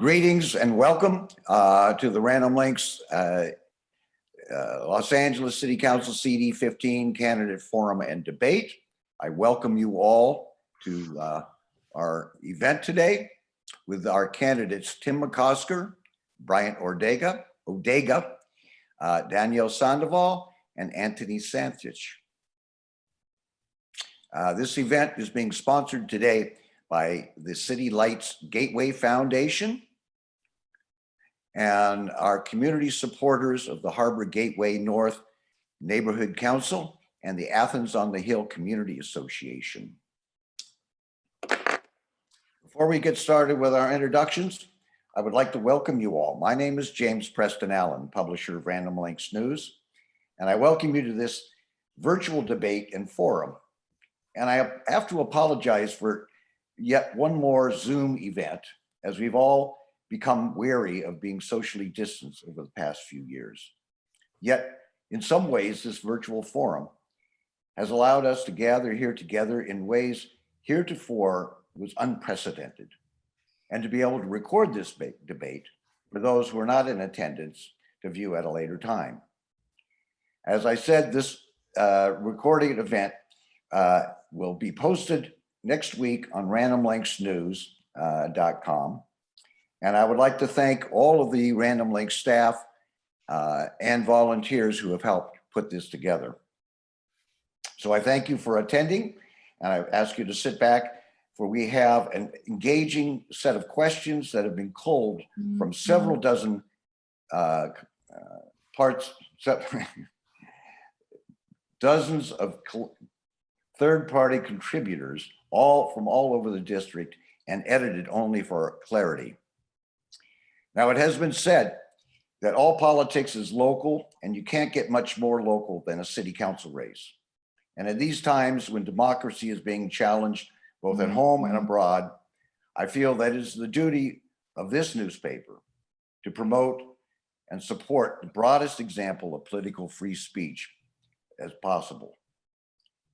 Greetings and welcome to the Random Links Los Angeles City Council CD15 Candidate Forum and Debate. I welcome you all to our event today with our candidates Tim McOsker, Bryant Odega, Danielle Sandoval, and Anthony Santich. This event is being sponsored today by the City Lights Gateway Foundation and our community supporters of the Harbor Gateway North Neighborhood Council and the Athens on the Hill Community Association. Before we get started with our introductions, I would like to welcome you all. My name is James Preston Allen, publisher of Random Links News, and I welcome you to this virtual debate and forum. And I have to apologize for yet one more Zoom event, as we've all become wary of being socially distanced over the past few years. Yet, in some ways, this virtual forum has allowed us to gather here together in ways heretofore was unprecedented, and to be able to record this debate for those who are not in attendance to view at a later time. As I said, this recording event will be posted next week on randomlinksnews.com. And I would like to thank all of the Random Links staff and volunteers who have helped put this together. So I thank you for attending, and I ask you to sit back, for we have an engaging set of questions that have been culled from several dozen dozens of third-party contributors, all from all over the district, and edited only for clarity. Now, it has been said that all politics is local, and you can't get much more local than a city council race. And in these times when democracy is being challenged both at home and abroad, I feel that it is the duty of this newspaper to promote and support the broadest example of political free speech as possible.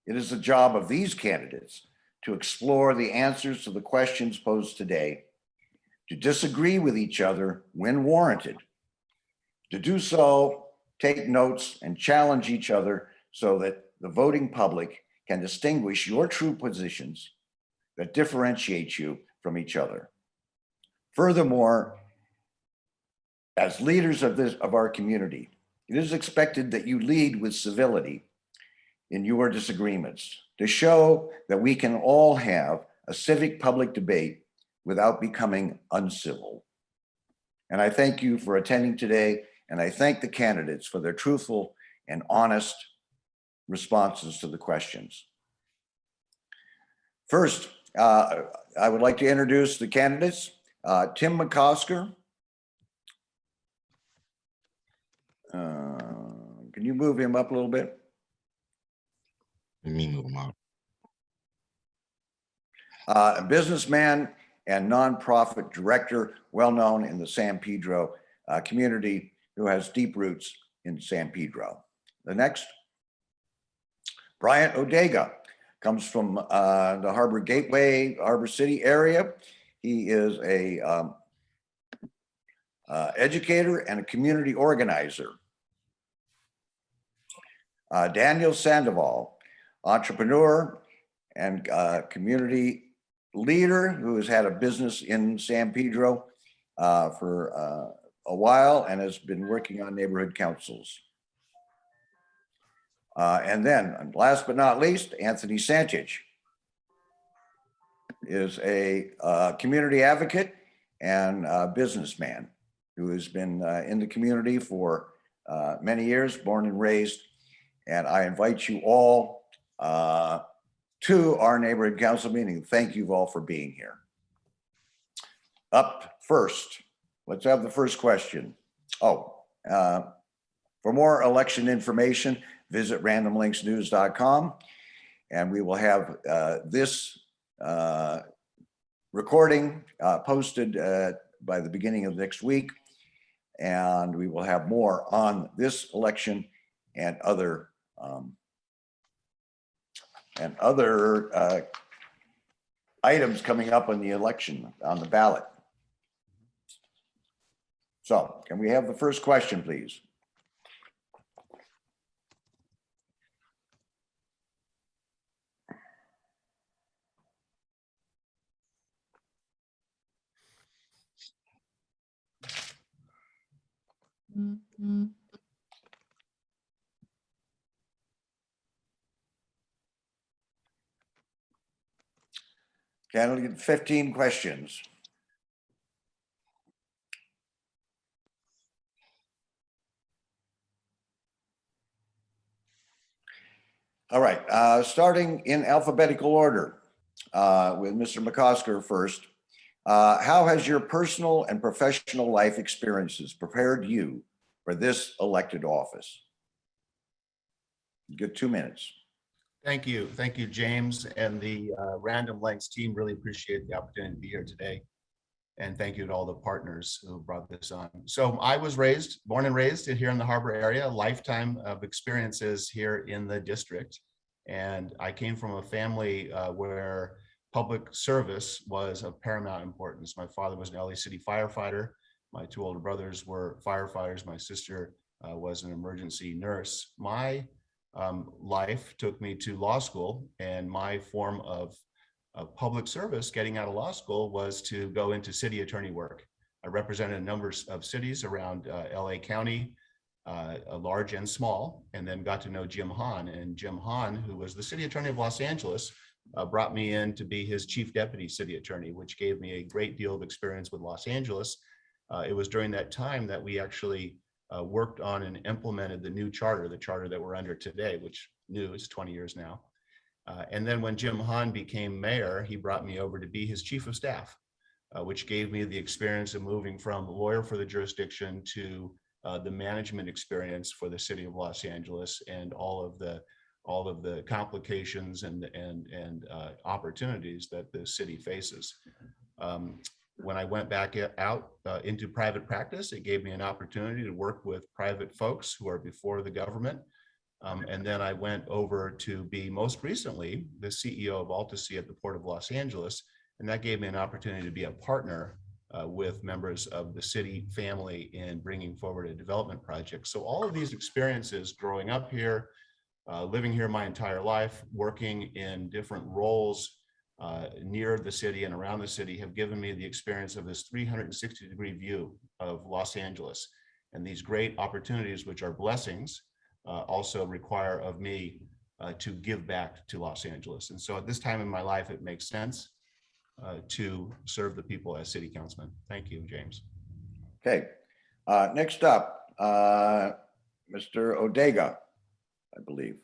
It is the job of these candidates to explore the answers to the questions posed today, to disagree with each other when warranted, to do so, take notes, and challenge each other so that the voting public can distinguish your true positions that differentiate you from each other. Furthermore, as leaders of our community, it is expected that you lead with civility in your disagreements to show that we can all have a civic public debate without becoming uncivil. And I thank you for attending today, and I thank the candidates for their truthful and honest responses to the questions. First, I would like to introduce the candidates. Tim McOsker. Can you move him up a little bit? Let me move him up. A businessman and nonprofit director, well known in the San Pedro community, who has deep roots in San Pedro. The next, Bryant Odega, comes from the Harbor Gateway, Harbor City area. He is a educator and a community organizer. Danielle Sandoval, entrepreneur and community leader who has had a business in San Pedro for a while and has been working on neighborhood councils. And then last but not least, Anthony Santich is a community advocate and businessman who has been in the community for many years, born and raised. And I invite you all to our neighborhood council meeting. Thank you all for being here. Up first, let's have the first question. For more election information, visit randomlinksnews.com, and we will have this recording posted by the beginning of next week, and we will have more on this election and other items coming up on the election on the ballot. So can we have the first question, please? Okay, I'll get 15 questions. All right, starting in alphabetical order with Mr. McCosker first. How has your personal and professional life experiences prepared you for this elected office? You get 2 minutes. Thank you, James, and the Random Lengths team. Really appreciate the opportunity to be here today. And thank you to all the partners who brought this on. So I was born and raised here in the Harbor area, a lifetime of experiences here in the district. And I came from a family where public service was of paramount importance. My father was an LA City firefighter. My 2 older brothers were firefighters. My sister was an emergency nurse. My life took me to law school, and my form of public service getting out of law school was to go into city attorney work. I represented a number of cities around LA County, large and small, and then got to know Jim Hahn. And Jim Hahn, who was the city attorney of Los Angeles, brought me in to be his chief deputy city attorney, which gave me a great deal of experience with Los Angeles. It was during that time that we actually worked on and implemented the new charter, the charter that we're under today, which new is 20 years now. And then when Jim Hahn became mayor, he brought me over to be his chief of staff, which gave me the experience of moving from lawyer for the jurisdiction to the management experience for the city of Los Angeles and all of the complications and opportunities that the city faces. When I went back out into private practice, it gave me an opportunity to work with private folks who are before the government. And then I went over to be most recently the CEO of Altasea at the Port of Los Angeles. And that gave me an opportunity to be a partner with members of the city family in bringing forward a development project. So all of these experiences growing up here, living here my entire life, working in different roles near the city and around the city have given me the experience of this 360-degree view of Los Angeles. And these great opportunities, which are blessings, also require of me to give back to Los Angeles. And so at this time in my life, it makes sense to serve the people as city councilman. Thank you, James. Okay, next up, Mr. Odega, I believe.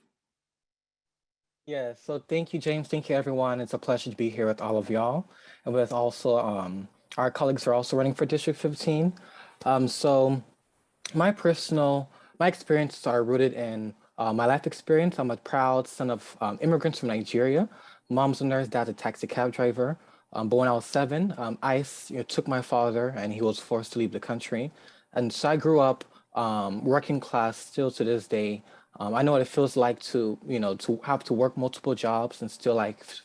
Yeah, so thank you, James. Thank you, everyone. It's a pleasure to be here with all of y'all. And with also, our colleagues are also running for District 15. So my experiences are rooted in my life experience. I'm a proud son of immigrants from Nigeria. Mom's a nurse, dad's a taxi cab driver. But when I was 7, ICE took my father and he was forced to leave the country. And so I grew up working class still to this day. I know what it feels like to, to have to work multiple jobs and still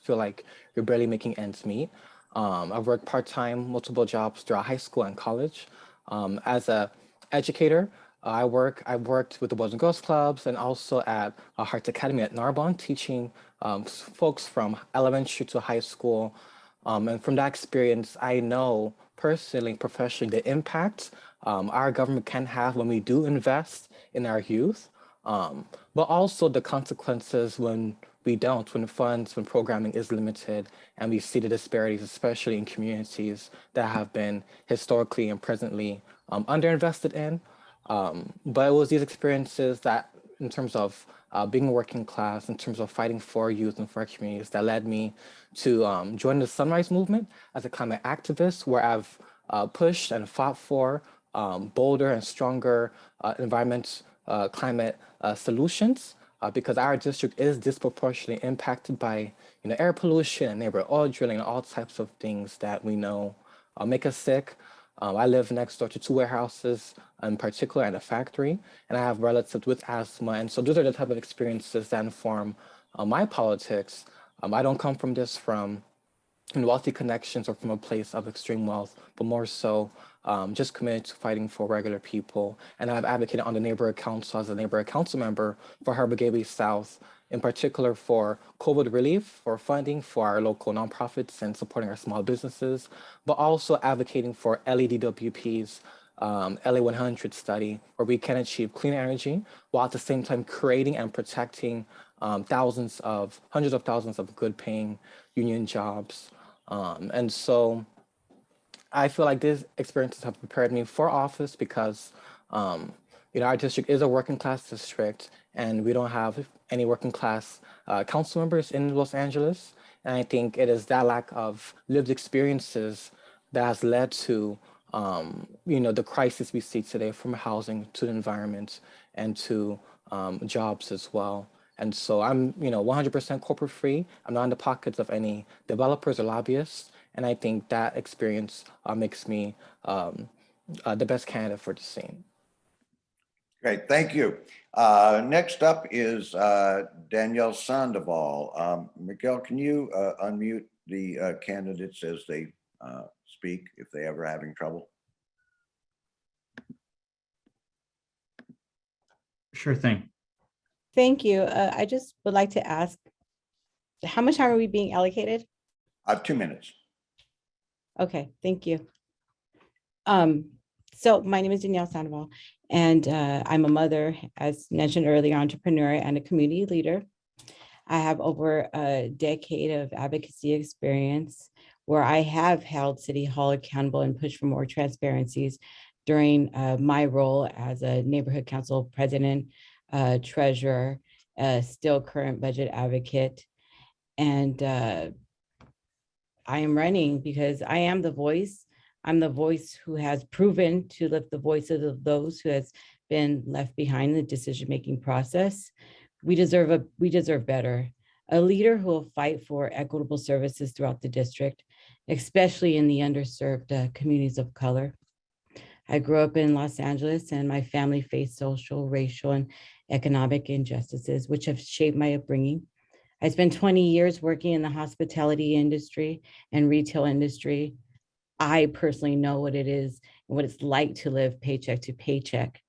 feel like you're barely making ends meet. I've worked part-time, multiple jobs throughout high school and college. As a educator, I've worked with the Boys and Girls Clubs and also at Hearts Academy at Narbonne, teaching folks from elementary to high school. And from that experience, I know personally, professionally, the impact our government can have when we do invest in our youth, but also the consequences when we don't, when programming is limited, and we see the disparities, especially in communities that have been historically and presently underinvested in. But it was these experiences that, in terms of being working class, in terms of fighting for youth and for our communities, that led me to join the Sunrise Movement as a climate activist, where I've pushed and fought for bolder and stronger climate solutions, because our district is disproportionately impacted by air pollution and neighborhood oil drilling and all types of things that we know make us sick. I live next door to 2 warehouses in particular and a factory, and I have relatives with asthma. And so those are the type of experiences that inform my politics. I don't come from and wealthy connections or from a place of extreme wealth, but more so just committed to fighting for regular people. And I've advocated on the neighborhood council as a neighborhood council member for Harbor Gateway South, in particular for COVID relief, for funding for our local nonprofits and supporting our small businesses, but also advocating for LEDWP's LA 100 study, where we can achieve clean energy while at the same time creating and protecting hundreds of thousands of good paying union jobs. And so I feel like these experiences have prepared me for office because, our district is a working class district and we don't have any working class council members in Los Angeles. And I think it is that lack of lived experiences that has led to, the crisis we see today, from housing to the environment and to jobs as well. And so I'm, 100% corporate free. I'm not in the pockets of any developers or lobbyists. And I think that experience makes me the best candidate for the scene. Great, thank you. Next up is Danielle Sandoval. Miguel, can you unmute the candidates as they speak if they ever having trouble? Sure thing. Thank you. I just would like to ask, how much time are we being allocated? 2 minutes. Okay, thank you. So my name is Danielle Sandoval, and I'm a mother, as mentioned earlier, entrepreneur, and a community leader. I have over a decade of advocacy experience where I have held City Hall accountable and pushed for more transparencies during my role as a neighborhood council president, treasurer, still current budget advocate. And I am running because I am the voice. I'm the voice who has proven to lift the voices of those who has been left behind in the decision-making process. We deserve better. A leader who will fight for equitable services throughout the district, especially in the underserved communities of color. I grew up in Los Angeles and my family faced social, racial, and economic injustices, which have shaped my upbringing. I spent 20 years working in the hospitality industry and retail industry. I personally know what it is and what it's like to live paycheck to paycheck,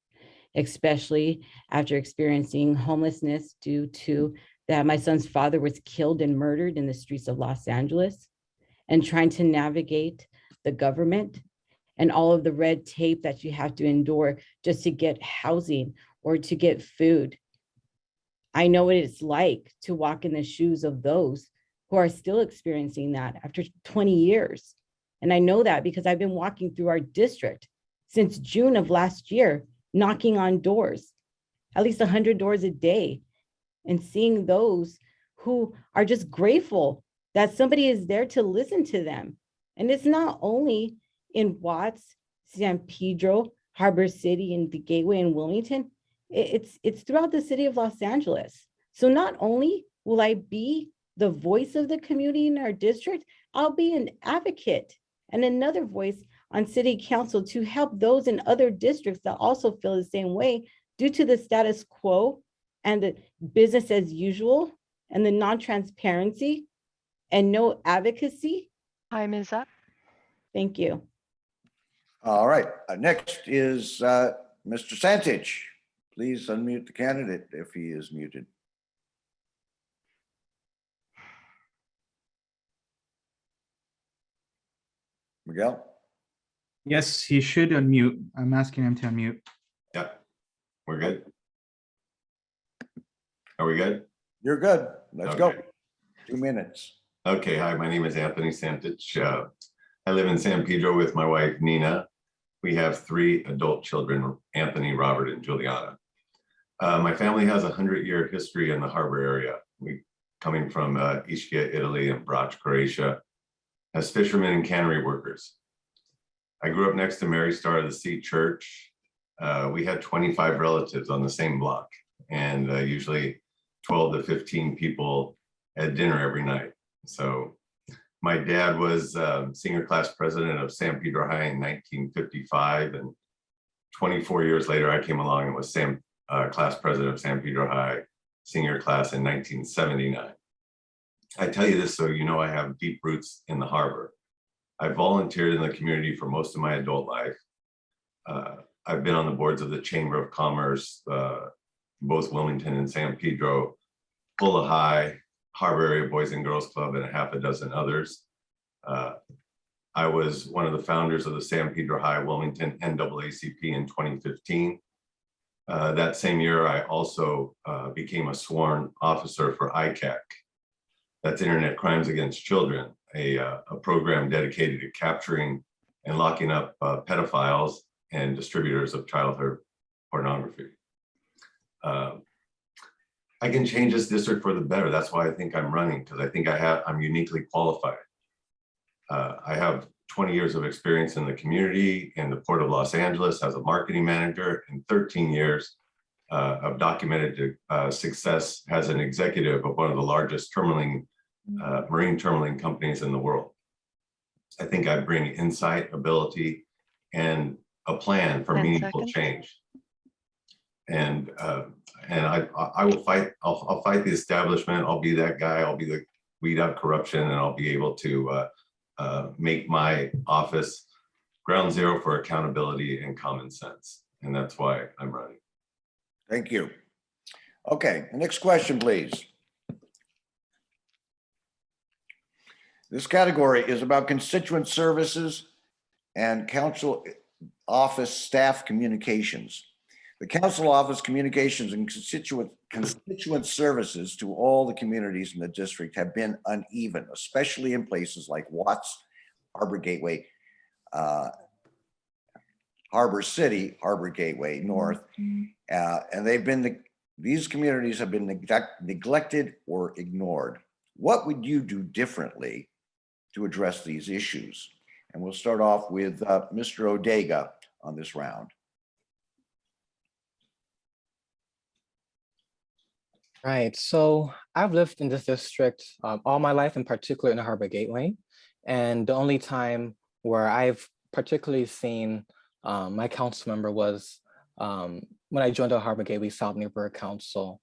especially after experiencing homelessness due to that my son's father was killed and murdered in the streets of Los Angeles, and trying to navigate the government and all of the red tape that you have to endure just to get housing or to get food. I know what it's like to walk in the shoes of those who are still experiencing that after 20 years. And I know that because I've been walking through our district since June of last year, knocking on doors, at least 100 doors a day, and seeing those who are just grateful that somebody is there to listen to them. And it's not only in Watts, San Pedro, Harbor City, and the Gateway in Wilmington, it's throughout the city of Los Angeles. So not only will I be the voice of the community in our district, I'll be an advocate and another voice on city council to help those in other districts that also feel the same way due to the status quo and the business as usual and the non-transparency and no advocacy. Time is up. Thank you. All right, next is Mr. Santich. Please unmute the candidate if he is muted. Miguel? Yes, he should unmute. I'm asking him to unmute. Yep, we're good. Are we good? You're good. Let's go. Okay. 2 minutes. Okay, hi, my name is Anthony Samtich. I live in San Pedro with my wife, Nina. We have 3 adult children, Anthony, Robert, and Juliana. My family has a 100-year history in the harbor area. We coming from Ischia, Italy, and Brač, Croatia, as fishermen and cannery workers. I grew up next to Mary Star of the Sea Church. We had 25 relatives on the same block, and usually 12 to 15 people at dinner every night. So my dad was senior class president of San Pedro High in 1955, and 24 years later, I came along and was class president of San Pedro High senior class in 1979. I tell you this so you know I have deep roots in the harbor. I volunteered in the community for most of my adult life. I've been on the boards of the Chamber of Commerce, both Wilmington and San Pedro, Pulla High, Harbor Area Boys and Girls Club, and a half a dozen others. I was one of the founders of the San Pedro High Wilmington NAACP in 2015. That same year, I also became a sworn officer for ICAC. That's Internet Crimes Against Children, a program dedicated to capturing and locking up pedophiles and distributors of childhood pornography. I can change this district for the better. That's why I think I'm running, because I think I'm uniquely qualified. I have 20 years of experience in the community in the Port of Los Angeles as a marketing manager, and 13 years of documented success as an executive of one of the largest marine terminaling companies in the world. I think I bring insight, ability, and a plan for 10 meaningful seconds. change. And I will fight. I'll fight the establishment. I'll be that guy. I'll be the weed out corruption, and I'll be able to make my office ground zero for accountability and common sense. And that's why I'm running. Thank you. Okay, next question, please. This category is about constituent services and council office staff communications. The council office communications and constituent services to all the communities in the district have been uneven, especially in places like Watts, Harbor Gateway, Harbor City, Harbor Gateway North, and these communities have been neglected or ignored. What would you do differently to address these issues? And we'll start off with Mr. Odega on this round. Right. So I've lived in this district all my life, in particular in the Harbor Gateway. And the only time where I've particularly seen my council member was when I joined the Harbor Gateway South Neighborhood Council,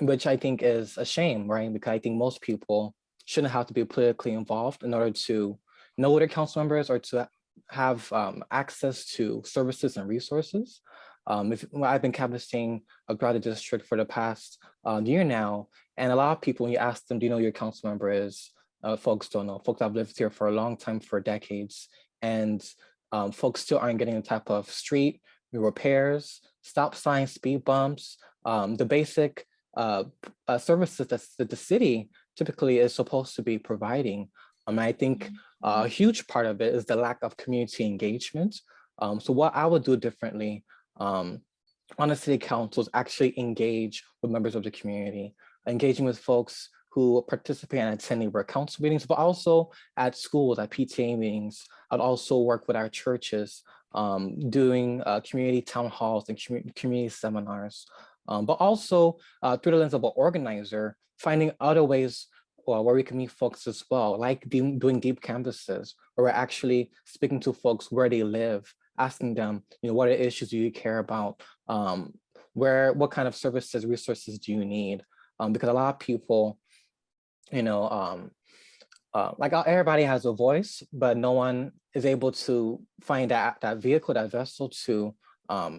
which I think is a shame, right? Because I think most people shouldn't have to be politically involved in order to know their council members or to have access to services and resources. I've been canvassing throughout the district for the past year now, and a lot of people, when you ask them, do you know who your council member is? Folks don't know. Folks have lived here for a long time, for decades, and folks still aren't getting the type of street repairs, stop signs, speed bumps, the basic services that the city typically is supposed to be providing. I think a huge part of it is the lack of community engagement. So what I would do differently on the city council is actually engage with members of the community, engaging with folks who participate and attend neighborhood council meetings, but also at schools, at PTA meetings. I'd also work with our churches, doing community town halls and community seminars, but also through the lens of an organizer, finding other ways where we can meet folks as well, like doing deep canvases, where we're actually speaking to folks where they live, asking them, what are issues do you care about? What kind of services, resources do you need? Because a lot of people, like everybody has a voice, but no one is able to find that vehicle, that vessel to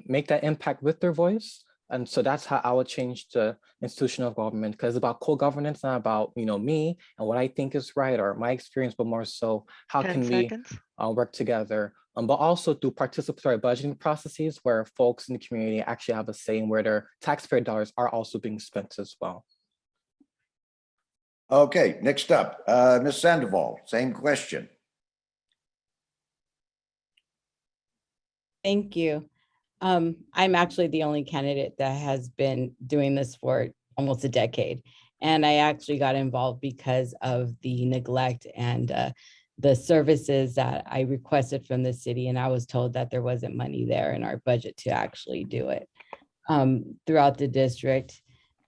make that impact with their voice. And so that's how I would change the institution of government, because it's about co-governance, not about me and what I think is right or my experience, but more so how 10 can seconds. we work together, but also through participatory budgeting processes where folks in the community actually have a say in where their taxpayer dollars are also being spent as well. Okay, next up, Ms. Sandoval, same question. Thank you. I'm actually the only candidate that has been doing this for almost a decade. And I actually got involved because of the neglect and the services that I requested from the city. And I was told that there wasn't money there in our budget to actually do it. Throughout the district,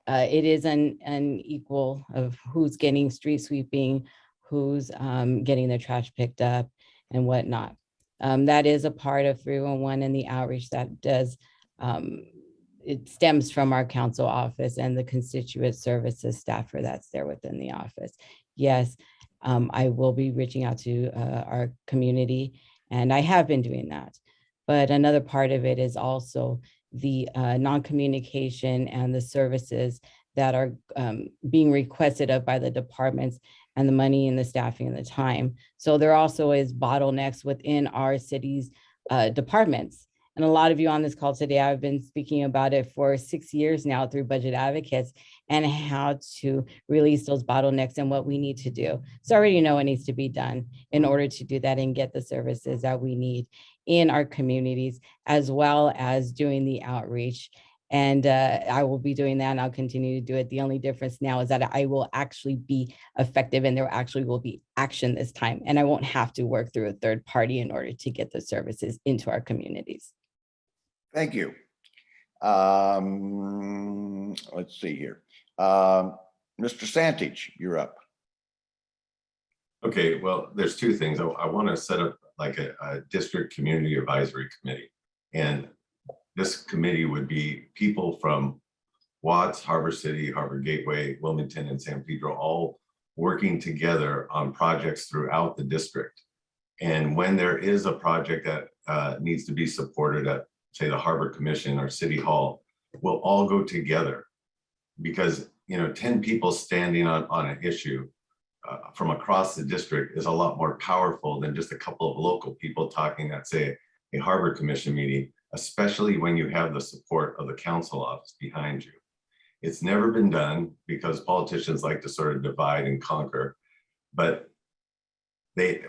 it is unequal of who's getting street sweeping, who's getting their trash picked up and whatnot. That is a part of 311 and the outreach that it stems from our council office and the constituent services staffer that's there within the office. Yes, I will be reaching out to our community, and I have been doing that. But another part of it is also the non-communication and the services that are being requested of by the departments, and the money and the staffing and the time. So there also is bottlenecks within our city's departments. And a lot of you on this call today, I've been speaking about it for 6 years now through Budget Advocates and how to release those bottlenecks and what we need to do. So I already know what needs to be done in order to do that and get the services that we need in our communities, as well as doing the outreach. And I will be doing that, and I'll continue to do it. The only difference now is that I will actually be effective, and there actually will be action this time. And I won't have to work through a third party in order to get the services into our communities. Thank you. Let's see here. Mr. Santich, you're up. Okay, well, there's two things. I want to set up like a district community advisory committee. And this committee would be people from Watts, Harbor City, Harbor Gateway, Wilmington, and San Pedro, all working together on projects throughout the district. And when there is a project that needs to be supported at, say, the Harbor Commission or City Hall, we'll all go together, because 10 people standing on an issue from across the district is a lot more powerful than just a couple of local people talking at, say, a Harbor Commission meeting, especially when you have the support of the council office behind you. It's never been done because politicians like to sort of divide and conquer, but the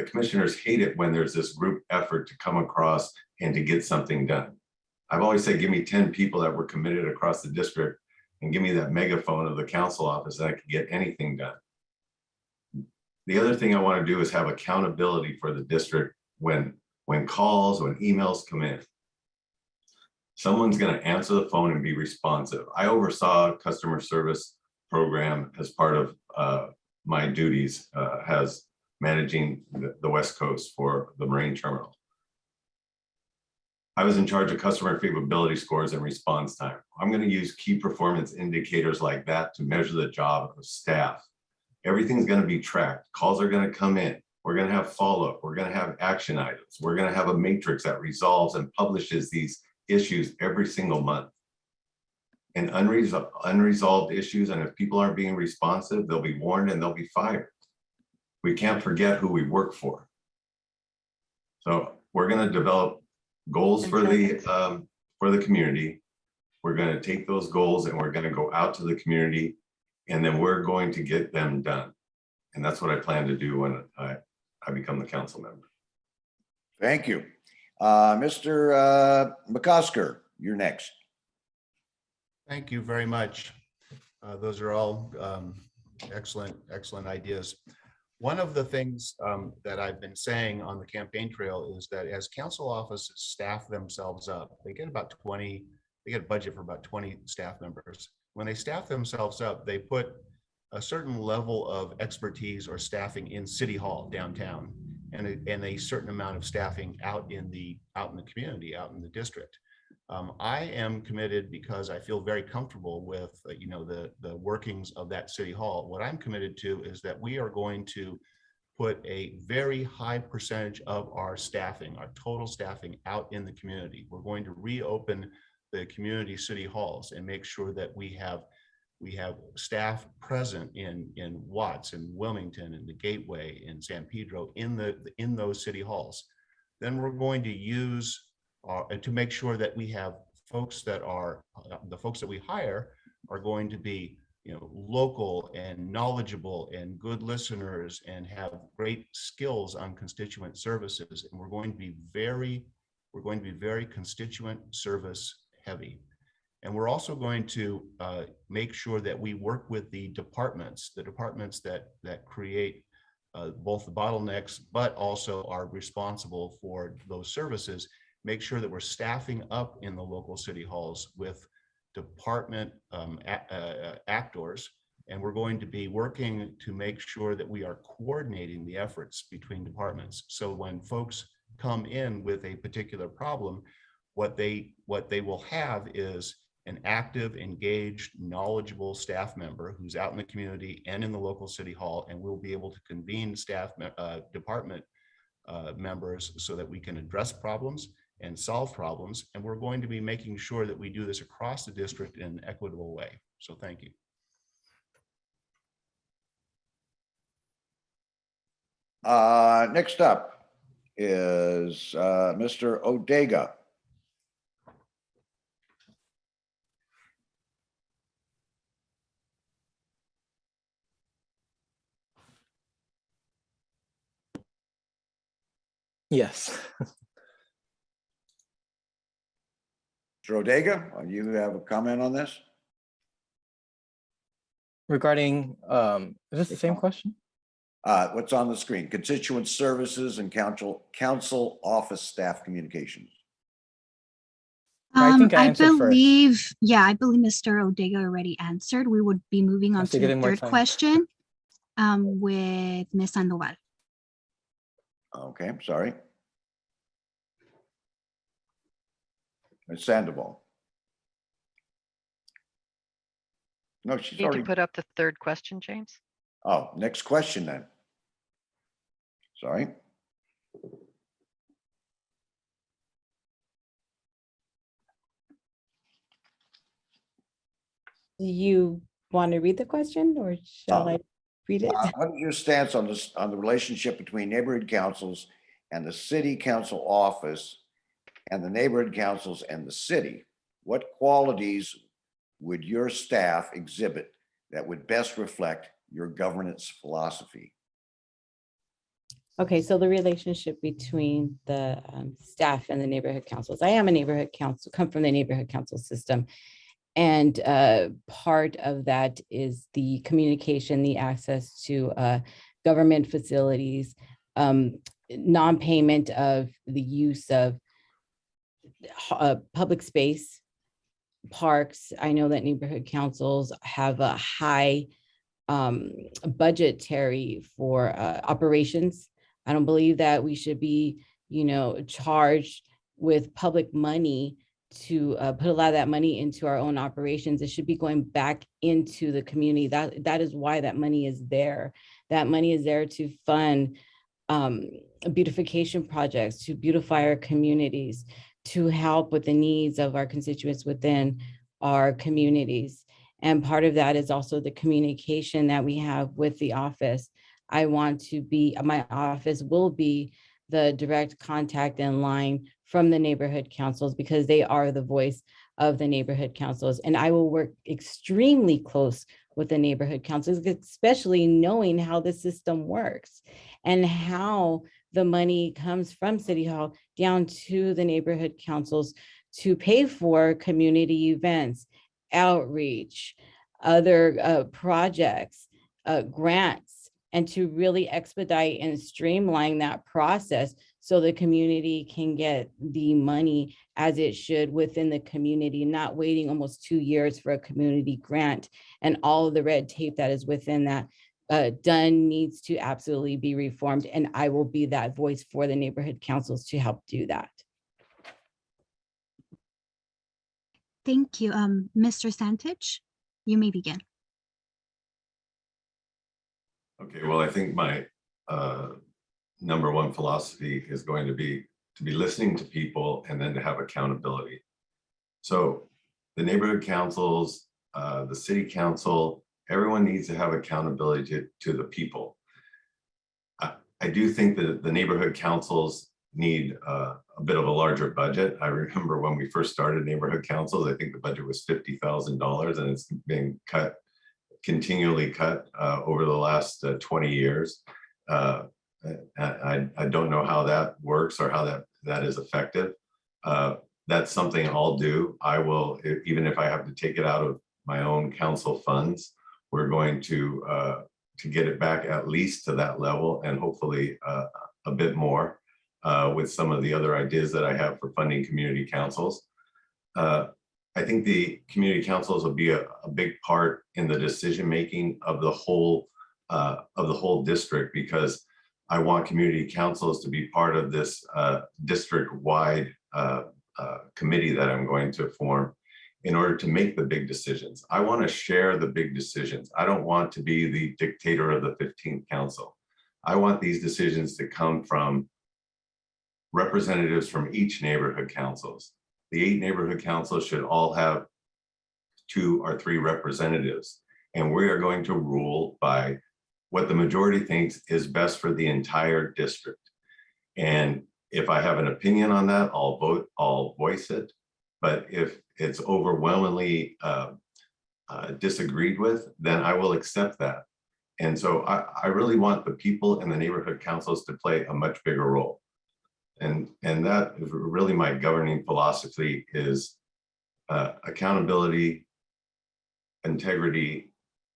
commissioners hate it when there's this group effort to come across and to get something done. I've always said, give me 10 people that were committed across the district and give me that megaphone of the council office and I could get anything done. The other thing I want to do is have accountability for the district when calls, when emails come in. Someone's going to answer the phone and be responsive. I oversaw a customer service program as part of my duties as managing the West Coast for the Marine Terminal. I was in charge of customer favorability scores and response time. I'm going to use key performance indicators like that to measure the job of staff. Everything's going to be tracked. Calls are going to come in. We're going to have follow-up. We're going to have action items. We're going to have a matrix that resolves and publishes these issues every single month. And unresolved issues, and if people aren't being responsive, they'll be warned and they'll be fired. We can't forget who we work for. So we're going to develop goals for the community. We're going to take those goals and we're going to go out to the community, and then we're going to get them done. And that's what I plan to do when I become the council member. Thank you. Mr. McCosker, you're next. Thank you very much. Those are all excellent ideas. One of the things that I've been saying on the campaign trail is that as council offices staff themselves up, they get a budget for about 20 staff members. When they staff themselves up, they put a certain level of expertise or staffing in City Hall downtown, and a certain amount of staffing out in the community, out in the district. I am committed because I feel very comfortable with the workings of that City Hall. What I'm committed to is that we are going to put a very high percentage of our staffing, our total staffing, out in the community. We're going to reopen the community city halls and make sure that we have staff present in Watts and Wilmington and the Gateway in San Pedro in those city halls. Then we're going to use to make sure that we have folks that are the folks that we hire are going to be local and knowledgeable and good listeners and have great skills on constituent services. And we're going to be very constituent service heavy. And we're also going to make sure that we work with the departments that create both the bottlenecks, but also are responsible for those services. Make sure that we're staffing up in the local city halls with department actors. And we're going to be working to make sure that we are coordinating the efforts between departments. So when folks come in with a particular problem, what they will have is an active, engaged, knowledgeable staff member who's out in the community and in the local city hall, and we'll be able to convene staff department members so that we can address problems and solve problems. And we're going to be making sure that we do this across the district in an equitable way. So thank you. Next up is Mr. Odega. Yes. Mr. Odega, you have a comment on this? Regarding, is this the same question? What's on the screen? Constituent services and council office staff communications. I think I I answered first. believe, yeah, I believe Mr. Odega already answered. We would be moving on Must to be the getting more third time. question with Ms. Sandoval. Okay, I'm sorry. Ms. Sandoval. No, she's Need to already, put up the third question, James. oh, next question then. Sorry. Do you want to read the question or shall I read it? What is your stance on this, on the relationship between neighborhood councils and the city council office and the neighborhood councils and the city? What qualities would your staff exhibit that would best reflect your governance philosophy? Okay, so the relationship between the staff and the neighborhood councils. I am a neighborhood council, come from the neighborhood council system. And part of that is the communication, the access to government facilities, non-payment of the use of public space, parks. I know that neighborhood councils have a high budgetary for operations. I don't believe that we should be, charged with public money to put a lot of that money into our own operations. It should be going back into the community. That is why that money is there. That money is there to fund beautification projects, to beautify our communities, to help with the needs of our constituents within our communities. And part of that is also the communication that we have with the office. My office will be the direct contact and line from the neighborhood councils because they are the voice of the neighborhood councils. And I will work extremely close with the neighborhood councils, especially knowing how the system works and how the money comes from City Hall down to the neighborhood councils to pay for community events, outreach, other projects, grants, and to really expedite and streamline that process so the community can get the money as it should within the community, not waiting almost 2 years for a community grant and all of the red tape that is within that. Done needs to absolutely be reformed, and I will be that voice for the neighborhood councils to help do that. Thank you. Mr. Santich, you may begin. Okay, well, I think my number one philosophy is going to be listening to people and then to have accountability. So the neighborhood councils, the city council, everyone needs to have accountability to the people. I do think that the neighborhood councils need a bit of a larger budget. I remember when we first started neighborhood councils, I think the budget was $50,000 and it's been continually cut over the last 20 years. I don't know how that works or how that is effective. That's something I'll do. I will, even if I have to take it out of my own council funds, we're going to get it back at least to that level and hopefully a bit more with some of the other ideas that I have for funding community councils. I think the community councils will be a big part in the decision-making of the whole district, because I want community councils to be part of this district-wide committee that I'm going to form in order to make the big decisions. I want to share the big decisions. I don't want to be the dictator of the 15th council. I want these decisions to come from representatives from each neighborhood councils. The 8 neighborhood councils should all have 2 or 3 representatives. And we are going to rule by what the majority thinks is best for the entire district. And if I have an opinion on that, I'll voice it. But if it's overwhelmingly disagreed with, then I will accept that. And so I really want the people in the neighborhood councils to play a much bigger role. And that is really my governing philosophy is accountability, integrity,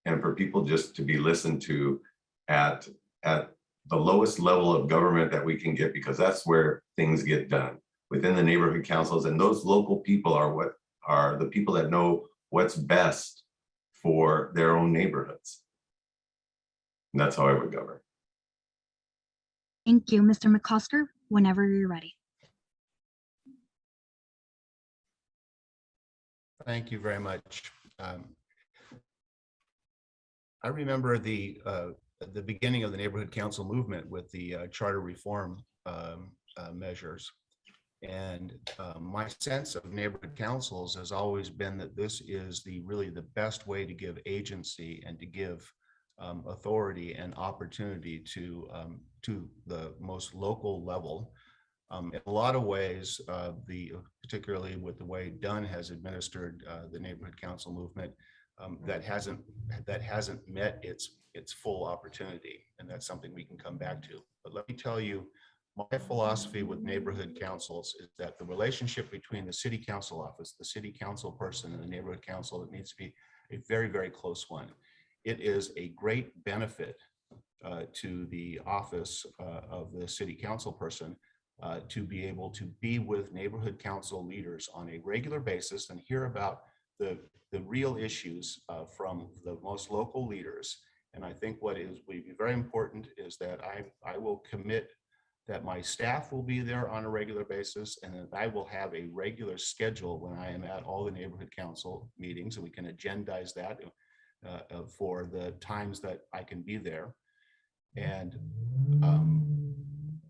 and for people just to be listened to at the lowest level of government that we can get, because that's where things get done within the neighborhood councils. And those local people are the people that know what's best for their own neighborhoods. And that's how I would govern. Thank you, Mr. McCosker. Whenever you're ready. Thank you very much. I remember the beginning of the neighborhood council movement with the charter reform measures. And my sense of neighborhood councils has always been that this is really the best way to give agency and to give authority and opportunity to the most local level. In a lot of ways, particularly with the way Dunn has administered the neighborhood council movement, that hasn't met its full opportunity, and that's something we can come back to. But let me tell you, my philosophy with neighborhood councils is that the relationship between the city council office, the city council person, and the neighborhood council, it needs to be a very, very close one. It is a great benefit to the office of the city council person to be able to be with neighborhood council leaders on a regular basis and hear about the real issues from the most local leaders. And I think what would be very important is that I will commit that my staff will be there on a regular basis, and that I will have a regular schedule when I am at all the neighborhood council meetings, and we can agendize that for the times that I can be there. And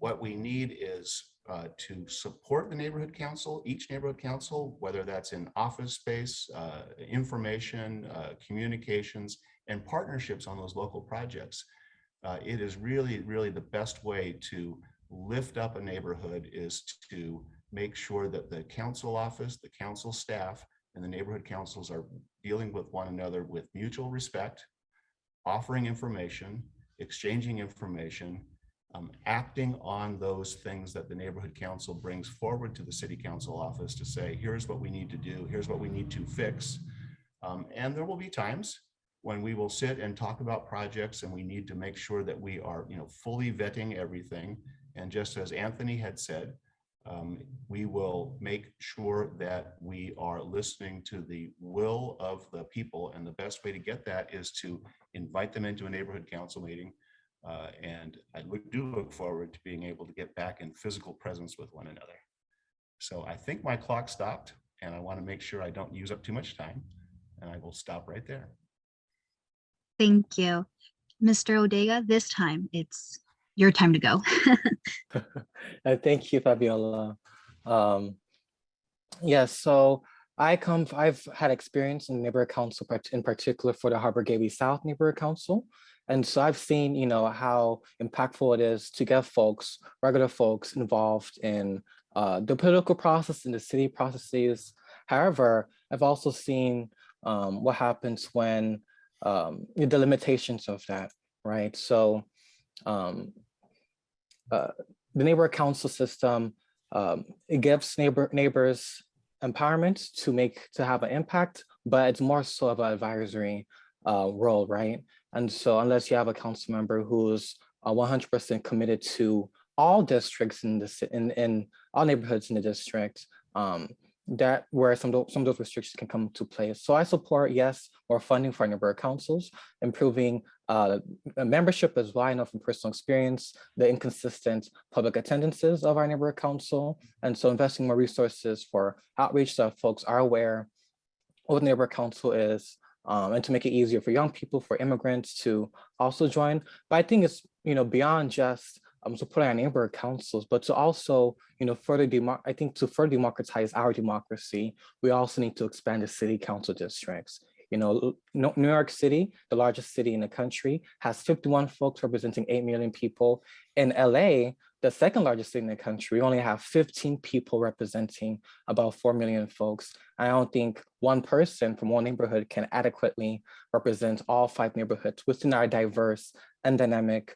what we need is to support the neighborhood council, each neighborhood council, whether that's in office space, information, communications, and partnerships on those local projects. It is really, really the best way to lift up a neighborhood is to make sure that the council office, the council staff, and the neighborhood councils are dealing with one another with mutual respect, offering information, exchanging information, acting on those things that the neighborhood council brings forward to the city council office to say, here's what we need to do, here's what we need to fix. And there will be times when we will sit and talk about projects, and we need to make sure that we are, fully vetting everything. And just as Anthony had said, we will make sure that we are listening to the will of the people. And the best way to get that is to invite them into a neighborhood council meeting. And I do look forward to being able to get back in physical presence with one another. So I think my clock stopped, and I want to make sure I don't use up too much time, and I will stop right there. Thank you. Mr. Odega, this time it's your time to go. Thank you, Fabiola. Yes, so I've had experience in neighborhood council, in particular for the Harbor Gateway South neighborhood council. And so I've seen, how impactful it is to get folks, regular folks, involved in the political process and the city processes. However, I've also seen what happens when the limitations of that, right? So the neighborhood council system, it gives neighbors empowerment to have an impact, but it's more so of an advisory role, right? And so unless you have a council member who's 100% committed to all districts in all neighborhoods in the district, that where some of those restrictions can come into place. So I support, yes, more funding for our neighborhood councils, improving membership as well. I know from personal experience, the inconsistent public attendances of our neighborhood council. And so investing more resources for outreach so that folks are aware what the neighborhood council is, and to make it easier for young people, for immigrants to also join. But I think it's, beyond just supporting our neighborhood councils, but to also, further democratize our democracy, we also need to expand the city council districts. New York City, the largest city in the country, has 51 folks representing 8 million people. In LA, the second largest city in the country, we only have 15 people representing about 4 million folks. I don't think one person from one neighborhood can adequately represent all 5 neighborhoods within our diverse and dynamic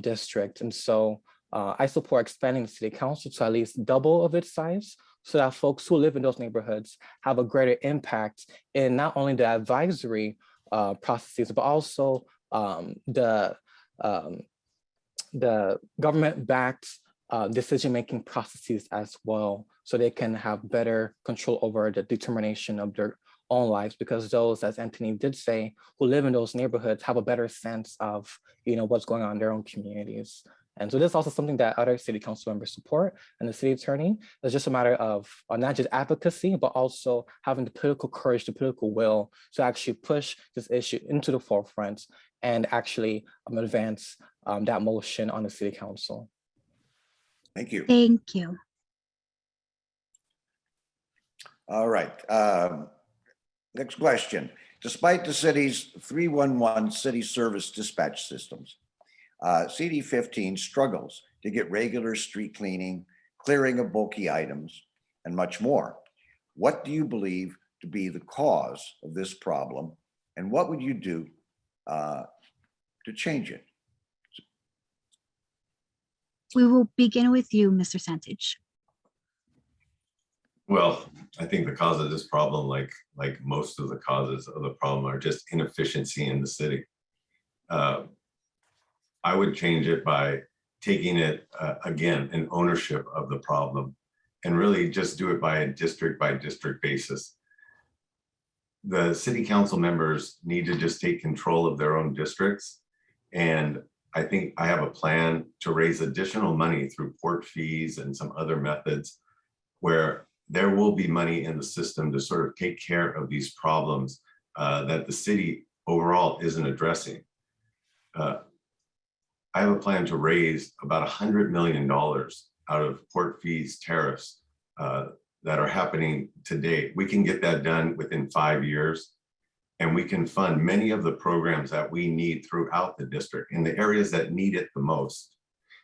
district. And so I support expanding the city council to at least double of its size, so that folks who live in those neighborhoods have a greater impact in not only the advisory processes, but also the government-backed decision-making processes as well, so they can have better control over the determination of their own lives, because those, as Anthony did say, who live in those neighborhoods have a better sense of what's going on in their own communities. And so this is also something that other city council members support, and the city attorney. It's just a matter of not just advocacy, but also having the political courage, the political will to actually push this issue into the forefront and actually advance that motion on the city council. Thank you. Thank you. All right. Next question. Despite the city's 311 city service dispatch systems, CD15 struggles to get regular street cleaning, clearing of bulky items, and much more. What do you believe to be the cause of this problem, and what would you do to change it? We will begin with you, Mr. Santich. Well, I think the cause of this problem, like most of the causes of the problem, are just inefficiency in the city. I would change it by taking it, again, an ownership of the problem, and really just do it by district basis. The city council members need to just take control of their own districts. And I think I have a plan to raise additional money through port fees and some other methods where there will be money in the system to sort of take care of these problems that the city overall isn't addressing. I have a plan to raise about $100 million out of port fees, tariffs that are happening today. We can get that done within 5 years, and we can fund many of the programs that we need throughout the district in the areas that need it the most.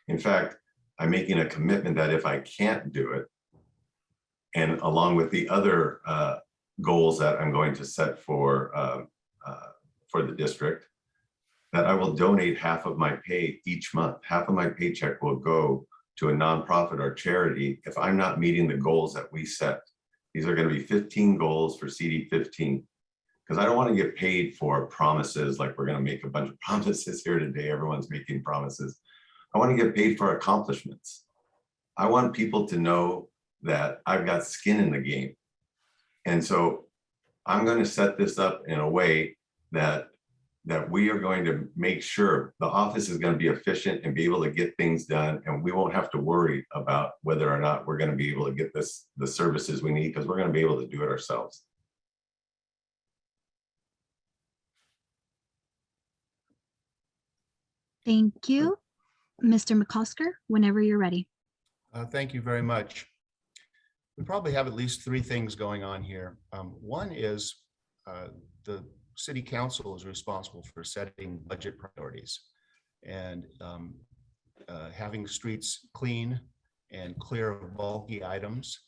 In fact, I'm making a commitment that if I can't do it, and along with the other goals that I'm going to set for the district, that I will donate half of my pay each month. Half of my paycheck will go to a nonprofit or charity if I'm not meeting the goals that we set. These are going to be 15 goals for CD15, because I don't want to get paid for promises like we're going to make a bunch of promises here today. Everyone's making promises. I want to get paid for accomplishments. I want people to know that I've got skin in the game. And so I'm going to set this up in a way that we are going to make sure the office is going to be efficient and be able to get things done. And we won't have to worry about whether or not we're going to be able to get the services we need, because we're going to be able to do it ourselves. Thank you. Mr. McCosker, whenever you're ready. Thank you very much. We probably have at least 3 things going on here. One is the city council is responsible for setting budget priorities, and having streets clean and clear of bulky items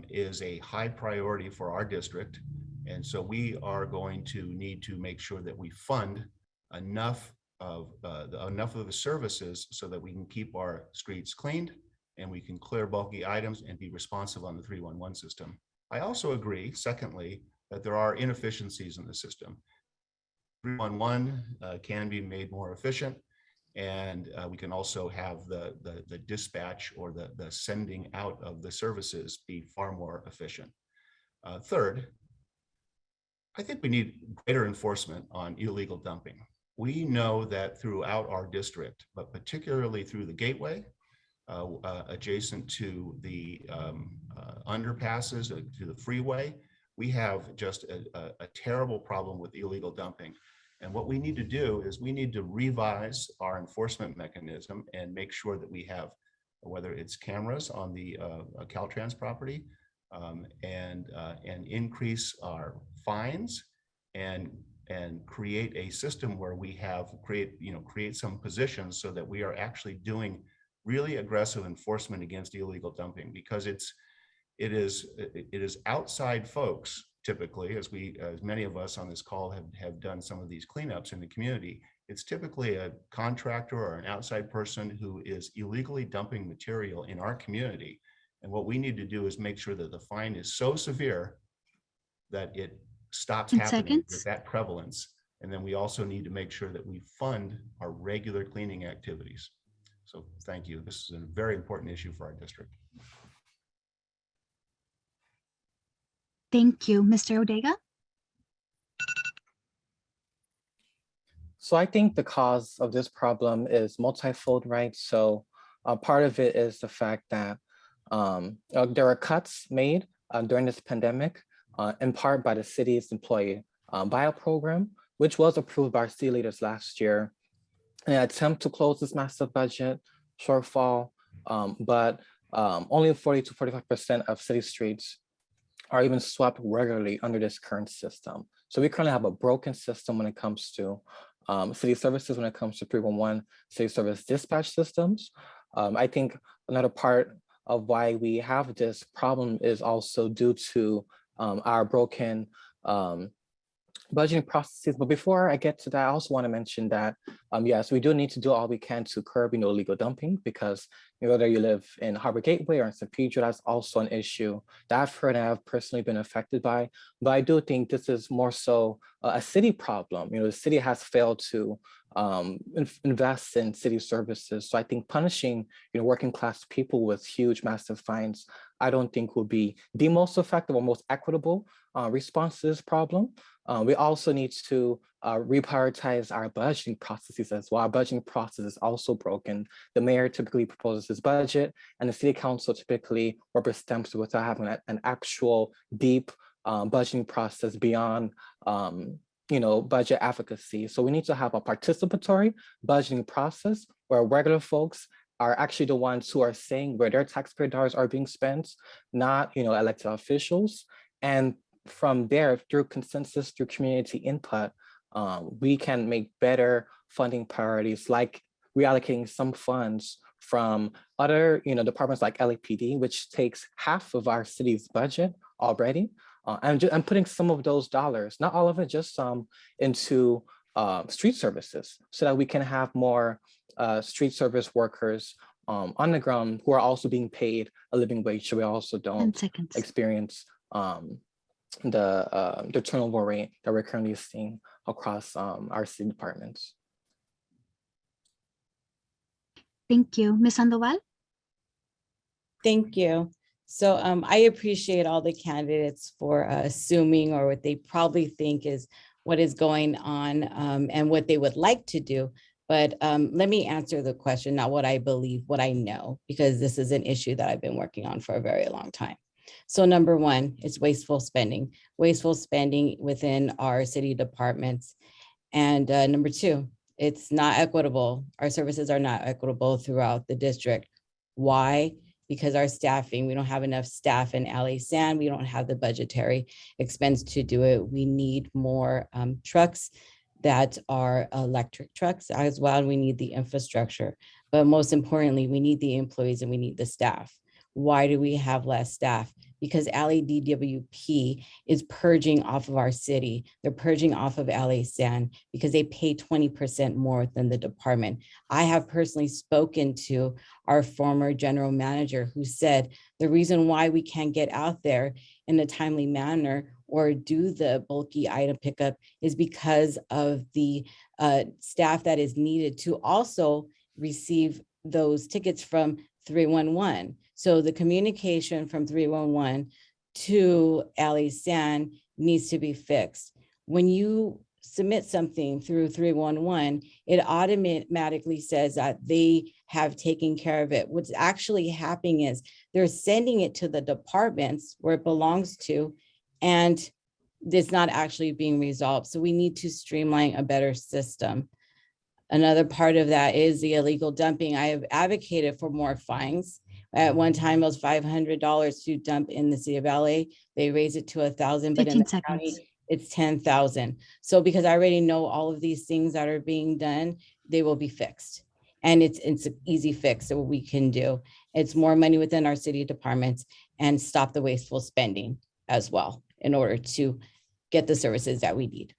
is a high priority for our district. And so we are going to need to make sure that we fund enough of the services so that we can keep our streets cleaned and we can clear bulky items and be responsive on the 311 system. I also agree, secondly, that there are inefficiencies in the system. 311 can be made more efficient, And we can also have the dispatch or the sending out of the services be far more efficient. Third, I think we need greater enforcement on illegal dumping. We know that throughout our district, but particularly through the gateway, adjacent to the underpasses, to the freeway, we have just a terrible problem with illegal dumping. And what we need to do is we need to revise our enforcement mechanism and make sure that we have, whether it's cameras on the Caltrans property, and increase our fines and create a system where we have create some positions so that we are actually doing really aggressive enforcement against illegal dumping, because it is outside folks typically, as many of us on this call have done some of these cleanups in the community. It's typically a contractor or an outside person who is illegally dumping material in our community. And what we need to do is make sure that the fine is so severe that it stops 10 happening seconds. with that prevalence. And then we also need to make sure that we fund our regular cleaning activities. So thank you. This is a very important issue for our district. Thank you. Mr. Odega? So I think the cause of this problem is multifold, right? So part of it is the fact that there are cuts made during this pandemic, in part by the city's employee buyout program, which was approved by our city leaders last year, in an attempt to close this massive budget shortfall, but only 40 to 45% of city streets are even swept regularly under this current system. So we currently have a broken system when it comes to city services, when it comes to 311 city service dispatch systems. I think another part of why we have this problem is also due to our broken budgeting processes. But before I get to that, I also want to mention that, yes, we do need to do all we can to curb illegal dumping, because whether you live in Harbor Gateway or in St. Pedro, that's also an issue that I've heard and I've personally been affected by. But I do think this is more so a city problem. The city has failed to invest in city services. So I think punishing working class people with huge, massive fines, I don't think would be the most effective or most equitable response to this problem. We also need to reprioritize our budgeting processes as well. Our budgeting process is also broken. The mayor typically proposes his budget, and the city council typically rubber stamps without having an actual deep budgeting process beyond budget advocacy. So we need to have a participatory budgeting process where regular folks are actually the ones who are saying where their taxpayer dollars are being spent, not elected officials. And from there, through consensus, through community input, we can make better funding priorities, like reallocating some funds from other departments like LAPD, which takes half of our city's budget already, and putting some of those dollars, not all of it, just some, into street services, so that we can have more street service workers on the ground who are also being paid a living wage, so we also 10 don't seconds. experience the turnover rate that we're currently seeing across our city departments. Thank you. Ms. Sandoval? Thank you. So I appreciate all the candidates for assuming, or what they probably think is what is going on, and what they would like to do. But let me answer the question, not what I believe, what I know, because this is an issue that I've been working on for a very long time. So number one is wasteful spending within our city departments. And number two, it's not equitable. Our services are not equitable throughout the district. Why? Because our staffing, we don't have enough staff in LA San. We don't have the budgetary expense to do it. We need more trucks that are electric trucks as well. We need the infrastructure, but most importantly, we need the employees and we need the staff. Why do we have less staff? Because LADWP is purging off of our city. They're purging off of LA San because they pay 20% more than the department. I have personally spoken to our former general manager who said the reason why we can't get out there in a timely manner or do the bulky item pickup is because of the staff that is needed to also receive those tickets from 311. So the communication from 311 to LA San needs to be fixed. When you submit something through 311, it automatically says that they have taken care of it. What's actually happening is they're sending it to the departments where it belongs to, and it's not actually being resolved. So we need to streamline a better system. Another part of that is the illegal dumping. I have advocated for more fines. At one time, it was $500 to dump in the city of LA. They raised it to 1,000, but in 15 the seconds. county, it's 10,000. So because I already know all of these things that are being done, they will be fixed. And it's an easy fix that we can do. It's more money within our city departments and stop the wasteful spending as well in order to get the services that we need.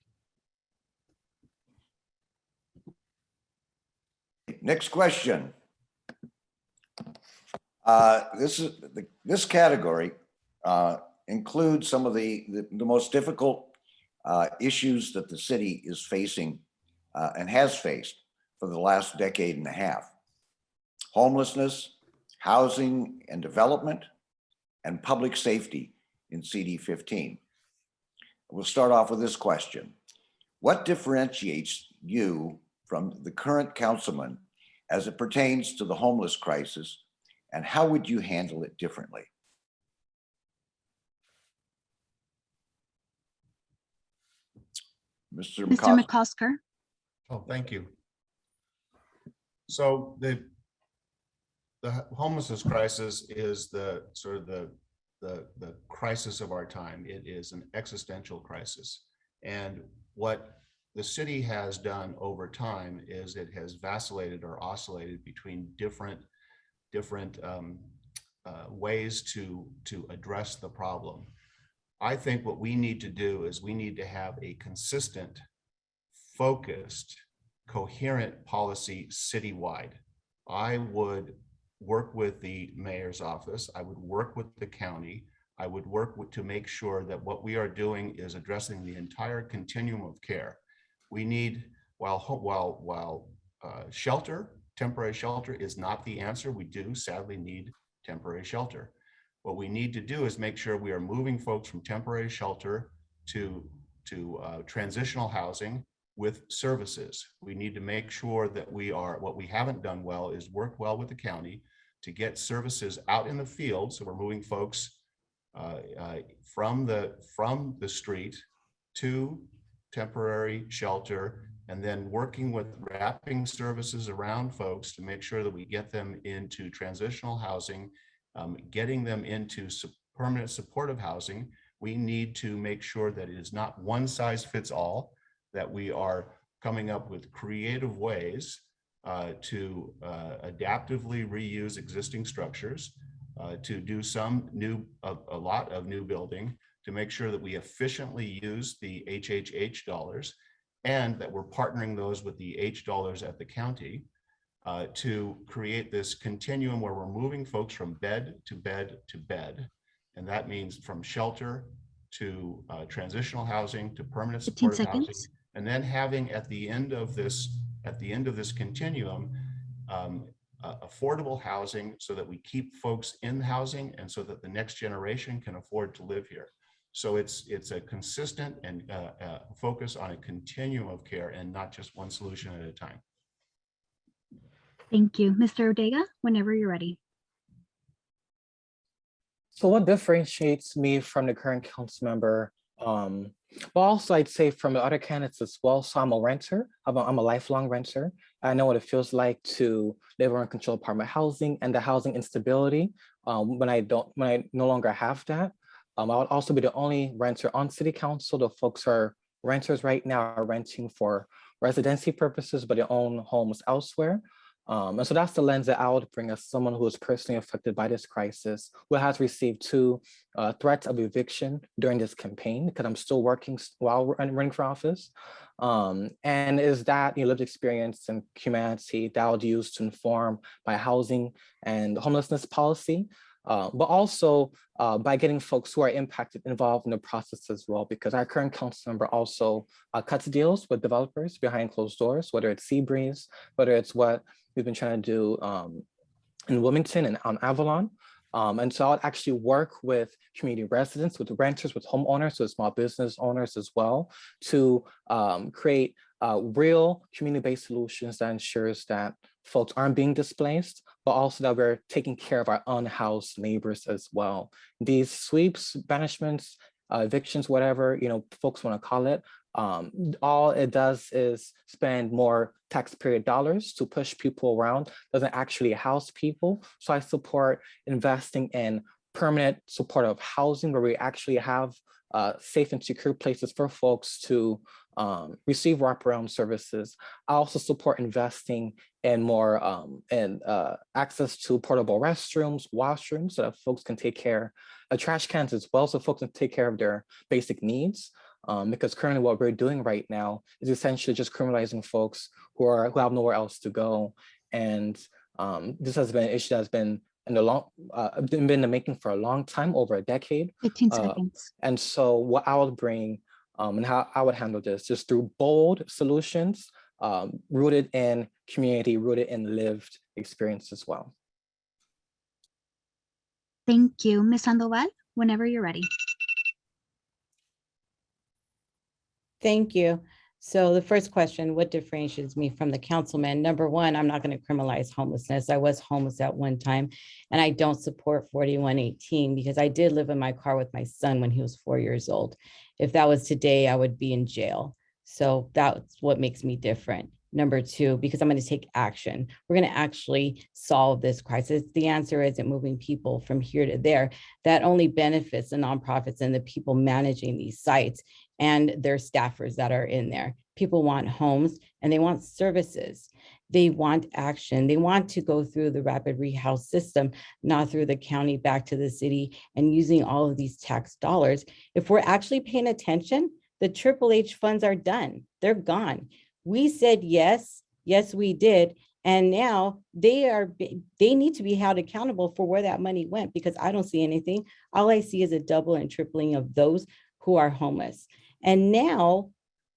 Next question. This category includes some of the most difficult issues that the city is facing and has faced for the last decade and a half: homelessness, housing and development, and public safety in CD 15. We'll start off with this question. What differentiates you from the current councilman as it pertains to the homeless crisis, and how would you handle it differently? Mr. Mr. McOsker. McCosker. Oh, thank you. So the homelessness crisis is the sort of the crisis of our time. It is an existential crisis. And what the city has done over time is it has vacillated or oscillated between different ways to address the problem. I think what we need to do is we need to have a consistent, focused, coherent policy citywide. I would work with the mayor's office. I would work with the county. I would work to make sure that what we are doing is addressing the entire continuum of care. We need, while shelter, temporary shelter is not the answer. We do sadly need temporary shelter. What we need to do is make sure we are moving folks from temporary shelter to transitional housing with services. We need to make sure that what we haven't done well is work well with the county to get services out in the field. So we're moving folks from the street to temporary shelter, and then working with wrapping services around folks to make sure that we get them into transitional housing, getting them into permanent supportive housing. We need to make sure that it is not one size fits all, that we are coming up with creative ways to adaptively reuse existing structures, to do a lot of new building, to make sure that we efficiently use the HHH dollars, and that we're partnering those with the H dollars at the county to create this continuum where we're moving folks from bed to bed to bed. And that means from shelter to transitional housing to permanent supportive housing. And then having at the end of this continuum, affordable housing so that we keep folks in housing and so that the next generation can afford to live here. So it's a consistent and focus on a continuum of care and not just one solution at a time. Thank you. Mr. Odega, whenever you're ready. So what differentiates me from the current council member? Well, also I'd say from the other candidates as well. So I'm a renter. I'm a lifelong renter. I know what it feels like to live in uncontrolled apartment housing and the housing instability when I no longer have that. I would also be the only renter on city council. The folks who are renters right now are renting for residency purposes, but they own homes elsewhere. And so that's the lens that I would bring as someone who is personally affected by this crisis, who has received two threats of eviction during this campaign, because I'm still working while running for office. And is that lived experience and humanity that I would use to inform my housing and homelessness policy, but also by getting folks who are impacted involved in the process as well, because our current council member also cuts deals with developers behind closed doors, whether it's Seabreeze, whether it's what we've been trying to do in Wilmington and on Avalon. And so I would actually work with community residents, with renters, with homeowners, with small business owners as well, to create real community-based solutions that ensures that folks aren't being displaced, but also that we're taking care of our unhoused neighbors as well. These sweeps, banishments, evictions, whatever folks want to call it, all it does is spend more taxpayer dollars to push people around, doesn't actually house people. So I support investing in permanent supportive housing where we actually have safe and secure places for folks to receive wraparound services. I also support investing in more access to portable restrooms, washrooms, so that folks can take care of trash cans as well, so folks can take care of their basic needs. Because currently what we're doing right now is essentially just criminalizing folks who have nowhere else to go. And this has been an issue that's been in the making for a long time, over a decade. 15 seconds. And so what I would bring and how I would handle this just through bold solutions, rooted in community, rooted in lived experience as well. Thank you. Ms. Sandoval, whenever you're ready. Thank you. So the first question, what differentiates me from the councilman? Number one, I'm not going to criminalize homelessness. I was homeless at one time, and I don't support 4118 because I did live in my car with my son when he was 4 years old. If that was today, I would be in jail. So that's what makes me different. Number two, because I'm going to take action. We're going to actually solve this crisis. The answer isn't moving people from here to there. That only benefits the nonprofits and the people managing these sites and their staffers that are in there. People want homes and they want services. They want action. They want to go through the rapid rehouse system, not through the county back to the city and using all of these tax dollars. If we're actually paying attention, the Triple H funds are done. They're gone. We said yes, yes, we did. And now they need to be held accountable for where that money went, because I don't see anything. All I see is a double and tripling of those who are homeless. And now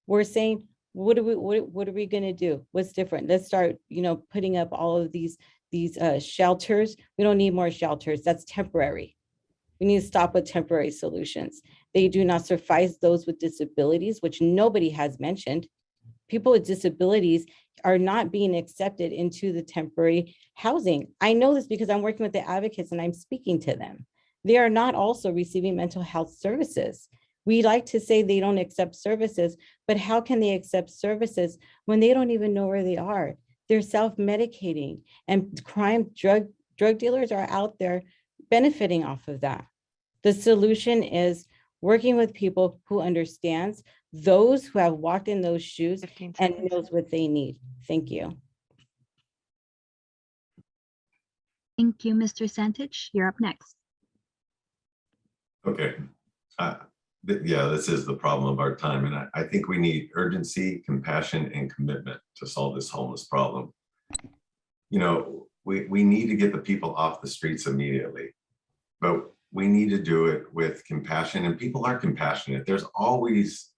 we're saying, what are we going to do? What's different? Let's start, putting up all of these shelters. We don't need more shelters. That's temporary. We need to stop with temporary solutions. They do not suffice those with disabilities, which nobody has mentioned. People with disabilities are not being accepted into the temporary housing. I know this because I'm working with the advocates and I'm speaking to them. They are not also receiving mental health services. We like to say they don't accept services, but how can they accept services when they don't even know where they are? They're self-medicating, and drug dealers are out there benefiting off of that. The solution is working with people who understands, those who have walked in those shoes and knows what they need. Thank you. Thank you, Mr. Santich. You're up next. Okay. Yeah, this is the problem of our time. And I think we need urgency, compassion, and commitment to solve this homeless problem. We need to get the people off the streets immediately, but we need to do it with compassion, and people are compassionate. There's always,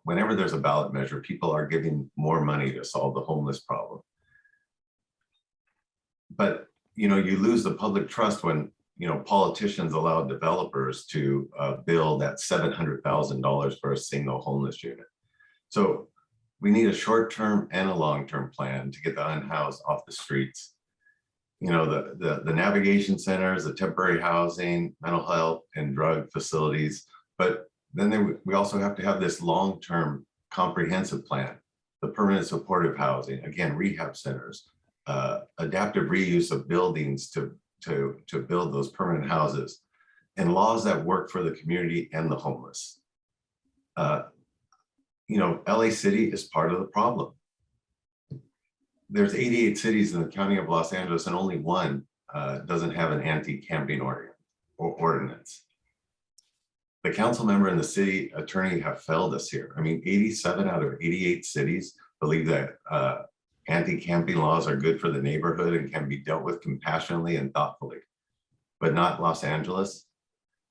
whenever there's a ballot measure, people are giving more money to solve the homeless problem. But, you lose the public trust when, politicians allow developers to build at $700,000 for a single homeless unit. So we need a short-term and a long-term plan to get the unhoused off the streets. The navigation centers, the temporary housing, mental health, and drug facilities. But then we also have to have this long-term comprehensive plan, the permanent supportive housing, again, rehab centers, adaptive reuse of buildings to build those permanent houses, and laws that work for the community and the homeless. LA City is part of the problem. there's 88 cities in the county of Los Angeles and only one doesn't have an anti-camping ordinance. The council member and the city attorney have failed us here. I mean, 87 out of 88 cities believe that anti-camping laws are good for the neighborhood and can be dealt with compassionately and thoughtfully, but not Los Angeles.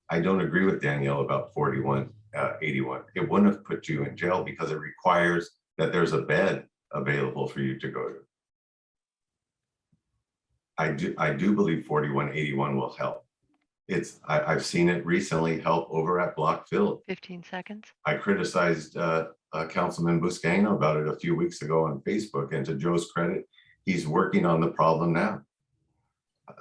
I don't agree with Danielle about 4181. It wouldn't have put you in jail because it requires that there's a bed available for you to go to. I do believe 4181 will help. I've seen it recently help over at Blockfield. 15 seconds. I criticized Councilman Buscaino about it a few weeks ago on Facebook, and to Joe's credit, he's working on the problem now.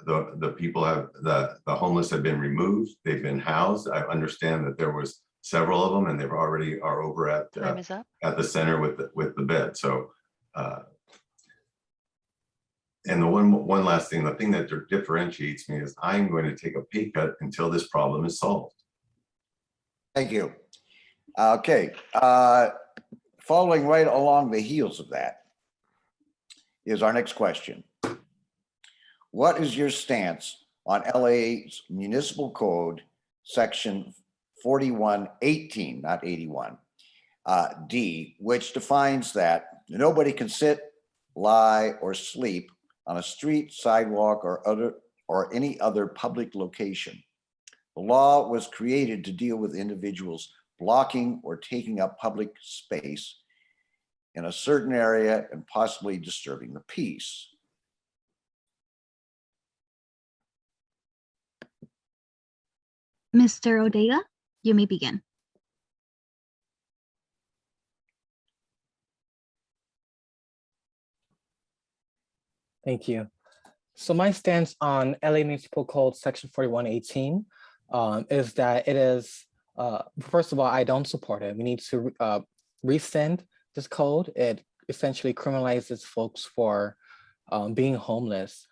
The people have, the homeless have been removed, they've been housed. I understand that there was several of them and they've already are over at Time is up. the center with the bed. So and the one last thing, the thing that differentiates me is I'm going to take a pay cut until this problem is solved. Thank you. Okay, following right along the heels of that is our next question. What is your stance on LA's municipal code, section 4118, not 81, D, which defines that nobody can sit, lie, or sleep on a street, sidewalk, or any other public location? The law was created to deal with individuals blocking or taking up public space in a certain area and possibly disturbing the peace. Mr. Odega, you may begin. Thank you. So my stance on LA Municipal Code Section 4118 is that it is, first of all, I don't support it. We need to rescind this code. It essentially criminalizes folks for being homeless.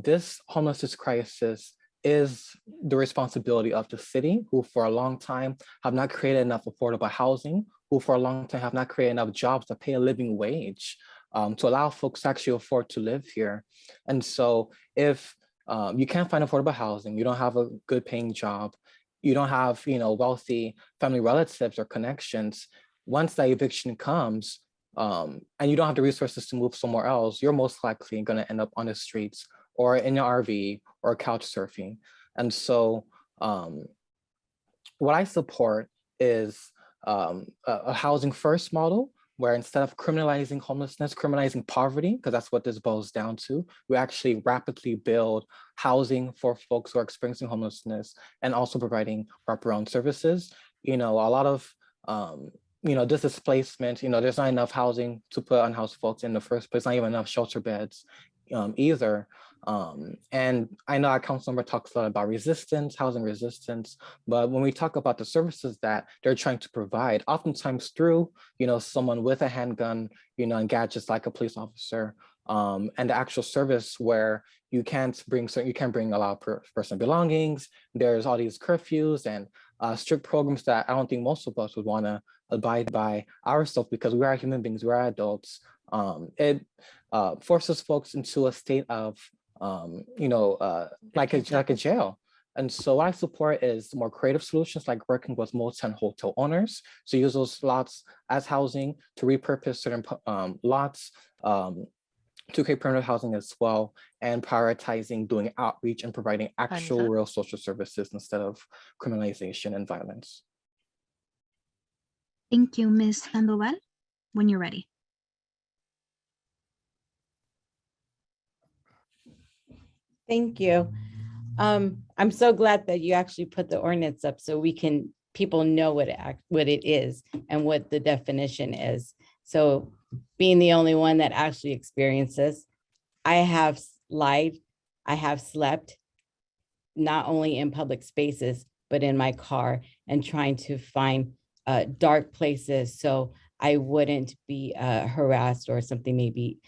This homelessness crisis is the responsibility of the city, who for a long time have not created enough affordable housing, who for a long time have not created enough jobs to pay a living wage to allow folks to actually afford to live here. And so if you can't find affordable housing, you don't have a good paying job, you don't have wealthy family relatives or connections, once that eviction comes and you don't have the resources to move somewhere else, you're most likely going to end up on the streets or in your RV or couch surfing. And so what I support is a housing first model, where instead of criminalizing homelessness, criminalizing poverty, because that's what this boils down to, we actually rapidly build housing for folks who are experiencing homelessness and also providing wraparound services. A lot of this displacement, there's not enough housing to put unhoused folks in the first place, not even enough shelter beds either. And I know our council member talks a lot about resistance, housing resistance, but when we talk about the services that they're trying to provide, oftentimes through, someone with a handgun, and gadgets like a police officer, and the actual service where you can't bring a lot of personal belongings. There's all these curfews and strict programs that I don't think most of us would want to abide by ourselves, because we are human beings, we are adults. It forces folks into a state of like a jail. And so what I support is more creative solutions, like working with multi and hotel owners to use those lots as housing, to repurpose certain lots to create permanent housing as well, and prioritizing doing outreach and providing actual real social services instead of criminalization and violence. Thank you, Ms. Sandoval. When you're ready. Thank you. I'm so glad that you actually put the ordinance up so people know what it is and what the definition is. So being the only one that actually experiences, I have lied, I have slept, not only in public spaces, but in my car, and trying to find dark places so I wouldn't be harassed or something, maybe,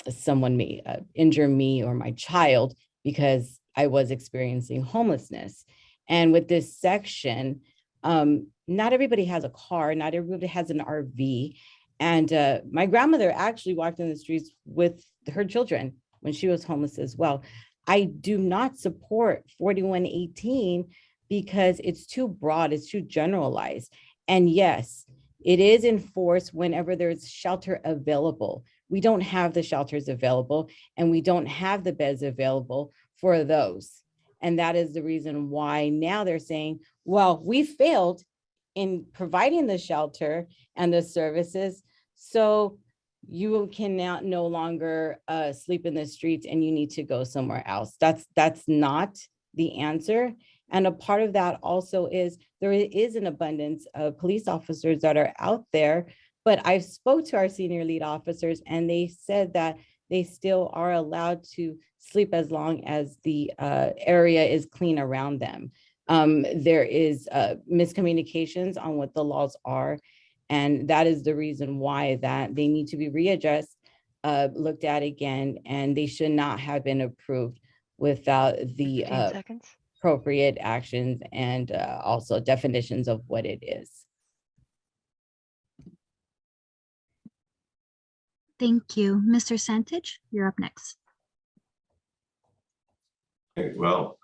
someone may injure me or my child because I was experiencing homelessness. And with this section, not everybody has a car, not everybody has an RV. And my grandmother actually walked in the streets with her children when she was homeless as well. I do not support 4118 because it's too broad, it's too generalized. And yes, it is enforced whenever there's shelter available. We don't have the shelters available, and we don't have the beds available for those. And that is the reason why now they're saying, well, we failed in providing the shelter and the services, so you can now no longer sleep in the streets and you need to go somewhere else. That's not the answer. And a part of that also is there is an abundance of police officers that are out there, but I spoke to our senior lead officers and they said that they still are allowed to sleep as long as the area is clean around them. There is miscommunications on what the laws are. And that is the reason why that they need to be readjusted, looked at again, and they should not have been approved without the 15 seconds. appropriate actions and also definitions of what it is. Thank you. Mr. Santich, you're up next. Okay, well,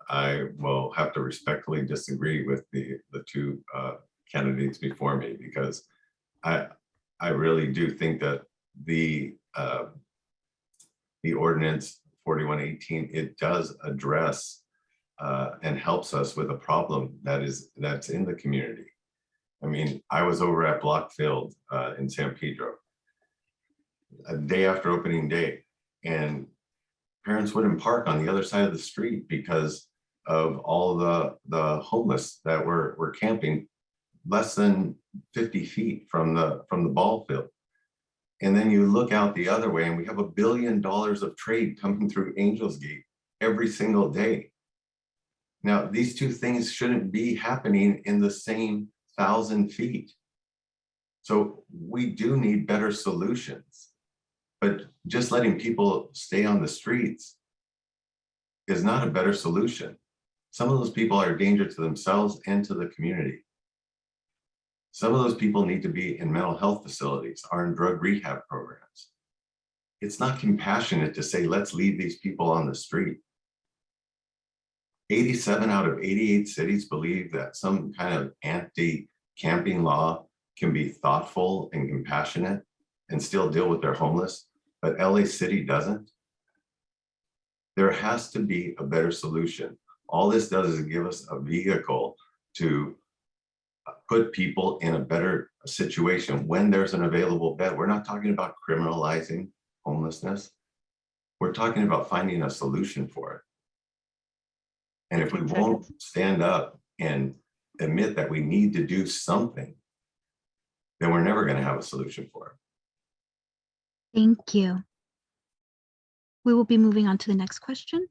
I will have to respectfully disagree with the two candidates before me, because I really do think that the ordinance 4118, it does address and helps us with a problem that's in the community. I mean, I was over at Block Field in San Pedro a day after opening day, and parents wouldn't park on the other side of the street because of all the homeless that were camping less than 50 feet from the ball field. And then you look out the other way and we have $1 billion of trade coming through Angels Gate every single day. Now, these two things shouldn't be happening in the same 1,000 feet. So we do need better solutions, but just letting people stay on the streets is not a better solution. Some of those people are a danger to themselves and to the community. Some of those people need to be in mental health facilities or in drug rehab programs. It's not compassionate to say, let's leave these people on the street. 87 out of 88 cities believe that some kind of anti-camping law can be thoughtful and compassionate and still deal with their homeless, but LA City doesn't. There has to be a better solution. All this does is give us a vehicle to put people in a better situation when there's an available bed. We're not talking about criminalizing homelessness. We're talking about finding a solution for it. And if we 15 won't seconds. stand up and admit that we need to do something, then we're never going to have a solution for it. Thank you. We will be moving on to the next question.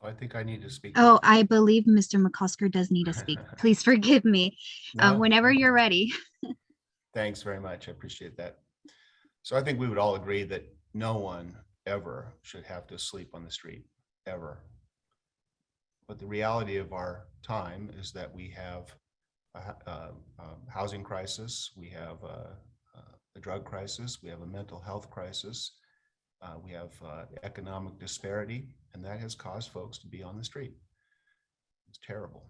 I think I need to speak. Oh, I believe Mr. McCosker does need to speak. Please forgive me. No? Whenever you're ready. Thanks very much. I appreciate that. So I think we would all agree that no one ever should have to sleep on the street, ever. But the reality of our time is that we have a housing crisis, we have a drug crisis, we have a mental health crisis, we have economic disparity, and that has caused folks to be on the street. It's terrible.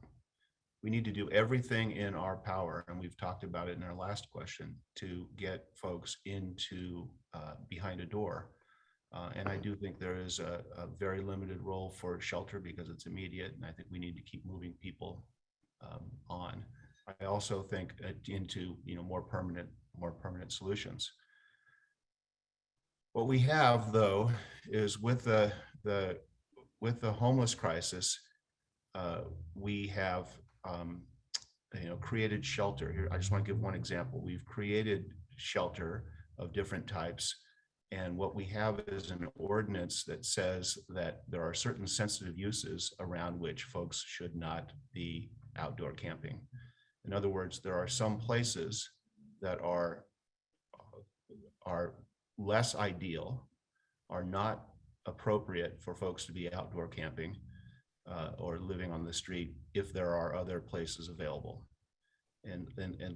We need to do everything in our power, and we've talked about it in our last question, to get folks into behind a door. And I do think there is a very limited role for shelter because it's immediate, and I think we need to keep moving people on. I also think into more permanent solutions. What we have, though, is with the homeless crisis, we have created shelter. Here, I just want to give one example. We've created shelter of different types. And what we have is an ordinance that says that there are certain sensitive uses around which folks should not be outdoor camping. In other words, there are some places that are less ideal, are not appropriate for folks to be outdoor camping or living on the street if there are other places available. And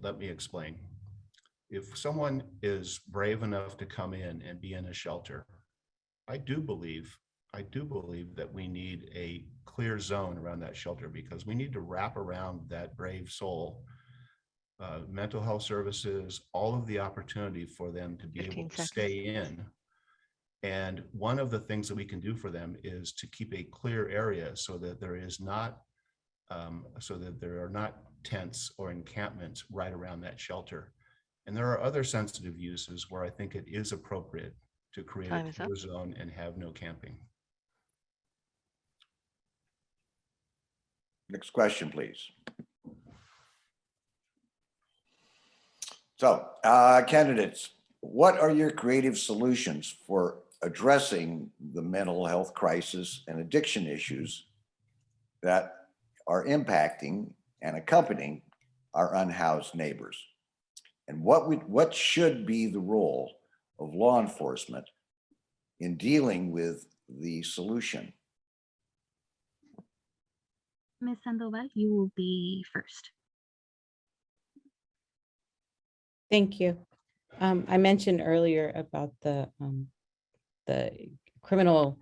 let me explain. if someone is brave enough to come in and be in a shelter, I do believe that we need a clear zone around that shelter, because we need to wrap around that brave soul mental health services, all of the opportunity for them to be 15 able to seconds. stay in. And one of the things that we can do for them is to keep a clear area so that there is not, so that there are not tents or encampments right around that shelter. And there are other sensitive uses where I think it is appropriate to create Time a is up. clear zone and have no camping. Next question, please. So, candidates, what are your creative solutions for addressing the mental health crisis and addiction issues that are impacting and accompanying our unhoused neighbors? And what should be the role of law enforcement in dealing with the solution? Ms. Sandoval, you will be first. Thank you. I mentioned earlier about the criminal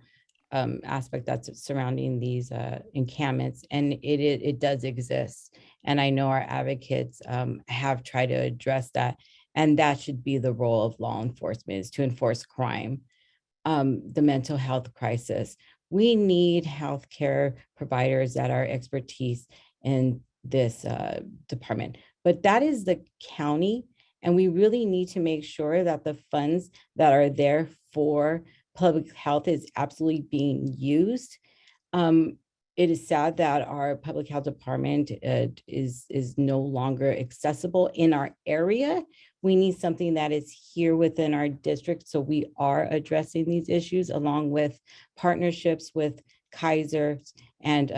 aspect that's surrounding these encampments, and it does exist. And I know our advocates have tried to address that, and that should be the role of law enforcement, is to enforce crime, the mental health crisis. We need healthcare providers that are expertise in this department, but that is the county. And we really need to make sure that the funds that are there for public health is absolutely being used. It is sad that our public health department is no longer accessible in our area. We need something that is here within our district. So we are addressing these issues along with partnerships with Kaiser and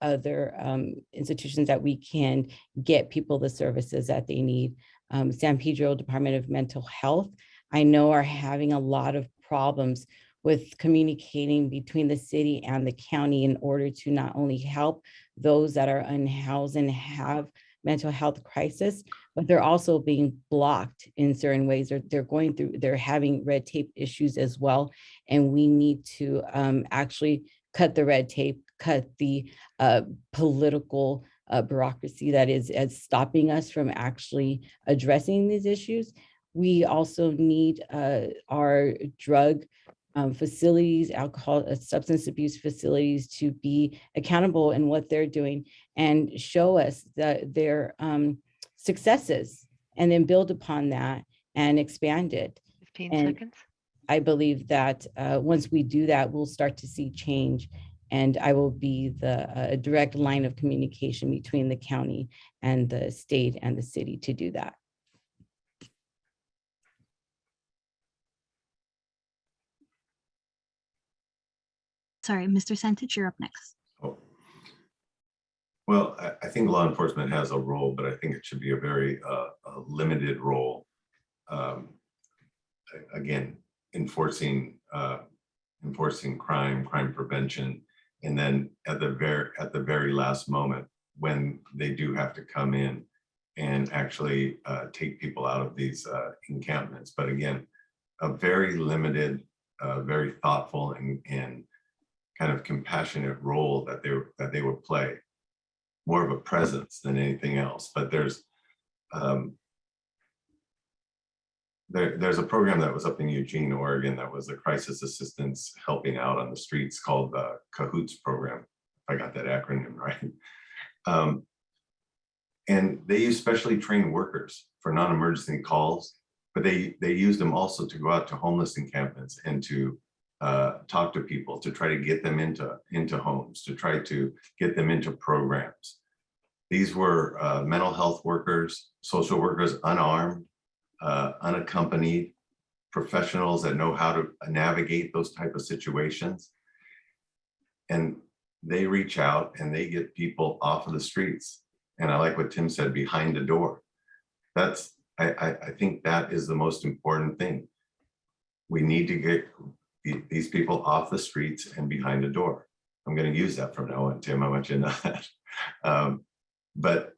other institutions that we can get people the services that they need. San Pedro Department of Mental Health, I know, are having a lot of problems with communicating between the city and the county in order to not only help those that are unhoused and have mental health crisis, but they're also being blocked in certain ways. They're having red tape issues as well. And we need to actually cut the red tape, cut the political bureaucracy that is stopping us from actually addressing these issues. We also need our drug facilities, alcohol, substance abuse facilities to be accountable in what they're doing and show us their successes, and then build upon that and expand it. 15 And seconds. I believe that once we do that, we'll start to see change. And I will be the direct line of communication between the county and the state and the city to do that. Sorry, Mr. Santich, you're up next. Oh. Well, I think law enforcement has a role, but I think it should be a very limited role. Again, enforcing crime prevention, and then at the very last moment, when they do have to come in and actually take people out of these encampments. But again, a very limited, very thoughtful and kind of compassionate role that they would play, more of a presence than anything else. But there's a program that was up in Eugene, Oregon, that was a crisis assistance helping out on the streets called the CAHOOTS program, if I got that acronym right. And they use specially trained workers for non-emergency calls, but they used them also to go out to homeless encampments and to talk to people, to try to get them into homes, to try to get them into programs. These were mental health workers, social workers, unarmed, unaccompanied professionals that know how to navigate those type of situations. And they reach out and they get people off of the streets. And I like what Tim said, behind the door. I think that is the most important thing. We need to get these people off the streets and behind the door. I'm going to use that from now on, Tim. I want you to know that. But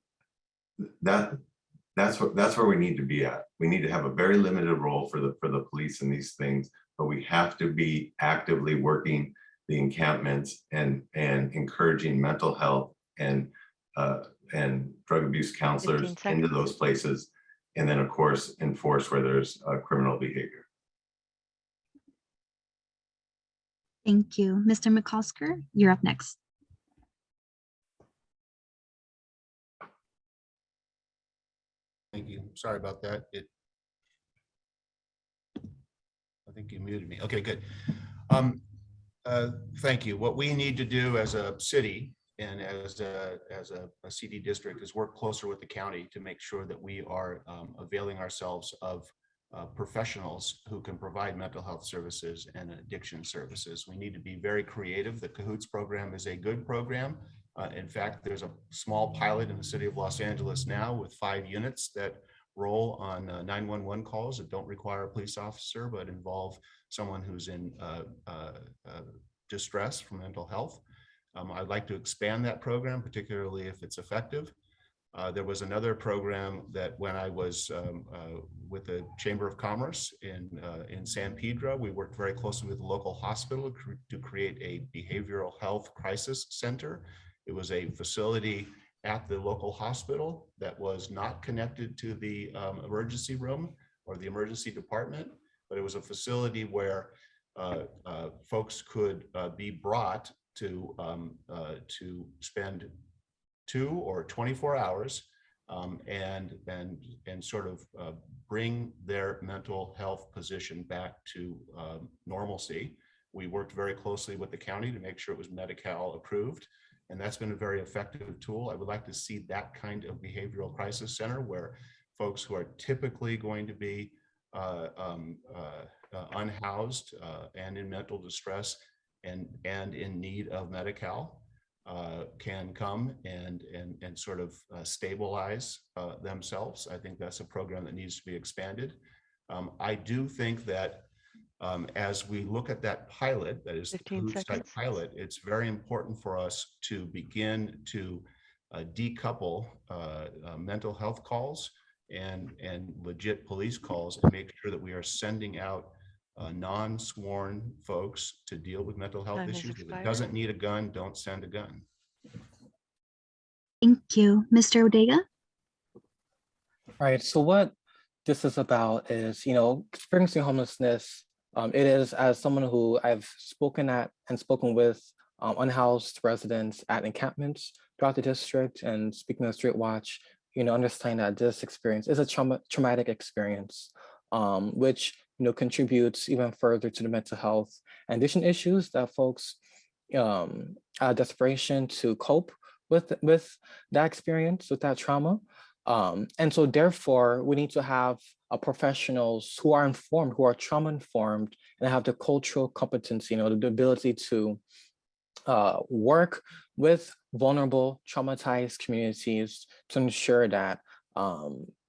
That's where we need to be at. We need to have a very limited role for the police in these things, but we have to be actively working the encampments and encouraging mental health and drug abuse counselors 15 into seconds. those places. And then of course, enforce where there's criminal behavior. Thank you. Mr. McCosker, you're up next. Thank you. Sorry about that. I think you muted me. Okay, good. Thank you. What we need to do as a city and as a CD district is work closer with the county to make sure that we are availing ourselves of professionals who can provide mental health services and addiction services. We need to be very creative. The Cahoots program is a good program. In fact, there's a small pilot in the city of Los Angeles now with 5 units that roll on 911 calls that don't require a police officer, but involve someone who's in distress from mental health. I'd like to expand that program, particularly if it's effective. There was another program that when I was with the Chamber of Commerce in San Pedro, we worked very closely with the local hospital to create a behavioral health crisis center. It was a facility at the local hospital that was not connected to the emergency room or the emergency department, but it was a facility where folks could be brought to spend 2 or 24 hours and sort of bring their mental health position back to normalcy. We worked very closely with the county to make sure it was Medi-Cal approved, and that's been a very effective tool. I would like to see that kind of behavioral crisis center where folks who are typically going to be unhoused and in mental distress and in need of Medi-Cal can come and sort of stabilize themselves. I think that's a program that needs to be expanded. I do think that as we look at that pilot, that is the 15 Cahoots type seconds. pilot, it's very important for us to begin to decouple mental health calls and legit police calls and make sure that we are sending out non-sworn folks to deal with mental health Time has issues. If it expired. doesn't need a gun, don't send a gun. Thank you. Mr. Odega? Right. So what this is about is, experiencing homelessness. It is, as someone who I've spoken at and spoken with unhoused residents at encampments throughout the district and speaking of Street Watch, understanding that this experience is a traumatic experience, which contributes even further to the mental health and addiction issues that folks desperation to cope with that experience, with that trauma. And so therefore, we need to have professionals who are informed, who are trauma informed, and have the cultural competency, the ability to work with vulnerable, traumatized communities to ensure that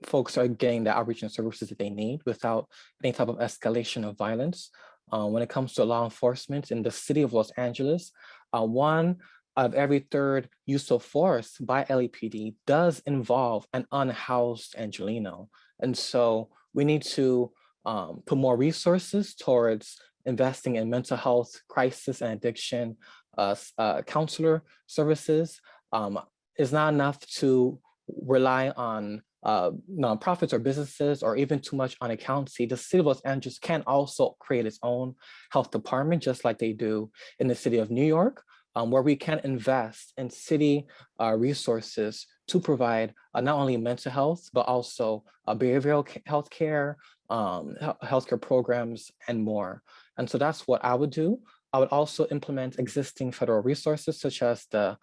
folks are getting the outreach and services that they need without any type of escalation of violence. When it comes to law enforcement in the city of Los Angeles, 1 of every 3rd use of force by LAPD does involve an unhoused Angelino. And so we need to put more resources towards investing in mental health, crisis and addiction, counselor services. It's not enough to rely on nonprofits or businesses or even too much on a county. The city of Los Angeles can also create its own health department, just like they do in the city of New York, where we can invest in city resources to provide not only mental health, but also behavioral health care, healthcare programs, and more. And so that's what I would do. I would also implement existing federal resources, such as the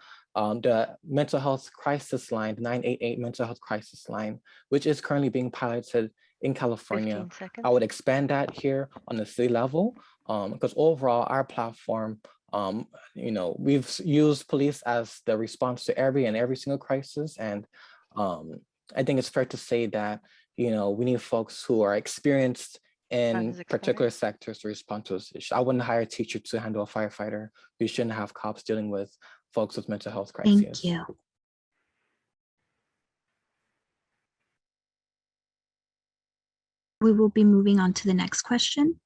mental health crisis line, the 988 mental health crisis line, which is currently being piloted in California. 15 seconds. I would expand that here on the city level, because overall our platform, we've used police as the response to every single crisis. And I think it's fair to say that, we need folks who are experienced in particular sectors to respond to this issue. I wouldn't hire a teacher to handle a firefighter. We shouldn't have cops dealing with folks with mental health crises. Thank you. We will be moving on to the next question.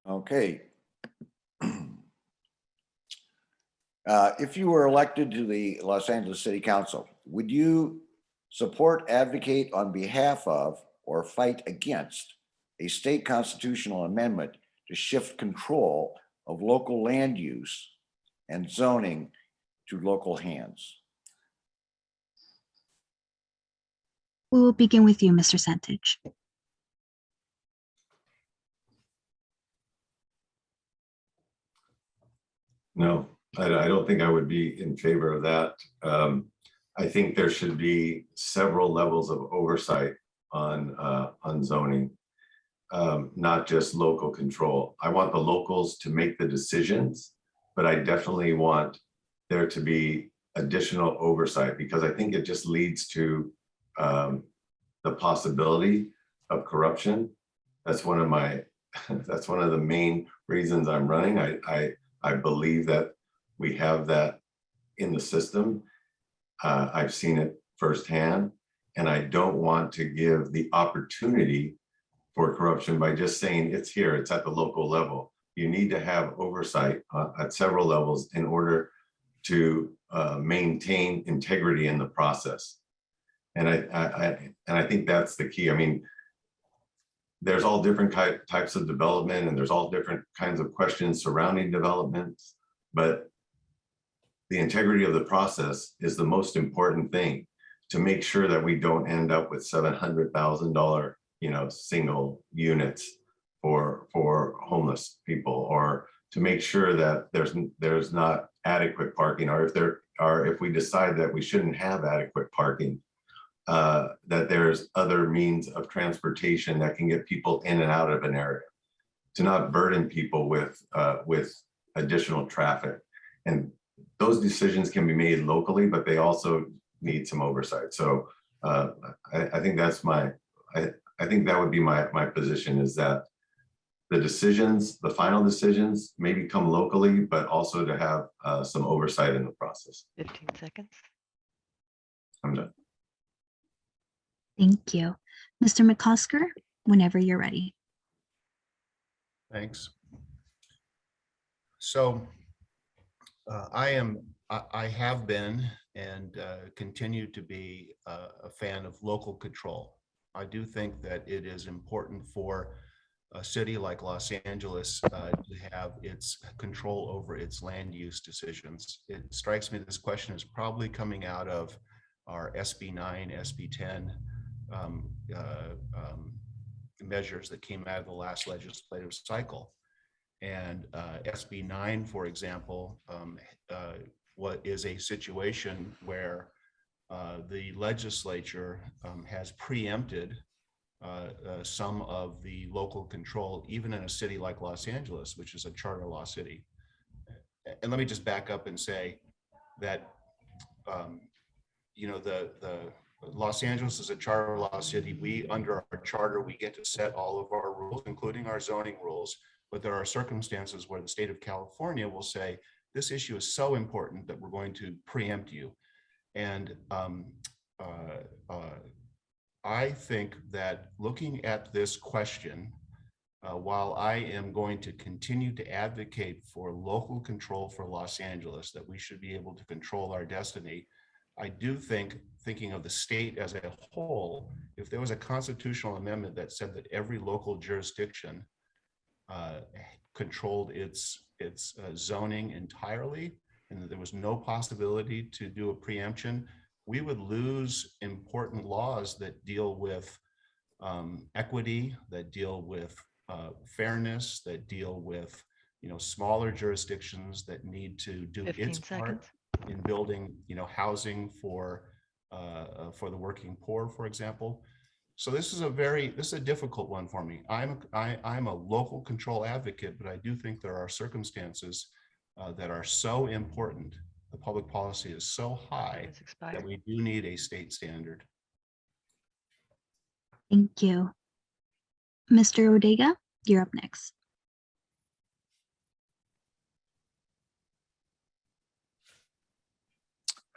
Okay. If you were elected to the Los Angeles City Council, would you support, advocate on behalf of, or fight against a state constitutional amendment to shift control of local land use and zoning to local hands? We will begin with you, Mr. Santich. No, I don't think I would be in favor of that. I think there should be several levels of oversight on zoning, not just local control. I want the locals to make the decisions, but I definitely want there to be additional oversight, because I think it just leads to the possibility of corruption. That's one of my, that's one of the main reasons I'm running. I believe that we have that in the system. I've seen it firsthand, and I don't want to give the opportunity for corruption by just saying it's here, it's at the local level. You need to have oversight at several levels in order to maintain integrity in the process. And I think that's the key. I mean, there's all different types of development, and there's all different kinds of questions surrounding developments, but the integrity of the process is the most important thing, to make sure that we don't end up with $700,000, single units for homeless people, or to make sure that there's not adequate parking, or if we decide that we shouldn't have adequate parking, that there's other means of transportation that can get people in and out of an area, to not burden people with additional traffic. And those decisions can be made locally, but they also need some oversight. So I think that's I think that would be my position, is that the decisions, the final decisions, maybe come locally, but also to have some oversight in the process. 15 seconds. I'm done. Thank you. Mr. McCosker, whenever you're ready. Thanks. So I have been and continue to be a fan of local control. I do think that it is important for a city like Los Angeles to have its control over its land use decisions. It strikes me this question is probably coming out of our SB 9, SB 10 measures that came out of the last legislative cycle. And SB 9, for example, what is a situation where the legislature has preempted some of the local control, even in a city like Los Angeles, which is a charter law city. And let me just back up and say that, the Los Angeles is a charter law city. We, under our charter, we get to set all of our rules, including our zoning rules. But there are circumstances where the state of California will say, this issue is so important that we're going to preempt you. And I think that looking at this question, while I am going to continue to advocate for local control for Los Angeles, that we should be able to control our destiny, I do think, thinking of the state as a whole, if there was a constitutional amendment that said that every local jurisdiction controlled its zoning entirely, and that there was no possibility to do a preemption, we would lose important laws that deal with equity, that deal with fairness, that deal with smaller jurisdictions that need to do 15 its part seconds. in building housing for the working poor, for example. So this is a difficult one for me. I'm a local control advocate, but I do think there are circumstances that are so important. The public policy is so high It's expired. that we do need a state standard. Thank you. Mr. Odega, you're up next.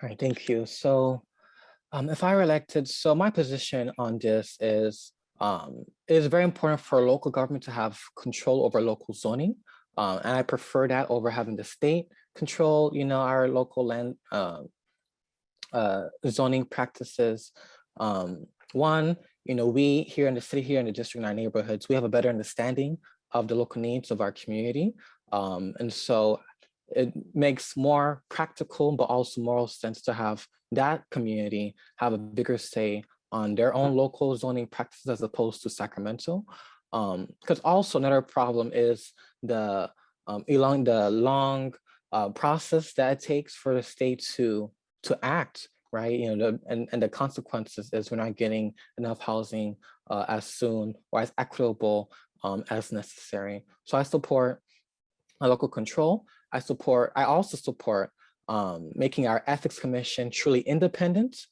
All right, thank you. So If I were elected, so my position on this is it is very important for local government to have control over local zoning. And I prefer that over having the state control, our local land zoning practices. One, we here in the city, here in the district, in our neighborhoods, we have a better understanding of the local needs of our community. And so it makes more practical, but also moral sense to have that community have a bigger say on their own local zoning practices as opposed to Sacramento. Because also another problem is the long process that it takes for the state to act, right? And the consequences is we're not getting enough housing as soon or as equitable as necessary. So I support a local control. I also support making our ethics commission truly independent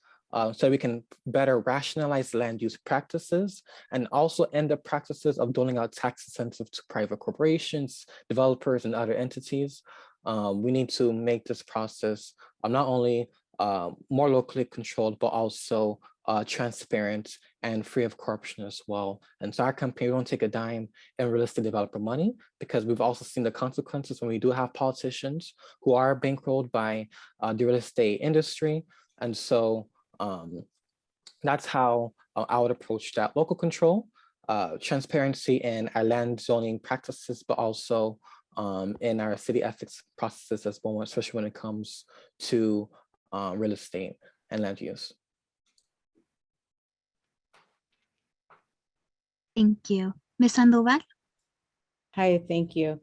so we can better rationalize land use practices and also end the practices of doling out tax incentives to private corporations, developers, and other entities. We need to make this process not only more locally controlled, but also transparent and free of corruption as well. And so our campaign won't take a dime in real estate developer money, because we've also seen the consequences when we do have politicians who are bankrolled by the real estate industry. And so that's how I would approach that: local control, transparency in our land zoning practices, but also in our city ethics processes as well, especially when it comes to real estate and land use. Thank you. Ms. Sandoval? Hi, thank you.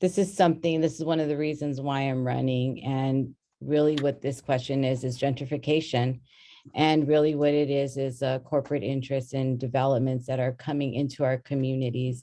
This is one of the reasons why I'm running. And really what this question is gentrification. And really what it is corporate interests and developments that are coming into our communities,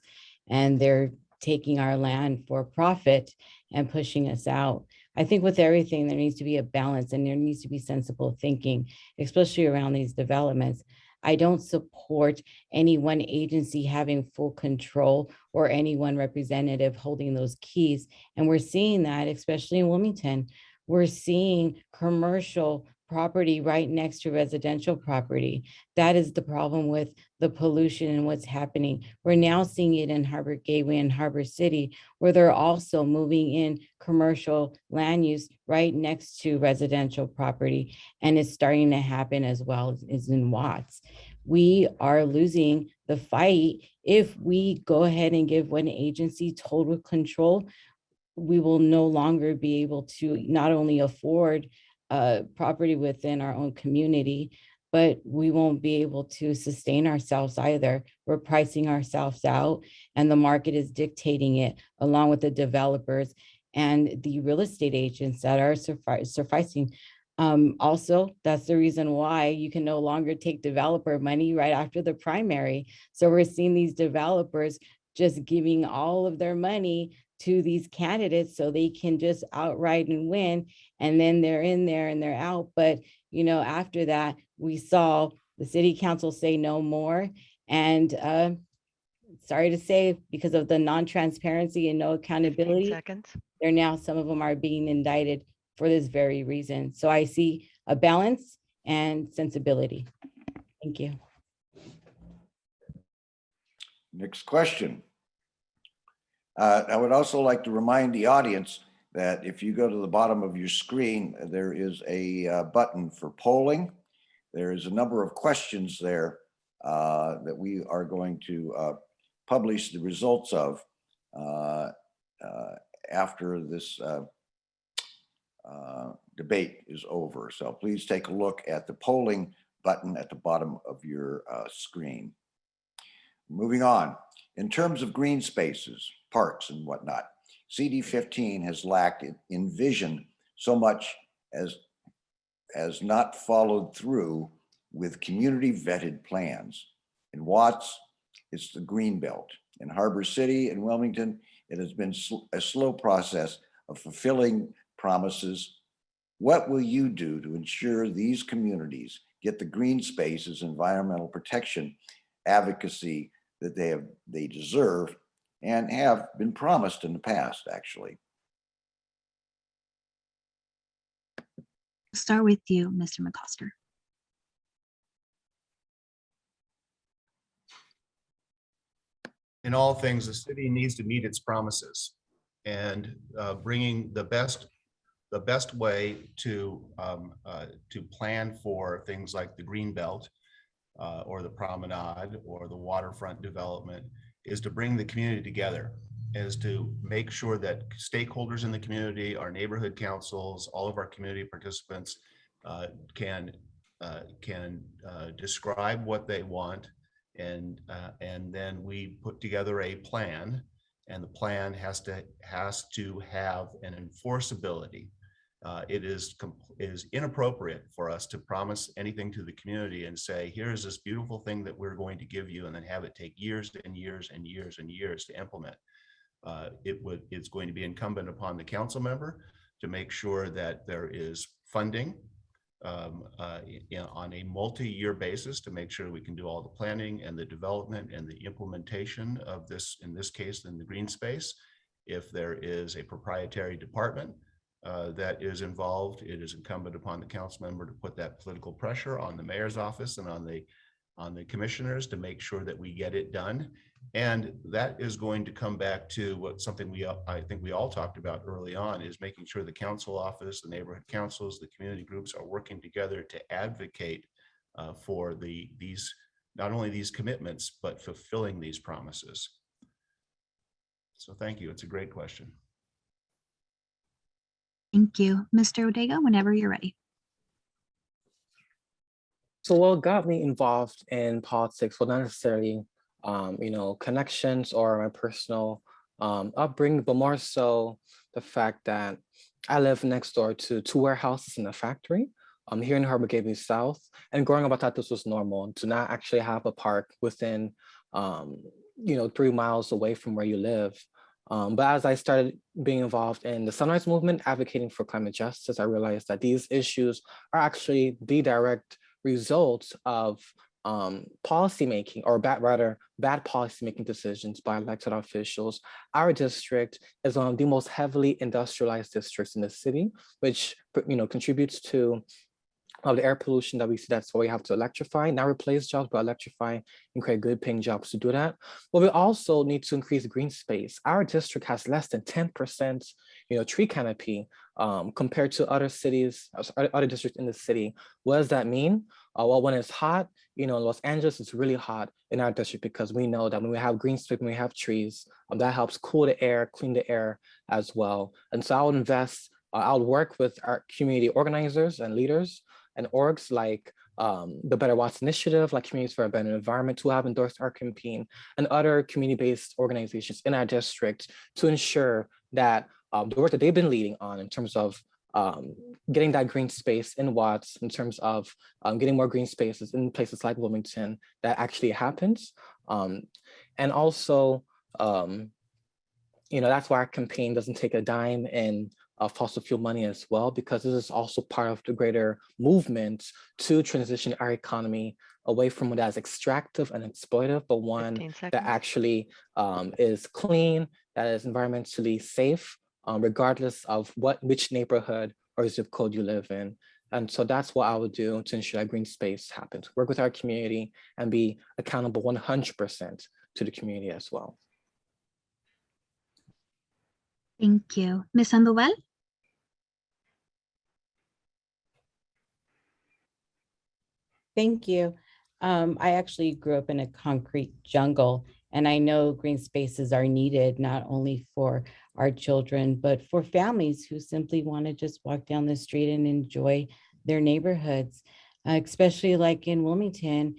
and they're taking our land for profit and pushing us out. I think with everything, there needs to be a balance and there needs to be sensible thinking, especially around these developments. I don't support any one agency having full control or any one representative holding those keys. And we're seeing that, especially in Wilmington. We're seeing commercial property right next to residential property. That is the problem with the pollution and what's happening. We're now seeing it in Harbor Gateway and Harbor City, where they're also moving in commercial land use right next to residential property. And it's starting to happen as well as in Watts. We are losing the fight. If we go ahead and give one agency total control, we will no longer be able to not only afford property within our own community, but we won't be able to sustain ourselves either. We're pricing ourselves out and the market is dictating it, along with the developers and the real estate agents that are sufficing. Also, that's the reason why you can no longer take developer money right after the primary. So we're seeing these developers just giving all of their money to these candidates so they can just outright and win, and then they're in there and they're out. But after that, we saw the city council say no more, and sorry to say, because of the non-transparency and no 15 accountability, seconds. some of them are being indicted for this very reason. So I see a balance and sensibility. Thank you. Next question. I would also like to remind the audience that if you go to the bottom of your screen, there is a button for polling. There is a number of questions there that we are going to publish the results of after this debate is over. So please take a look at the polling button at the bottom of your screen. Moving on, in terms of green spaces, parks and whatnot, CD15 has lacked in vision so much as not followed through with community vetted plans. In Watts, it's the green belt. In Harbor City and Wilmington, it has been a slow process of fulfilling promises. What will you do to ensure these communities get the green spaces, environmental protection, advocacy that they deserve and have been promised in the past, actually? start with you, Mr. McCosker. In all things, the city needs to meet its promises, and bringing the best way to plan for things like the green belt or the promenade or the waterfront development is to bring the community together, is to make sure that stakeholders in the community, our neighborhood councils, all of our community participants can describe what they want, and then we put together a plan, and the plan has to have an enforceability. It is inappropriate for us to promise anything to the community and say, here's this beautiful thing that we're going to give you, and then have it take years and years and years and years to implement. It's going to be incumbent upon the council member to make sure that there is funding on a multi-year basis to make sure we can do all the planning and the development and the implementation of this, in this case, in the green space. If there is a proprietary department that is involved, it is incumbent upon the council member to put that political pressure on the mayor's office and on the commissioners to make sure that we get it done. And that is going to come back to something I think we all talked about early on, is making sure the council office, the neighborhood councils, the community groups are working together to advocate for these not only these commitments, but fulfilling these promises. So thank you. It's a great question. Thank you. Mr. Odega, whenever you're ready. So what got me involved in politics was not necessarily, connections or my personal upbringing, but more so the fact that I live next door to 2 warehouses and a factory here in Harbor Gateway South. And growing up, I thought this was normal to not actually have a park within, 3 miles away from where you live. But as I started being involved in the Sunrise Movement, advocating for climate justice, I realized that these issues are actually the direct results of policymaking, or bad policymaking decisions by elected officials. Our district is one of the most heavily industrialized districts in the city, which contributes to the air pollution that we see. That's why we have to electrify, not replace jobs, but electrify and create good paying jobs to do that. But we also need to increase green space. Our district has less than 10% tree canopy compared to other cities, other districts in the city. What does that mean? Well, when it's hot, in Los Angeles, it's really hot in our district, because we know that when we have green space, when we have trees, that helps cool the air, clean the air as well. And so I'll work with our community organizers and leaders and orgs like the Better Watts Initiative, like Communities for a Better Environment, who have endorsed our campaign, and other community-based organizations in our district to ensure that the work that they've been leading on in terms of getting that green space in Watts, in terms of getting more green spaces in places like Wilmington, that actually happens. And also, that's why our campaign doesn't take a dime in fossil fuel money as well, because this is also part of the greater movement to transition our economy away from one that's extractive and exploitive, but one 15 that seconds. actually is clean, that is environmentally safe, regardless of which neighborhood or zip code you live in. And so that's what I would do to ensure that green space happens. Work with our community and be accountable 100% to the community as well. Thank you. Ms. Sandoval? Thank you. I actually grew up in a concrete jungle, and I know green spaces are needed not only for our children, but for families who simply want to just walk down the street and enjoy their neighborhoods, especially like in Wilmington,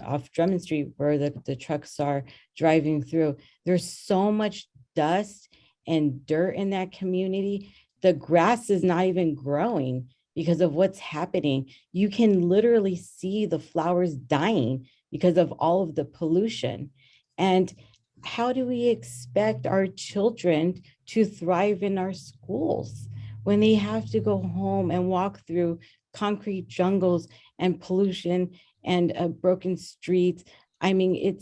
off Drummond Street, where the trucks are driving through. There's so much dust and dirt in that community. The grass is not even growing because of what's happening. You can literally see the flowers dying because of all of the pollution. And how do we expect our children to thrive in our schools when they have to go home and walk through concrete jungles and pollution and broken streets? I mean,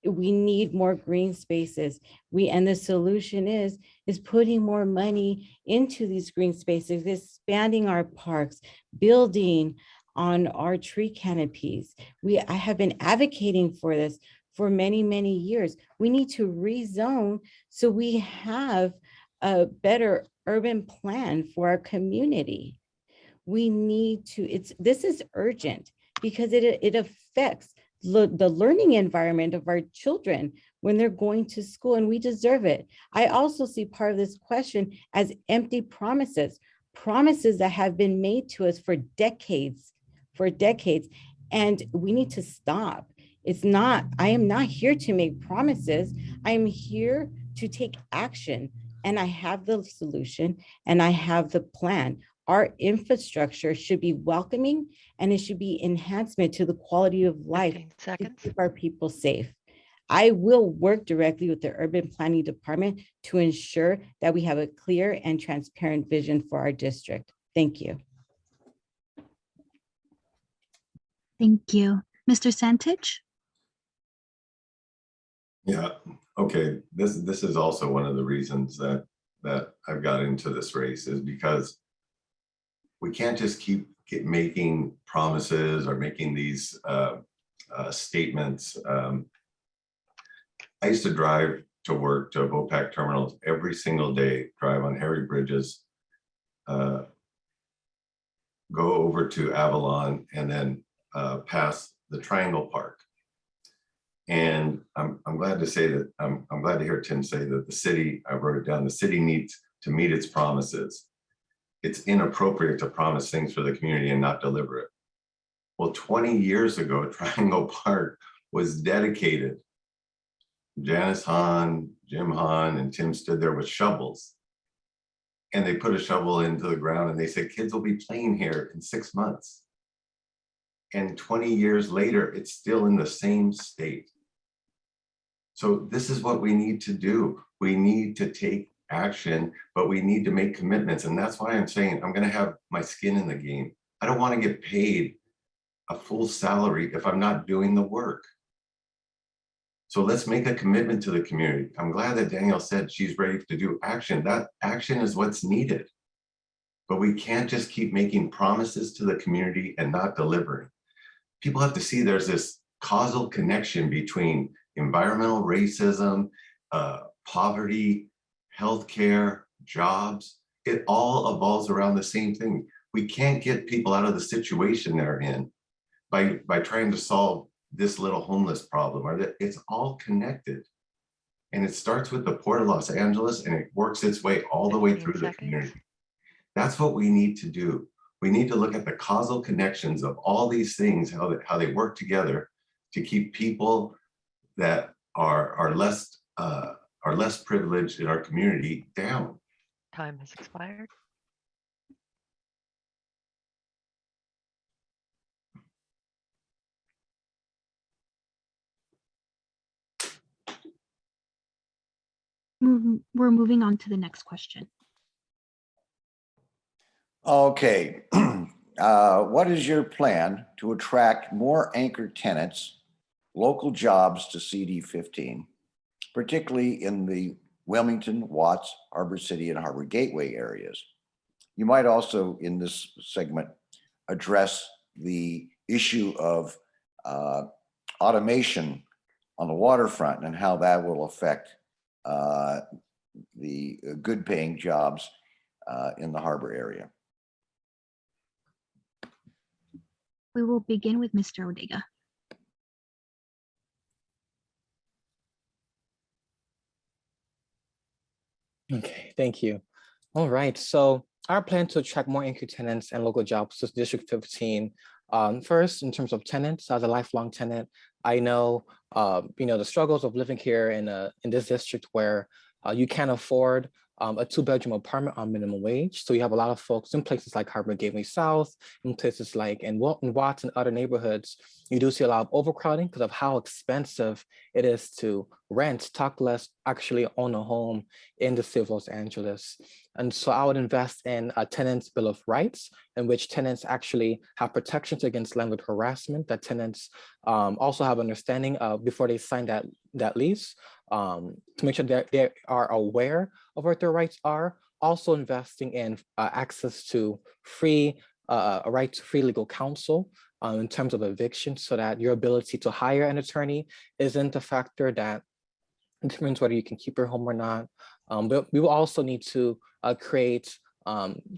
we need more green spaces. And the solution is putting more money into these green spaces, expanding our parks, building on our tree canopies. I have been advocating for this for many, many years. We need to rezone so we have a better urban plan for our community. We need to, this is urgent because it affects the learning environment of our children when they're going to school, and we deserve it. I also see part of this question as empty promises that have been made to us for decades, and we need to stop. I am not here to make promises. I am here to take action, and I have the solution and I have the plan. Our infrastructure should be welcoming, and it should be enhancement to the quality of life 15 to seconds. keep our people safe. I will work directly with the urban planning department to ensure that we have a clear and transparent vision for our district. Thank you. Thank you. Mr. Santich? Yeah, okay. This is also one of the reasons that I've got into this race, is because we can't just keep making promises or making these statements. I used to drive to work to Vopak terminals every single day, drive on Harry Bridges, go over to Avalon, and then pass the Triangle Park. And I'm glad to say that, I'm glad to hear Tim say that the city, I wrote it down, the city needs to meet its promises. It's inappropriate to promise things for the community and not deliver it. Well, 20 years ago, Triangle Park was dedicated. Janice Hahn, Jim Hahn, and Tim stood there with shovels. And they put a shovel into the ground and they said, kids will be playing here in 6 months. And 20 years later, it's still in the same state. So this is what we need to do. We need to take action, but we need to make commitments. And that's why I'm saying I'm going to have my skin in the game. I don't want to get paid a full salary if I'm not doing the work. So let's make a commitment to the community. I'm glad that Danielle said she's ready to do action. That action is what's needed. But we can't just keep making promises to the community and not delivering. People have to see there's this causal connection between environmental racism, poverty, healthcare, jobs. It all evolves around the same thing. We can't get people out of the situation they're in by trying to solve this little homeless problem, or that it's all connected. And it starts with the Port of Los Angeles and it works its way all the way 15 through the seconds. community. That's what we need to do. We need to look at the causal connections of all these things, how they work together to keep people that are less privileged in our community down. Time has expired. We're moving on to the next question. Okay. What is your plan to attract more anchor tenants, local jobs to CD 15, particularly in the Wilmington, Watts, Harbor City, and Harbor Gateway areas? You might also, in this segment, address the issue of automation on the waterfront and how that will affect the good paying jobs in the harbor area. We will begin with Mr. Odega. Okay, thank you. All right, so our plan to attract more anchor tenants and local jobs to District 15. First, in terms of tenants, as a lifelong tenant, I know, the struggles of living here in this district where you can't afford a 2-bedroom apartment on minimum wage. So you have a lot of folks in places like Harbor Gateway South, in places like in Watts and other neighborhoods, you do see a lot of overcrowding because of how expensive it is to rent, talk less actually own a home in the city of Los Angeles. And so I would invest in a tenant's bill of rights, in which tenants actually have protections against landlord harassment, that tenants also have understanding of before they sign that lease, to make sure that they are aware of what their rights are. Also investing in access to a right to free legal counsel in terms of eviction, so that your ability to hire an attorney isn't a factor that determines whether you can keep your home or not. But we will also need to create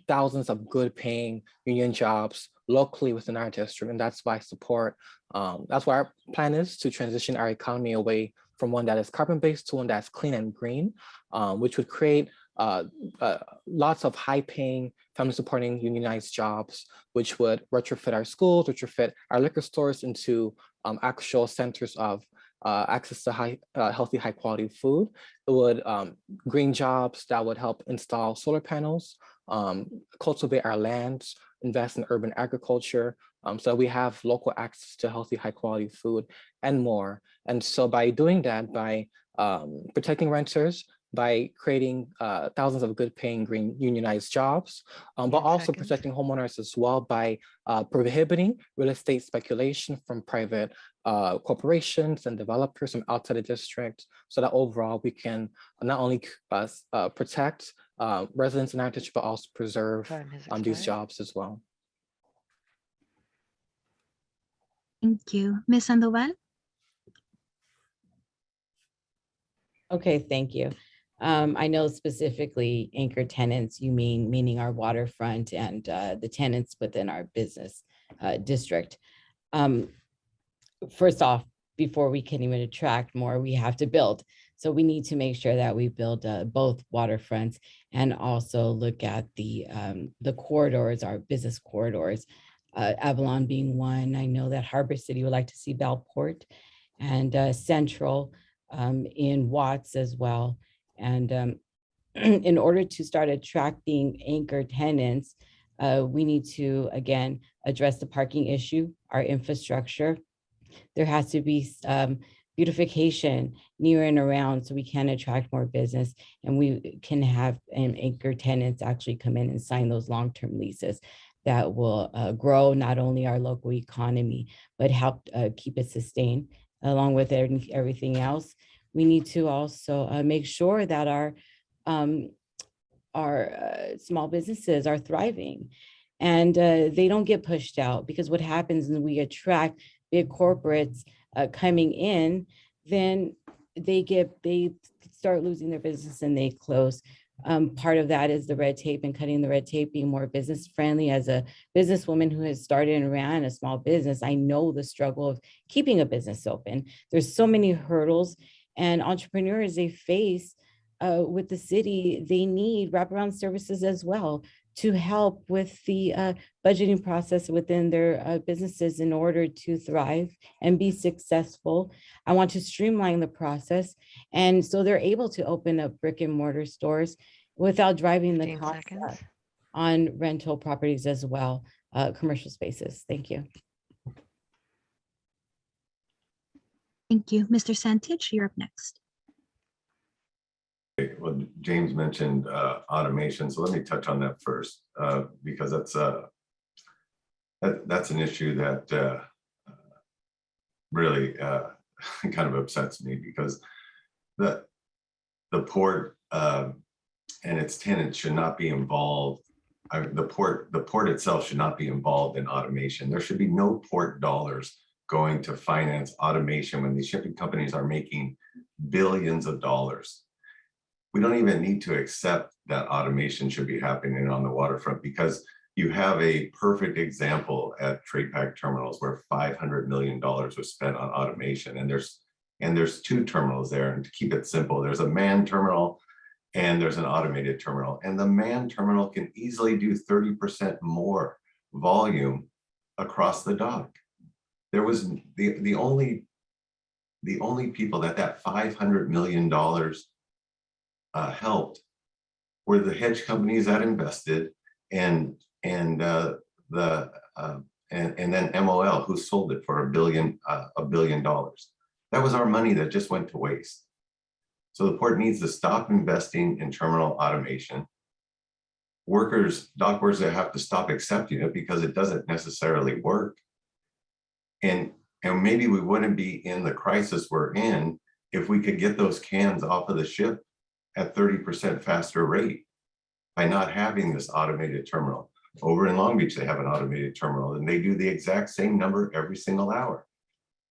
thousands of good paying union jobs locally within our district. And that's why that's why our plan is to transition our economy away from one that is carbon-based to one that's clean and green, which would create lots of high-paying, family-supporting unionized jobs, which would retrofit our schools, retrofit our liquor stores into actual centers of access to healthy, high-quality food. It would green jobs that would help install solar panels, cultivate our lands, invest in urban agriculture, so we have local access to healthy, high-quality food and more. And so by doing that, by protecting renters, by creating thousands of good paying green unionized jobs, but also protecting homeowners as well by prohibiting real estate speculation from private corporations and developers from outside the district, so that overall we can not only protect residents in our district, but also preserve these jobs as well. Thank you. Ms. Sandoval? Okay, thank you. I know specifically anchor tenants, you meaning our waterfront and the tenants within our business district. First off, before we can even attract more, we have to build. So we need to make sure that we build both waterfronts and also look at the corridors, our business corridors, Avalon being one. I know that Harbor City would like to see Bellport, and Central in Watts as well. And in order to start attracting anchor tenants, we need to, again, address the parking issue, our infrastructure. There has to be beautification near and around so we can attract more business, and we can have anchor tenants actually come in and sign those long-term leases that will grow not only our local economy, but help keep it sustained. Along with everything else, we need to also make sure that our small businesses are thriving and they don't get pushed out, because what happens is we attract big corporates coming in, then they start losing their business and they close. Part of that is the red tape and cutting the red tape, being more business friendly. As a businesswoman who has started and ran a small business, I know the struggle of keeping a business open. There's so many hurdles, and entrepreneurs, they face with the city, they need wraparound services as well to help with the budgeting process within their businesses in order to thrive and be successful. I want to streamline the process, and so they're able to open up brick and mortar stores without driving the 15 cost seconds. up on rental properties as well, commercial spaces. Thank you. Thank you. Mr. Santich, you're up next. Well, James mentioned automation, so let me touch on that first, because that's an issue that really kind of upsets me, because the port and its tenants should not be involved. The port itself should not be involved in automation. There should be no port dollars going to finance automation when these shipping companies are making billions of dollars. We don't even need to accept that automation should be happening on the waterfront, because you have a perfect example at Trade Pack terminals where $500 million was spent on automation. And there's two terminals there. And to keep it simple, there's a manned terminal and there's an automated terminal. And the manned terminal can easily do 30% more volume across the dock. There was the only people that $500 million helped were the hedge companies that invested and then MOL, who sold it for $1 billion. That was our money that just went to waste. So the port needs to stop investing in terminal automation. Dock workers that have to stop accepting it because it doesn't necessarily work. And maybe we wouldn't be in the crisis we're in if we could get those cans off of the ship at 30% faster rate by not having this automated terminal. Over in Long Beach, they have an automated terminal and they do the exact same number every single hour.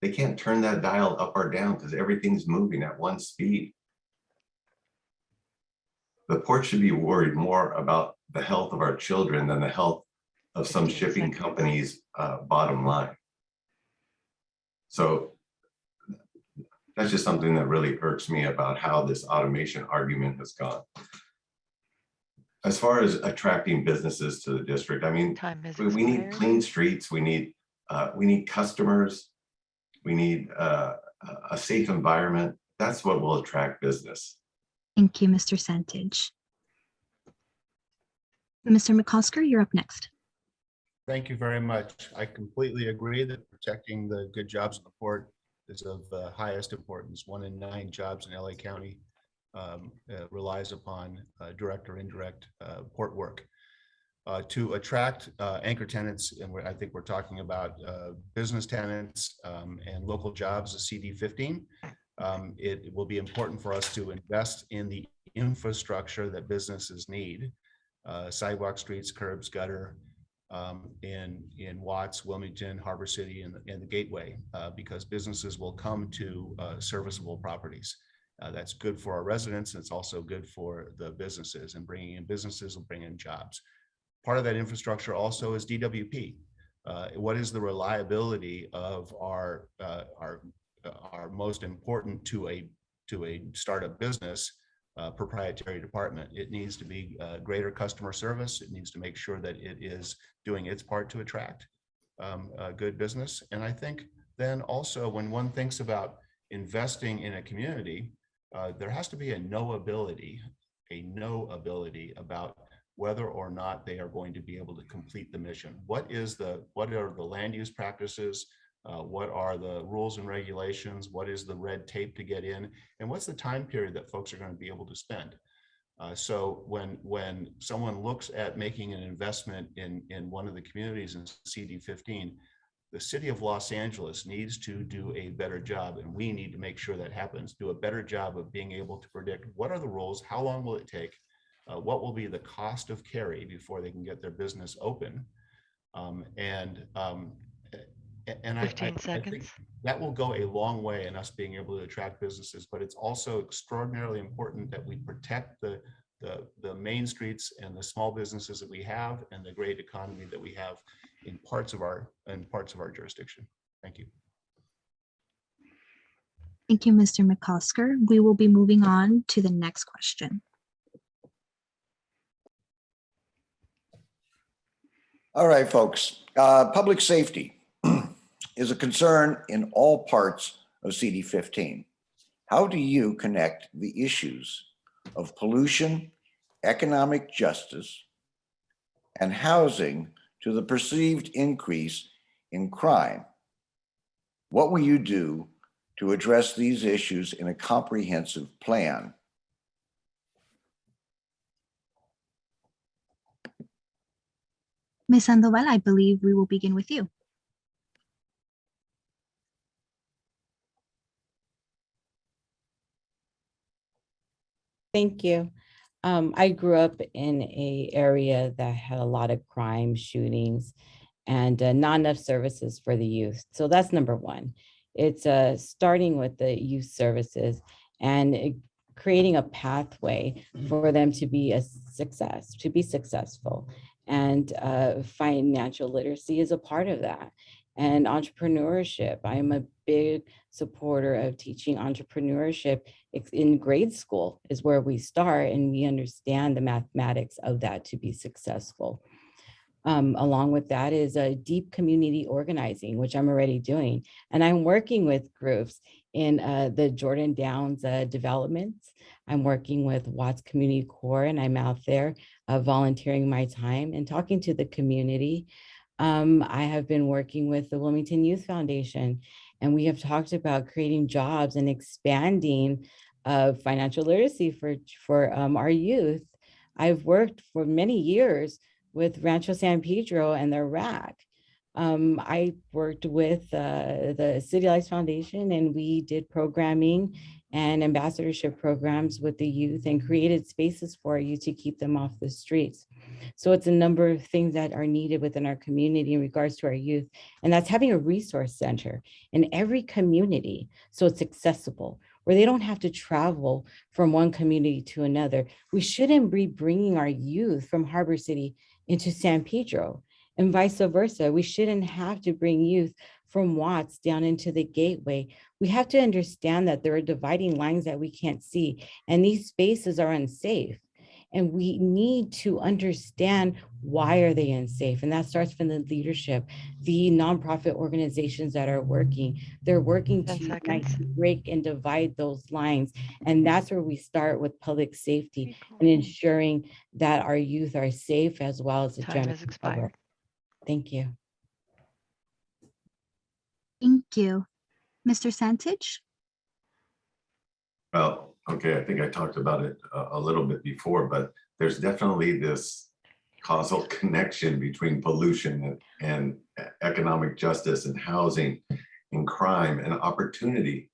They can't turn that dial up or down because everything's moving at one speed. The port should be worried more about the health of our children than the health of some 15 shipping seconds. company's bottom line. So that's just something that really irks me about how this automation argument has gone. As far as attracting businesses to the district, I mean, Time has we need expired. clean streets, we need customers, we need a safe environment. That's what will attract business. Thank you, Mr. Santich. Mr. Mccosker, you're up next. Thank you very much. I completely agree that protecting the good jobs in the port is of the highest importance. 1 in 9 jobs in LA County relies upon direct or indirect port work. To attract anchor tenants, and I think we're talking about business tenants and local jobs, the CD15, it will be important for us to invest in the infrastructure that businesses need. Sidewalk, streets, curbs, gutter, in Watts, Wilmington, Harbor City, and the Gateway, because businesses will come to serviceable properties. That's good for our residents, and it's also good for the businesses, and bringing in businesses will bring in jobs. Part of that infrastructure also is DWP. What is the reliability of our most important to a startup business proprietary department? It needs to be greater customer service. It needs to make sure that it is doing its part to attract good business. And I think then also when one thinks about investing in a community, there has to be a knowability about whether or not they are going to be able to complete the mission. What are the land use practices? What are the rules and regulations? What is the red tape to get in? And what's the time period that folks are going to be able to spend? So when someone looks at making an investment in one of the communities in CD15, the city of Los Angeles needs to do a better job, and we need to make sure that happens, do a better job of being able to predict what are the rules, how long will it take, what will be the cost of carry before they can get their business open. And 15 I seconds. think that will go a long way in us being able to attract businesses, but it's also extraordinarily important that we protect the main streets and the small businesses that we have and the great economy that we have in parts of our jurisdiction. Thank you. Thank you, Mr. Mccosker. We will be moving on to the next question. All right, folks. Public safety is a concern in all parts of CD15. How do you connect the issues of pollution, economic justice, and housing to the perceived increase in crime? What will you do to address these issues in a comprehensive plan? Ms. Sandoval, I believe we will begin with you. Thank you. I grew up in an area that had a lot of crime, shootings, and not enough services for the youth. So that's number one. It's starting with the youth services and creating a pathway for them to be a success, to be successful. And financial literacy is a part of that. And entrepreneurship. I am a big supporter of teaching entrepreneurship. In grade school is where we start, and we understand the mathematics of that to be successful. Along with that is a deep community organizing, which I'm already doing. And I'm working with groups in the Jordan Downs developments. I'm working with Watts Community Corps, and I'm out there volunteering my time and talking to the community. I have been working with the Wilmington Youth Foundation, and we have talked about creating jobs and expanding of financial literacy for our youth. I've worked for many years with Rancho San Pedro and their RAC. I worked with the City Lights Foundation, and we did programming and ambassadorship programs with the youth and created spaces for you to keep them off the streets. So it's a number of things that are needed within our community in regards to our youth. And that's having a resource center in every community so it's accessible, where they don't have to travel from one community to another. We shouldn't be bringing our youth from Harbor City into San Pedro and vice versa. We shouldn't have to bring youth from Watts down into the gateway. We have to understand that there are dividing lines that we can't see, and these spaces are unsafe. And we need to understand why are they unsafe? And that starts from the leadership, the nonprofit organizations that are working. They're working 10 to unite, seconds. to break and divide those lines. And that's where we start with public safety and ensuring that our youth are safe as well as the Time general has expired. public. Thank you. Thank you. Mr. Santich? Well, okay, I think I talked about it a little bit before, but there's definitely this causal connection between pollution and economic justice and housing and crime and opportunity.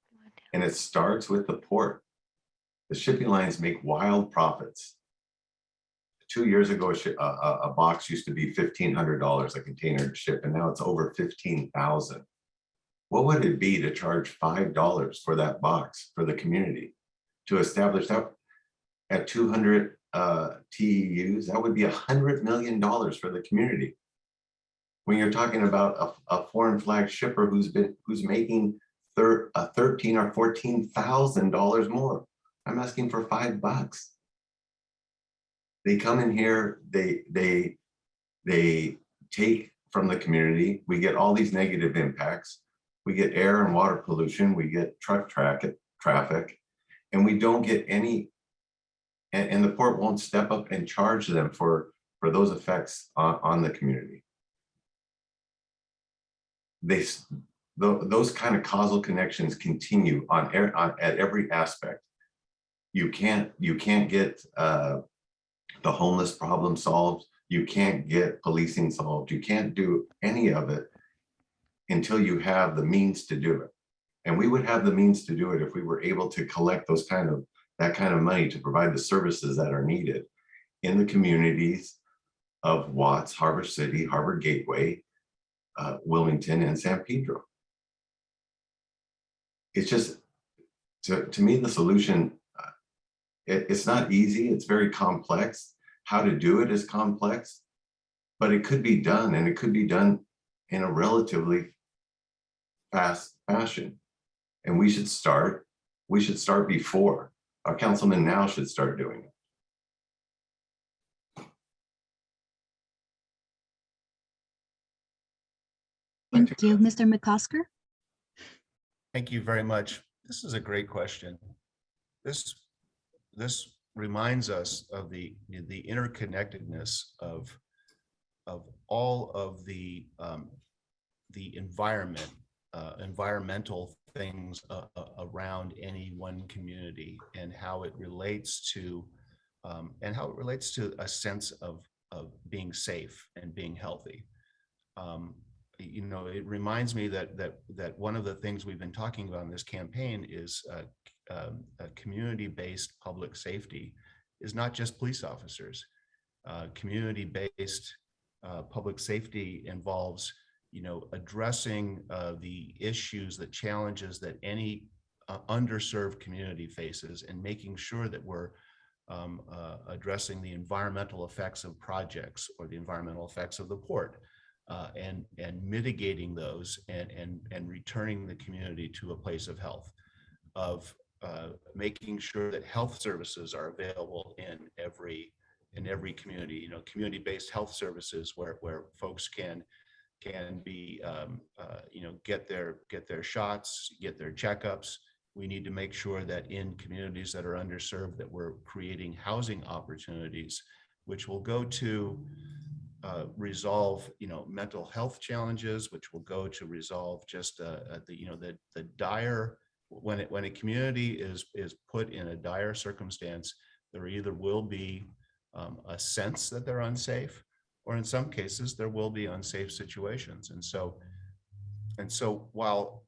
And it starts with the port. The shipping lines make wild profits. 2 years ago, a box used to be $1,500 a container to ship, and now it's over $15,000. What would it be to charge $5 for that box for the community? To establish that at 200 TEUs, that would be $100 million for the community. When you're talking about a foreign flag shipper who's making $13,000 or $14,000 more, I'm asking for $5. They come in here, they take from the community. We get all these negative impacts. We get air and water pollution. We get truck traffic, and we don't get any. And the port won't step up and charge them for those effects on the community. Those kind of causal connections continue at every aspect. You can't get the homeless problem solved. You can't get policing solved. You can't do any of it until you have the means to do it. And we would have the means to do it if we were able to collect that kind of money to provide the services that are needed in the communities of Watts, Harbor City, Harbor Gateway, Wilmington, and San Pedro. It's just, to me, the solution, it's not easy. It's very complex. How to do it is complex, but it could be done, and it could be done in a relatively fast fashion. And we should start before. Our councilman now should start doing it. Thank you. Mr. McCosker? Thank you very much. This is a great question. This reminds us of the interconnectedness of all of the environmental things around any one community, and how it relates to a sense of being safe and being healthy. It reminds me that one of the things we've been talking about in this campaign is a community-based public safety is not just police officers. Community-based public safety involves, addressing the issues, the challenges that any underserved community faces, and making sure that we're addressing the environmental effects of projects or the environmental effects of the port. And mitigating those and returning the community to a place of health, of making sure that health services are available in every community. Community-based health services where folks can be get their shots, get their checkups. We need to make sure that in communities that are underserved, that we're creating housing opportunities, which will go to resolve, mental health challenges, which will go to resolve just the dire when a community is put in a dire circumstance, there either will be a sense that they're unsafe, or in some cases there will be unsafe situations. And so while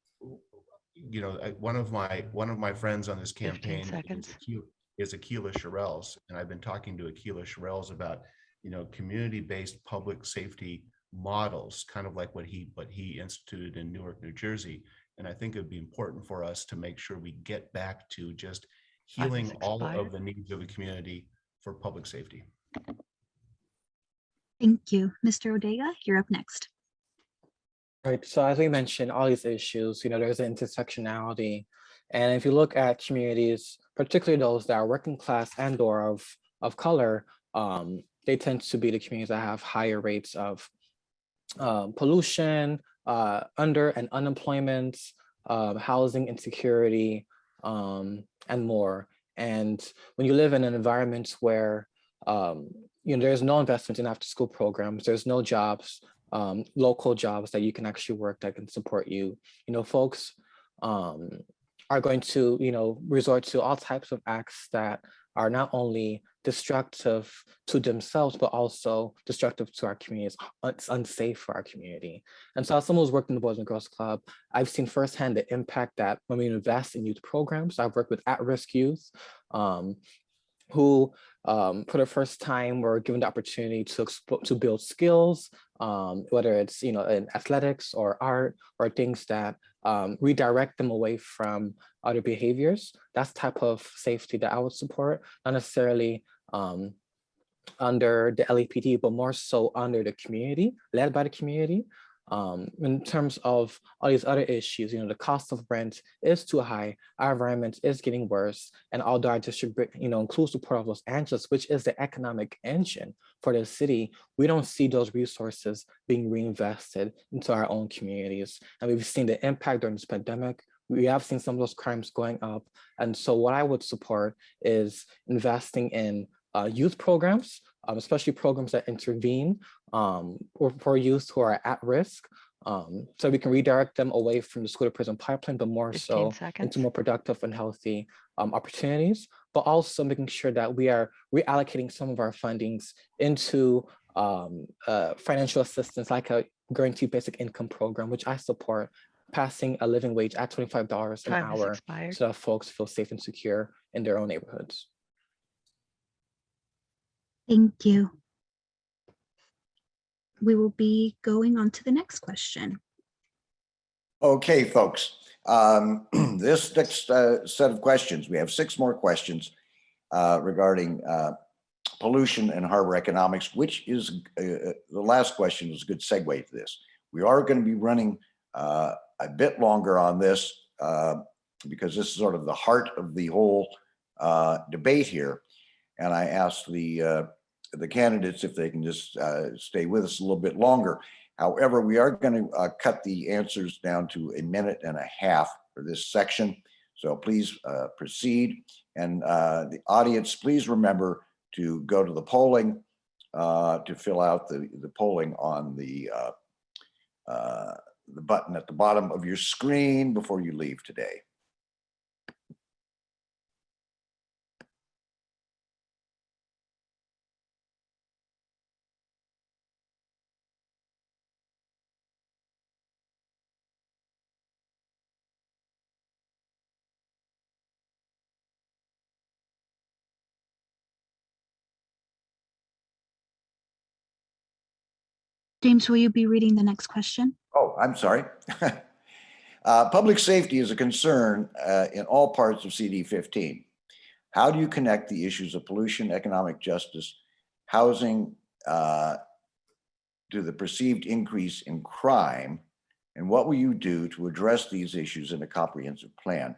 one of my friends on this 15 campaign seconds. is Akila Shirelles, and I've been talking to Akila Shirelles about community-based public safety models, kind of like what he instituted in Newark, New Jersey. And I think it would be important for us to make sure we get back to just Time healing has all expired. of the needs of a community for public safety. Thank you. Mr. Odega, you're up next. Right. So as we mentioned, all these issues, there's an intersectionality. And if you look at communities, particularly those that are working class and or of color, they tend to be the communities that have higher rates of pollution, under and unemployment, housing insecurity, and more. And when you live in an environment where there's no investment in after school programs, there's no jobs, local jobs that you can actually work that can support you, folks are going to, resort to all types of acts that are not only destructive to themselves, but also destructive to our communities. It's unsafe for our community. And so as someone who's worked in the Boys and Girls Club, I've seen firsthand the impact that when we invest in youth programs. I've worked with at-risk youth who for the first time were given the opportunity to build skills, whether it's in athletics or art or things that redirect them away from other behaviors. That's the type of safety that I would support, not necessarily under the LAPD, but more so under the community, led by the community. In terms of all these other issues, the cost of rent is too high, our environment is getting worse, and although our district, includes the Port of Los Angeles, which is the economic engine for the city, we don't see those resources being reinvested into our own communities. And we've seen the impact during this pandemic. We have seen some of those crimes going up. And so what I would support is investing in youth programs, especially programs that intervene for youth who are at risk, so we can redirect them away from the school to prison pipeline, but more 15 so seconds. into more productive and healthy opportunities, but also making sure that we are reallocating some of our fundings into financial assistance, like a guaranteed basic income program, which I support, passing a living wage at $25 an Time has hour expired. so that folks feel safe and secure in their own neighborhoods. Thank you. We will be going on to the next question. Okay, folks. This next set of questions, we have 6 more questions regarding pollution and harbor economics, which is the last question is a good segue to this. We are going to be running a bit longer on this because this is sort of the heart of the whole debate here. And I asked the candidates if they can just stay with us a little bit longer. However, we are going to cut the answers down to 1.5 minutes for this section. So please proceed. And the audience, please remember to go to the polling to fill out the polling on the button at the bottom of your screen before you leave today. James, will you be reading the next question? Oh, I'm sorry. Public safety is a concern in all parts of CD 15. How do you connect the issues of pollution, economic justice, housing to the perceived increase in crime? And what will you do to address these issues in a comprehensive plan?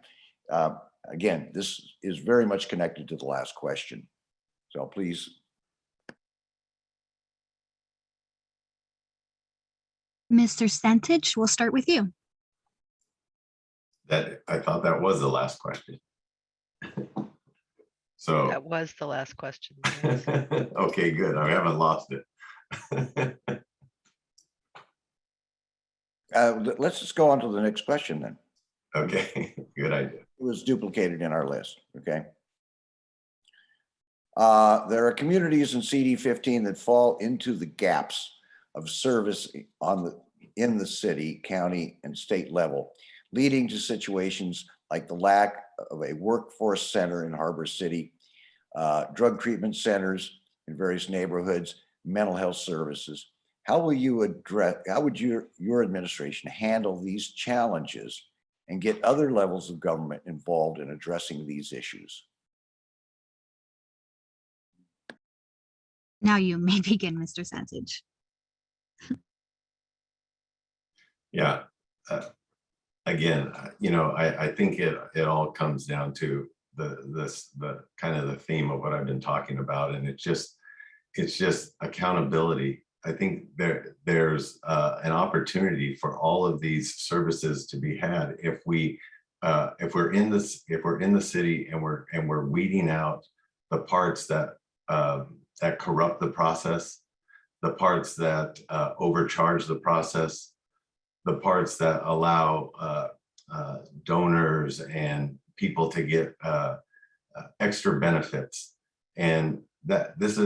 Again, this is very much connected to the last question. So please. Mr. Santich, we'll start with you. I thought that was the last question. So, That was the last question. Yes. okay, good. I haven't lost it. Let's just go on to the next question then. Okay, good idea. It was duplicated in our list, okay? There are communities in CD 15 that fall into the gaps of service in the city, county, and state level, leading to situations like the lack of a workforce center in Harbor City, drug treatment centers in various neighborhoods, mental health services. How would your administration handle these challenges and get other levels of government involved in addressing these issues? Now you may begin, Mr. Santich. Yeah. Again, I think it all comes down to the kind of the theme of what I've been talking about, and it's just accountability. I think there's an opportunity for all of these services to be had if we're in the city and we're weeding out the parts that corrupt the process, the parts that overcharge the process, the parts that allow donors and people to get extra benefits. And that this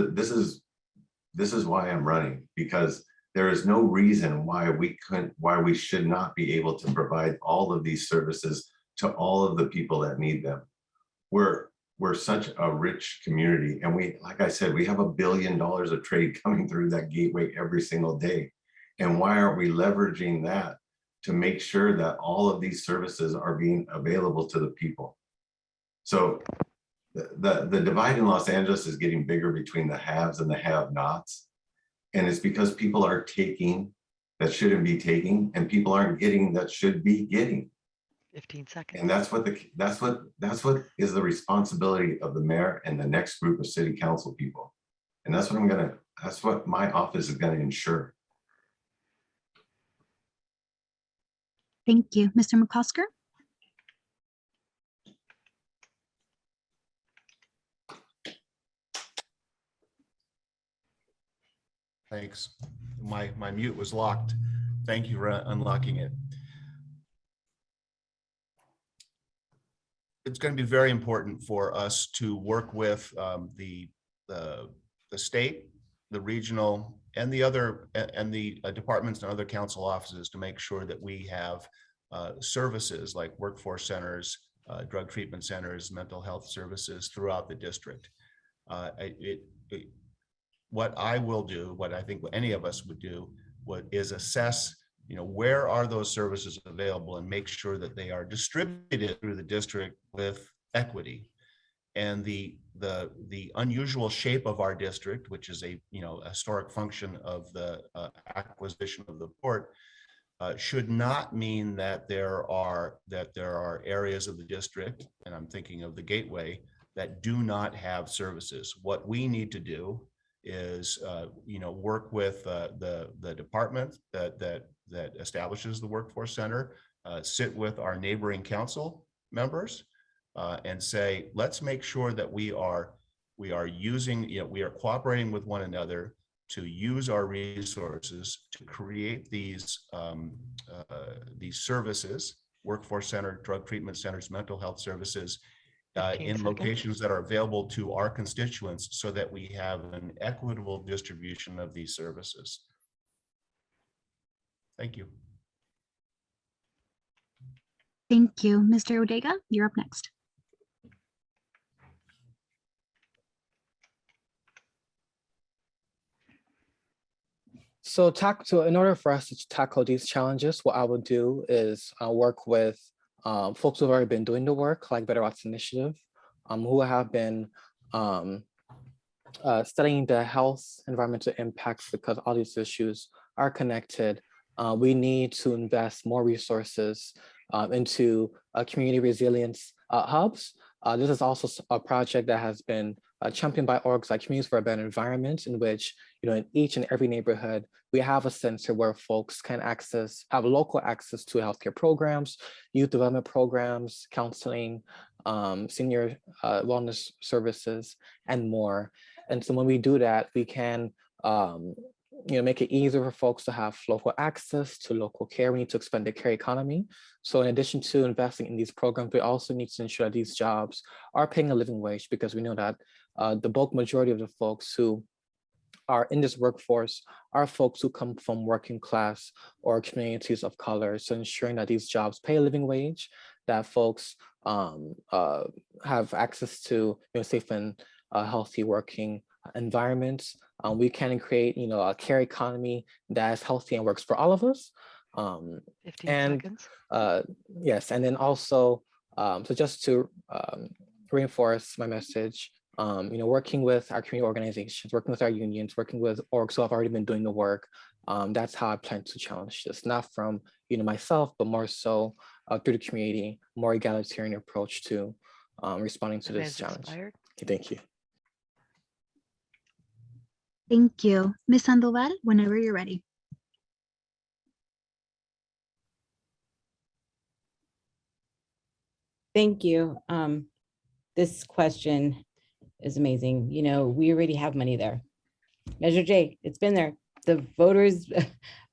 is why I'm running, because there is no reason why we should not be able to provide all of these services to all of the people that need them. We're such a rich community, and like I said, we have $1 billion of trade coming through that gateway every single day. And why aren't we leveraging that to make sure that all of these services are being available to the people? So the divide in Los Angeles is getting bigger between the haves and the have-nots. And it's because people are taking that shouldn't be taking, and people aren't getting that should be getting. 15 seconds. And that's what is the responsibility of the mayor and the next group of city council people. And that's what my office is going to ensure. Thank you. Mr. McCosker? Thanks. My mute was locked. Thank you for unlocking it. It's going to be very important for us to work with the state, the regional, and the departments and other council offices to make sure that we have services like workforce centers, drug treatment centers, mental health services throughout the district. What I will do, what I think any of us would do, is assess, where are those services available and make sure that they are distributed through the district with equity. And the unusual shape of our district, which is a historic function of the acquisition of the port, should not mean that there are areas of the district, and I'm thinking of the Gateway, that do not have services. What we need to do is work with the department that establishes the workforce center, sit with our neighboring council members, and say, let's make sure that we are using, we are cooperating with one another to use our resources to create these services, workforce center, drug treatment centers, mental health services, in locations that are available to our constituents, so that we have an equitable distribution of these services. Thank you. Thank you. Mr. Odega, you're up next. So in order for us to tackle these challenges, what I would do is work with folks who've already been doing the work, like Better Arts Initiative, who have been studying the health, environmental impacts, because all these issues are connected. We need to invest more resources into community resilience hubs. This is also a project that has been championed by orgs like Communities for a Better Environment, in which, in each and every neighborhood, we have a center where folks can have local access to healthcare programs, youth development programs, counseling, senior wellness services, and more. And so when we do that, we can make it easier for folks to have local access to local care. We need to expand the care economy. So in addition to investing in these programs, we also need to ensure that these jobs are paying a living wage, because we know that the bulk majority of the folks who are in this workforce are folks who come from working class or communities of color. So ensuring that these jobs pay a living wage, that folks have access to safe and healthy working environments. We can create a care economy that is healthy and works for all of us. 15 And seconds. yes, and then also, so just to reinforce my message, working with our community organizations, working with our unions, working with orgs who have already been doing the work. That's how I plan to challenge this, not from myself, but more so through the community, more egalitarian approach to responding to Time this has challenge. expired. Okay, thank you. Thank you. Ms. Sandoval, whenever you're ready. Thank you. This question is amazing. We already have money there. Measure J, it's been there. The voters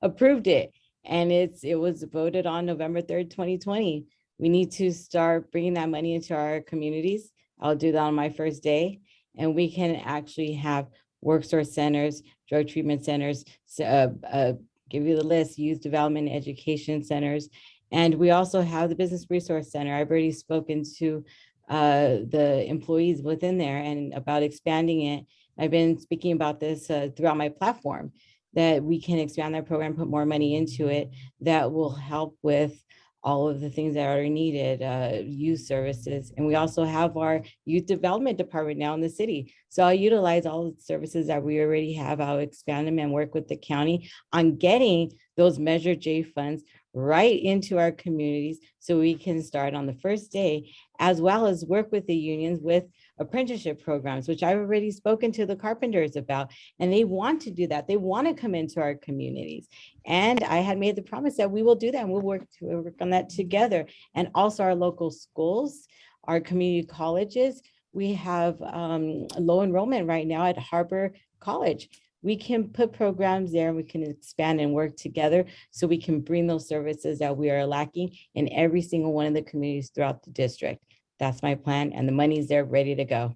approved it, and it was voted on November 3rd, 2020. We need to start bringing that money into our communities. I'll do that on my first day, and we can actually have work source centers, drug treatment centers, give you the list, youth development education centers. And we also have the Business Resource Center. I've already spoken to the employees within there and about expanding it. I've been speaking about this throughout my platform, that we can expand that program, put more money into it, that will help with all of the things that are needed, youth services. And we also have our youth development department now in the city. So I'll utilize all the services that we already have. I'll expand them and work with the county on getting those Measure J funds right into our communities so we can start on the first day, as well as work with the unions with apprenticeship programs, which I've already spoken to the carpenters about, and they want to do that. They want to come into our communities. And I had made the promise that we will do that, and we'll work on that together. And also our local schools, our community colleges. We have low enrollment right now at Harbor College. We can put programs there and we can expand and work together so we can bring those services that we are lacking in every single one of the communities throughout the district. That's my plan, and the money's there ready to go.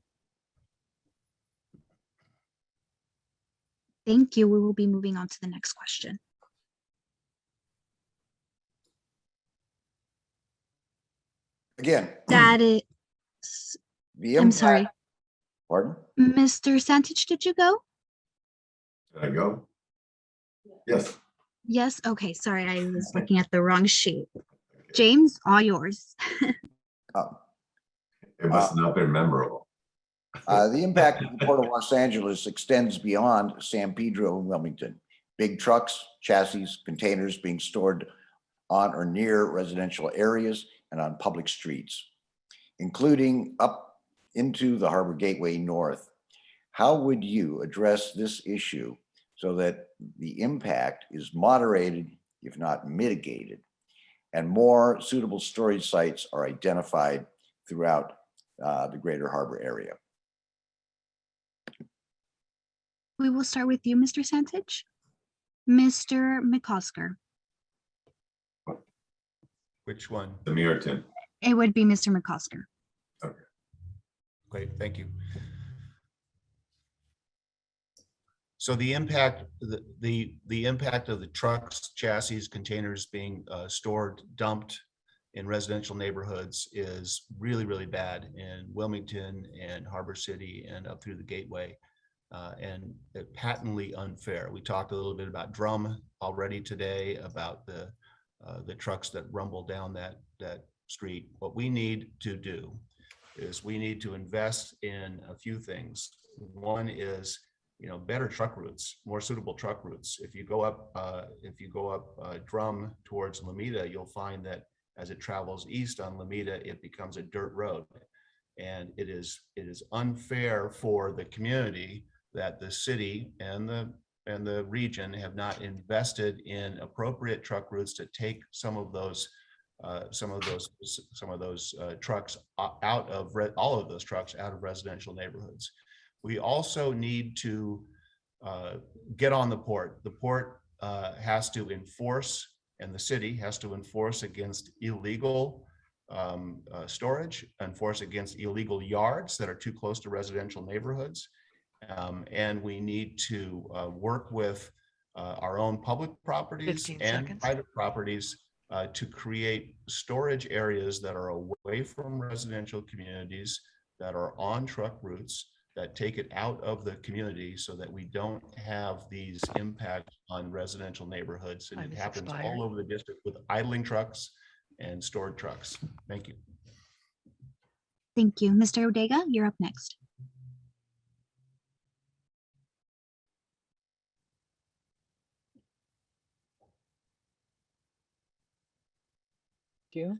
Thank you. We will be moving on to the next question. Again, That is, the I'm impact. sorry, Pardon? Mr. Santich, did you go? Did I go? Yes. Yes. Okay. Sorry, I was looking at the wrong sheet. James, all yours. It must have not been memorable. The impact of the Port of Los Angeles extends beyond San Pedro and Wilmington. Big trucks, chassis, containers being stored on or near residential areas and on public streets, including up into the Harbor Gateway North. How would you address this issue so that the impact is moderated, if not mitigated, and more suitable storage sites are identified throughout the greater harbor area? We will start with you, Mr. Santich. Mr. McCosker. Which one? The mirror, Tim. It would be Mr. McCosker. Great, thank you. So the impact, the impact of the trucks, chassis, containers being stored, dumped in residential neighborhoods is really, really bad in Wilmington and Harbor City and up through the Gateway, and patently unfair. We talked a little bit about Drum already today, about the trucks that rumble down that street. What we need to do is we need to invest in a few things. One is, better truck routes, more suitable truck routes. If you go up Drum towards Lomita, you'll find that as it travels east on Lomita, it becomes a dirt road. And it is unfair for the community that the city and the region have not invested in appropriate truck routes to take some of those trucks out of all of those trucks out of residential neighborhoods. We also need to get on the port. The port has to enforce, and the city has to enforce against illegal storage, enforce against illegal yards that are too close to residential neighborhoods. And we need to work with our own public properties 15 and seconds. private properties to create storage areas that are away from residential communities, that are on truck routes, that take it out of the community so that we don't have these impacts on residential neighborhoods. And Time it has happens expired. all over the district with idling trucks and stored trucks. Thank you. Thank you. Mr. Odega, you're up next. You.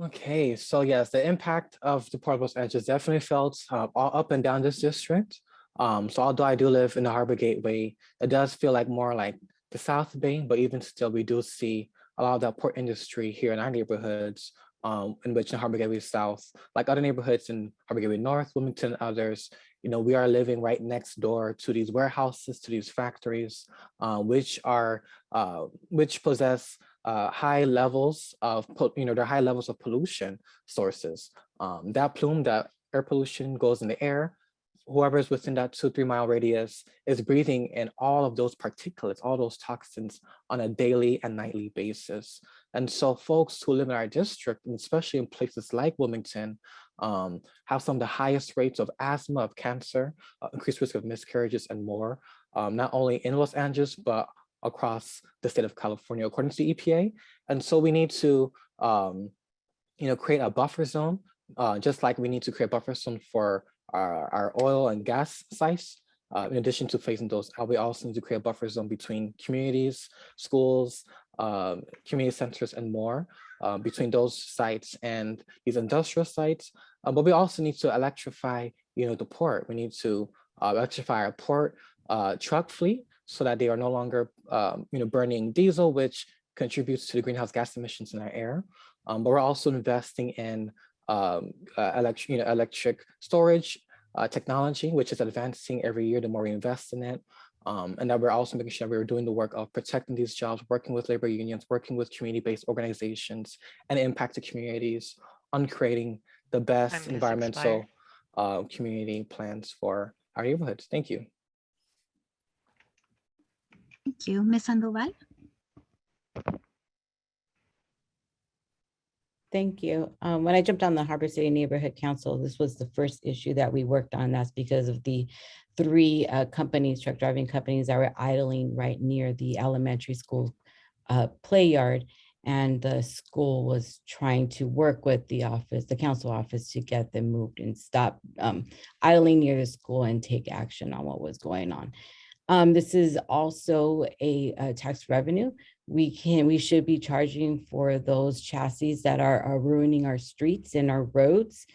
Okay, so yes, the impact of the portable edge is definitely felt all up and down this district. So although I do live in the Harbor Gateway, it does feel like more like the South Bay, but even still, we do see a lot of that port industry here in our neighborhoods, in which in Harbor Gateway South, like other neighborhoods in Harbor Gateway North, Wilmington, and others, you know, we are living right next door to these warehouses, to these factories, which possess high levels of, they're high levels of pollution sources. That air pollution goes in the air. Whoever is within that 2-3 mile radius is breathing in all of those particulates, all those toxins on a daily and nightly basis. And so folks who live in our district, and especially in places like Wilmington, have some of the highest rates of asthma, of cancer, increased risk of miscarriages and more, not only in Los Angeles, but across the state of California, according to the EPA. And so we need to, create a buffer zone, just like we need to create a buffer zone for our oil and gas sites. In addition to phasing those out, we also need to create a buffer zone between communities, schools, community centers, and more, between those sites and these industrial sites. But we also need to electrify, the port. We need to electrify our port truck fleet so that they are no longer, burning diesel, which contributes to the greenhouse gas emissions in our air. But we're also investing in electric storage technology, which is advancing every year the more we invest in it. And that we're also making sure we're doing the work of protecting these jobs, working with labor unions, working with community-based organizations and impacted communities on creating the Time best has environmental community plans for our neighborhoods. Thank you. Thank you. Ms. Sandoval? Thank you. When I jumped on the Harbor City Neighborhood Council, this was the first issue that we worked on. That's because of the 3 companies, truck driving companies that were idling right near the elementary school play yard. And the school was trying to work with the council office to get them moved and stop idling near the school and take action on what was going on. This is also a tax revenue. We should be charging for those chassis that are ruining our streets and our roads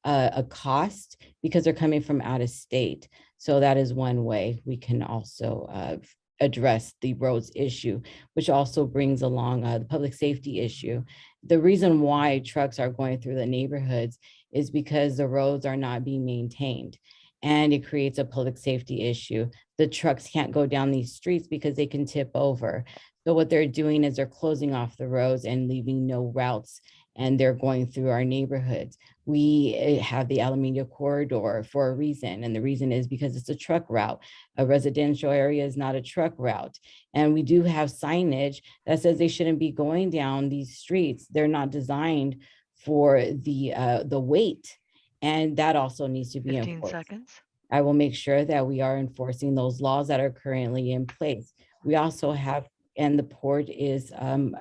a cost because they're coming from out of state. So that is one way we can also address the roads issue, which also brings along the public safety issue. The reason why trucks are going through the neighborhoods is because the roads are not being maintained, and it creates a public safety issue. The trucks can't go down these streets because they can tip over. So what they're doing is they're closing off the roads and leaving no routes, and they're going through our neighborhoods. We have the Alameda corridor for a reason, and the reason is because it's a truck route. A residential area is not a truck route. And we do have signage that says they shouldn't be going down these streets. They're not designed for the weight, and that also needs to be 15 enforced. seconds. I will make sure that we are enforcing those laws that are currently in place. We also have, and the port is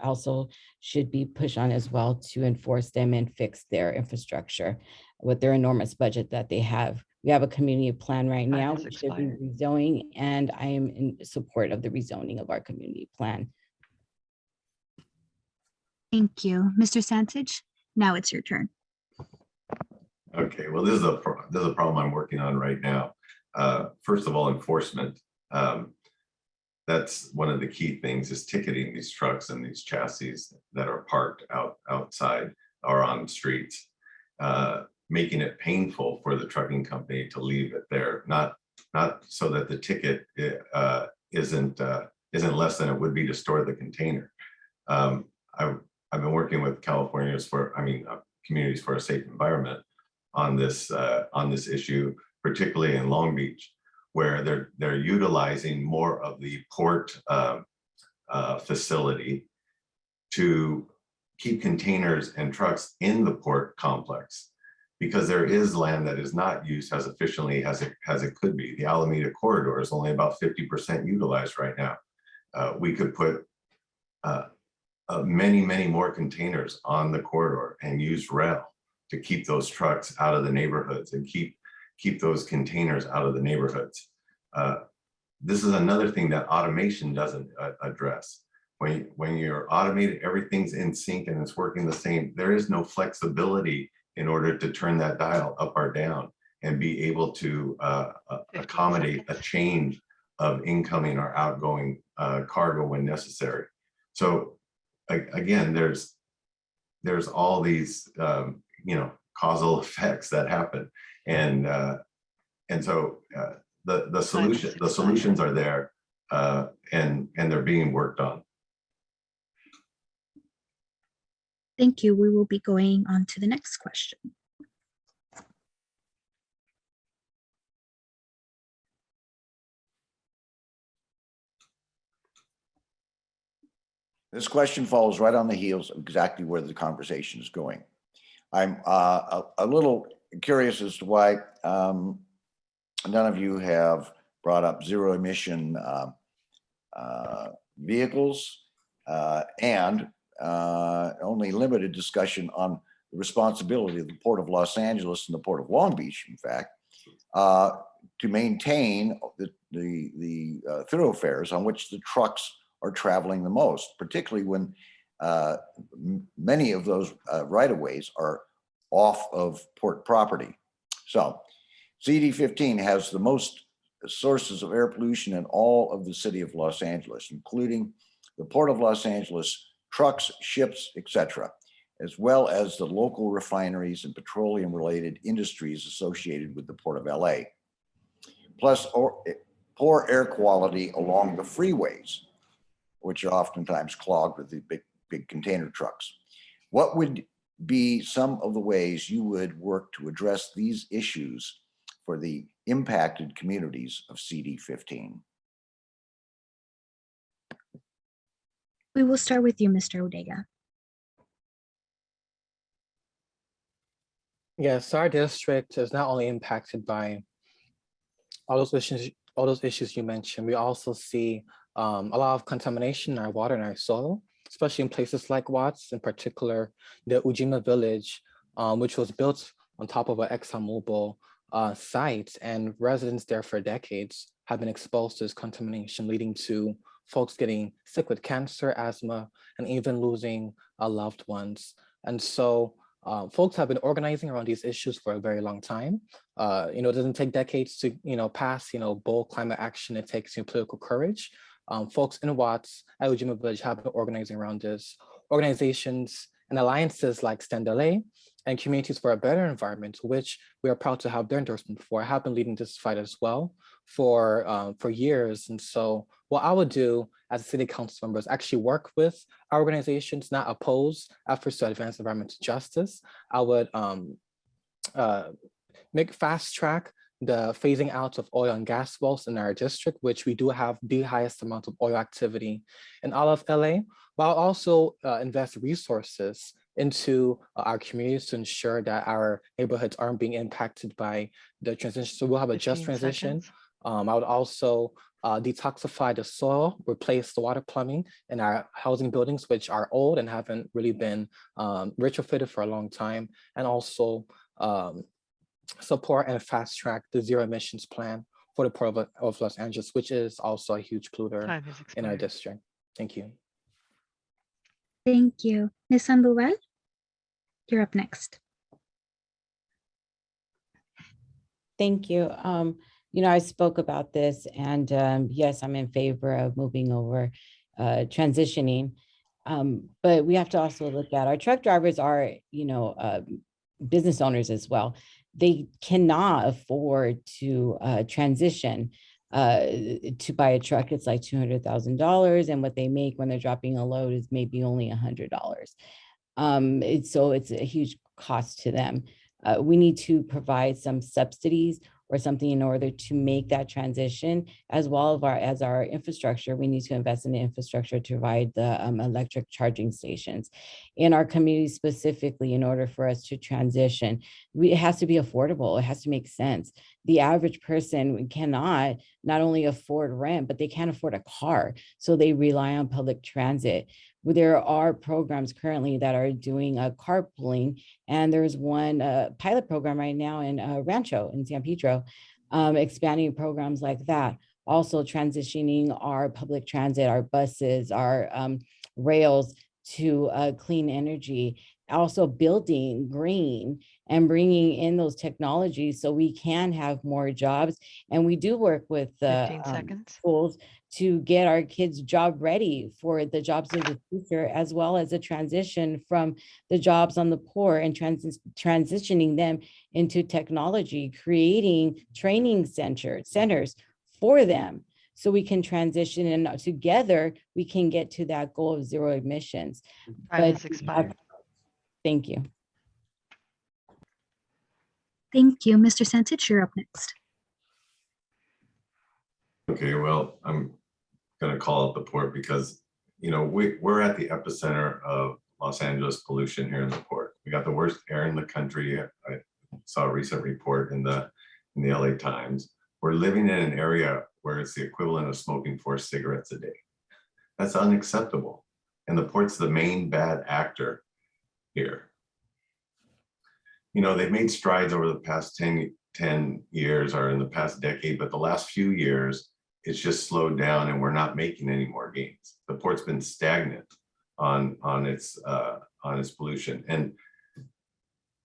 also should be pushed on as well to enforce them and fix their infrastructure with their enormous budget that they have. We have a community plan right Time now. has We should be expired. rezoning, and I am in support of the rezoning of our community plan. Thank you. Mr. Santich, now it's your turn. Okay, well, this is a problem I'm working on right now. First of all, enforcement. That's one of the key things, is ticketing these trucks and these chassis that are parked outside or on streets, making it painful for the trucking company to leave it there, not not so that the ticket isn't less than it would be to store the container. I've been working with communities for a safe environment on this issue, particularly in Long Beach, where they're utilizing more of the port facility to keep containers and trucks in the port complex, because there is land that is not used as efficiently as it could be. The Alameda corridor is only about 50% utilized right now. We could put many more containers on the corridor and use rail to keep those trucks out of the neighborhoods and keep those containers out of the neighborhoods. This is another thing that automation doesn't address. When you're automated, everything's in sync and it's working the same. There is no flexibility in order to turn that dial up or down and be able to accommodate a change of incoming or outgoing cargo when necessary. So again, there's all these causal effects that happen, and so the solutions are there, and they're being worked on. Thank you. We will be going on to the next question. This question follows right on the heels of exactly where the conversation is going. I'm a little curious as to why none of you have brought up zero emission vehicles and only limited discussion on the responsibility of the Port of Los Angeles and the Port of Long Beach, in fact, to maintain the thoroughfares on which the trucks are traveling the most, particularly when many of those right-of-ways are off of port property. So CD15 has the most sources of air pollution in all of the city of Los Angeles, including the Port of Los Angeles, trucks, ships, etc., as well as the local refineries and petroleum-related industries associated with the Port of LA, plus poor air quality along the freeways, which are oftentimes clogged with the big container trucks. What would be some of the ways you would work to address these issues for the impacted communities of CD15? We will start with you, Mr. Odega. Yes, our district is not only impacted by all those issues you mentioned. We also see a lot of contamination in our water and our soil, especially in places like Watts, in particular, the Ujima village, which was built on top of an ExxonMobil site, and residents there for decades have been exposed to this contamination, leading to folks getting sick with cancer, asthma, and even losing loved ones. And so folks have been organizing around these issues for a very long time. It doesn't take decades to pass bold climate action. It takes political courage. Folks in Watts at Ujima Village have been organizing around this. Organizations and alliances like Stand LA and Communities for a Better Environment, which we are proud to have their endorsement for, have been leading this fight as well for years. And so what I would do as a city council member is actually work with our organizations, not oppose efforts to advance environmental justice. I would make fast track the phasing out of oil and gas wells in our district, which we do have the highest amount of oil activity in all of LA, while also invest resources into our communities to ensure that our neighborhoods aren't being impacted by the transition. So we'll have a just 15 transition. seconds. I would also detoxify the soil, replace the water plumbing in our housing buildings, which are old and haven't really been retrofitted for a long time, and also support and fast track the zero emissions plan for the Port of Los Angeles, which is also a huge polluter Time has in our expired. district. Thank you. Thank you. Ms. Sandoval, you're up next. Thank you. I spoke about this, and yes, I'm in favor of moving over, transitioning. But we have to also look at our truck drivers are, business owners as well. they cannot afford to transition to buy a truck. It's like $200,000, and what they make when they're dropping a load is maybe only $100. So it's a huge cost to them. We need to provide some subsidies or something in order to make that transition, as well as our infrastructure. We need to invest in the infrastructure to provide the electric charging stations in our community specifically in order for us to transition. It has to be affordable. It has to make sense. The average person cannot not only afford rent, but they can't afford a car. So they rely on public transit. There are programs currently that are doing carpooling, and there's one pilot program right now in Rancho in San Pedro, expanding programs like that. Also transitioning our public transit, our buses, our rails to clean energy, also building green and bringing in those technologies so we can have more jobs. And we do work with 15 seconds. schools to get our kids job ready for the jobs of the future, as well as a transition from the jobs on the poor and transitioning them into technology, creating training centers for them so we can transition, and together we can get to that goal of zero emissions. Time has expired. Thank you. Thank you. Mr. Santich, you're up next. Okay, well, I'm going to call out the port because, you know, we're at the epicenter of Los Angeles pollution here in the port. We got the worst air in the country. I saw a recent report in the LA Times. We're living in an area where it's the equivalent of smoking 4 cigarettes a day. That's unacceptable. And the port's the main bad actor here. You know, they've made strides over the past 10 years or in the past decade, but the last few years, it's just slowed down and we're not making any more gains. The port's been stagnant on its pollution. And,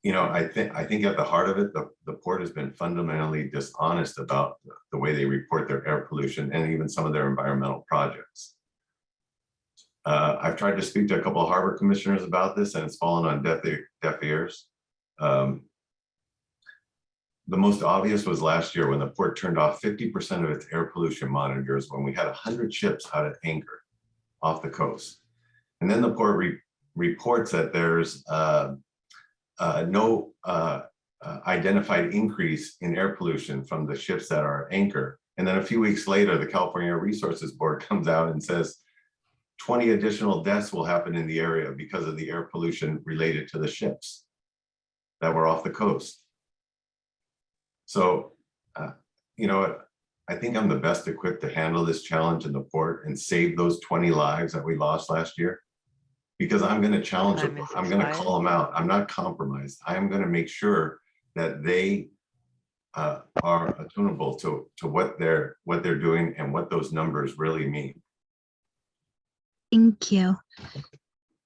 you know, I think at the heart of it, the port has been fundamentally dishonest about the way they report their air pollution and even some of their environmental projects. I've tried to speak to a couple of harbor commissioners about this and it's fallen on deaf ears. The most obvious was last year when the port turned off 50% of its air pollution monitors when we had 100 ships out at anchor off the coast. And then the port reports that there's no identified increase in air pollution from the ships that are at anchor. And then a few weeks later, the California Air Resources Board comes out and says 20 additional deaths will happen in the area because of the air pollution related to the ships that were off the coast. So, you know, I think I'm the best equipped to handle this challenge in the port and save those 20 lives that we lost last year, because I'm going to challenge them. I'm going to call them out. I'm not compromised. I'm going to make sure that they are attunable to what they're doing and what those numbers really mean. Thank you.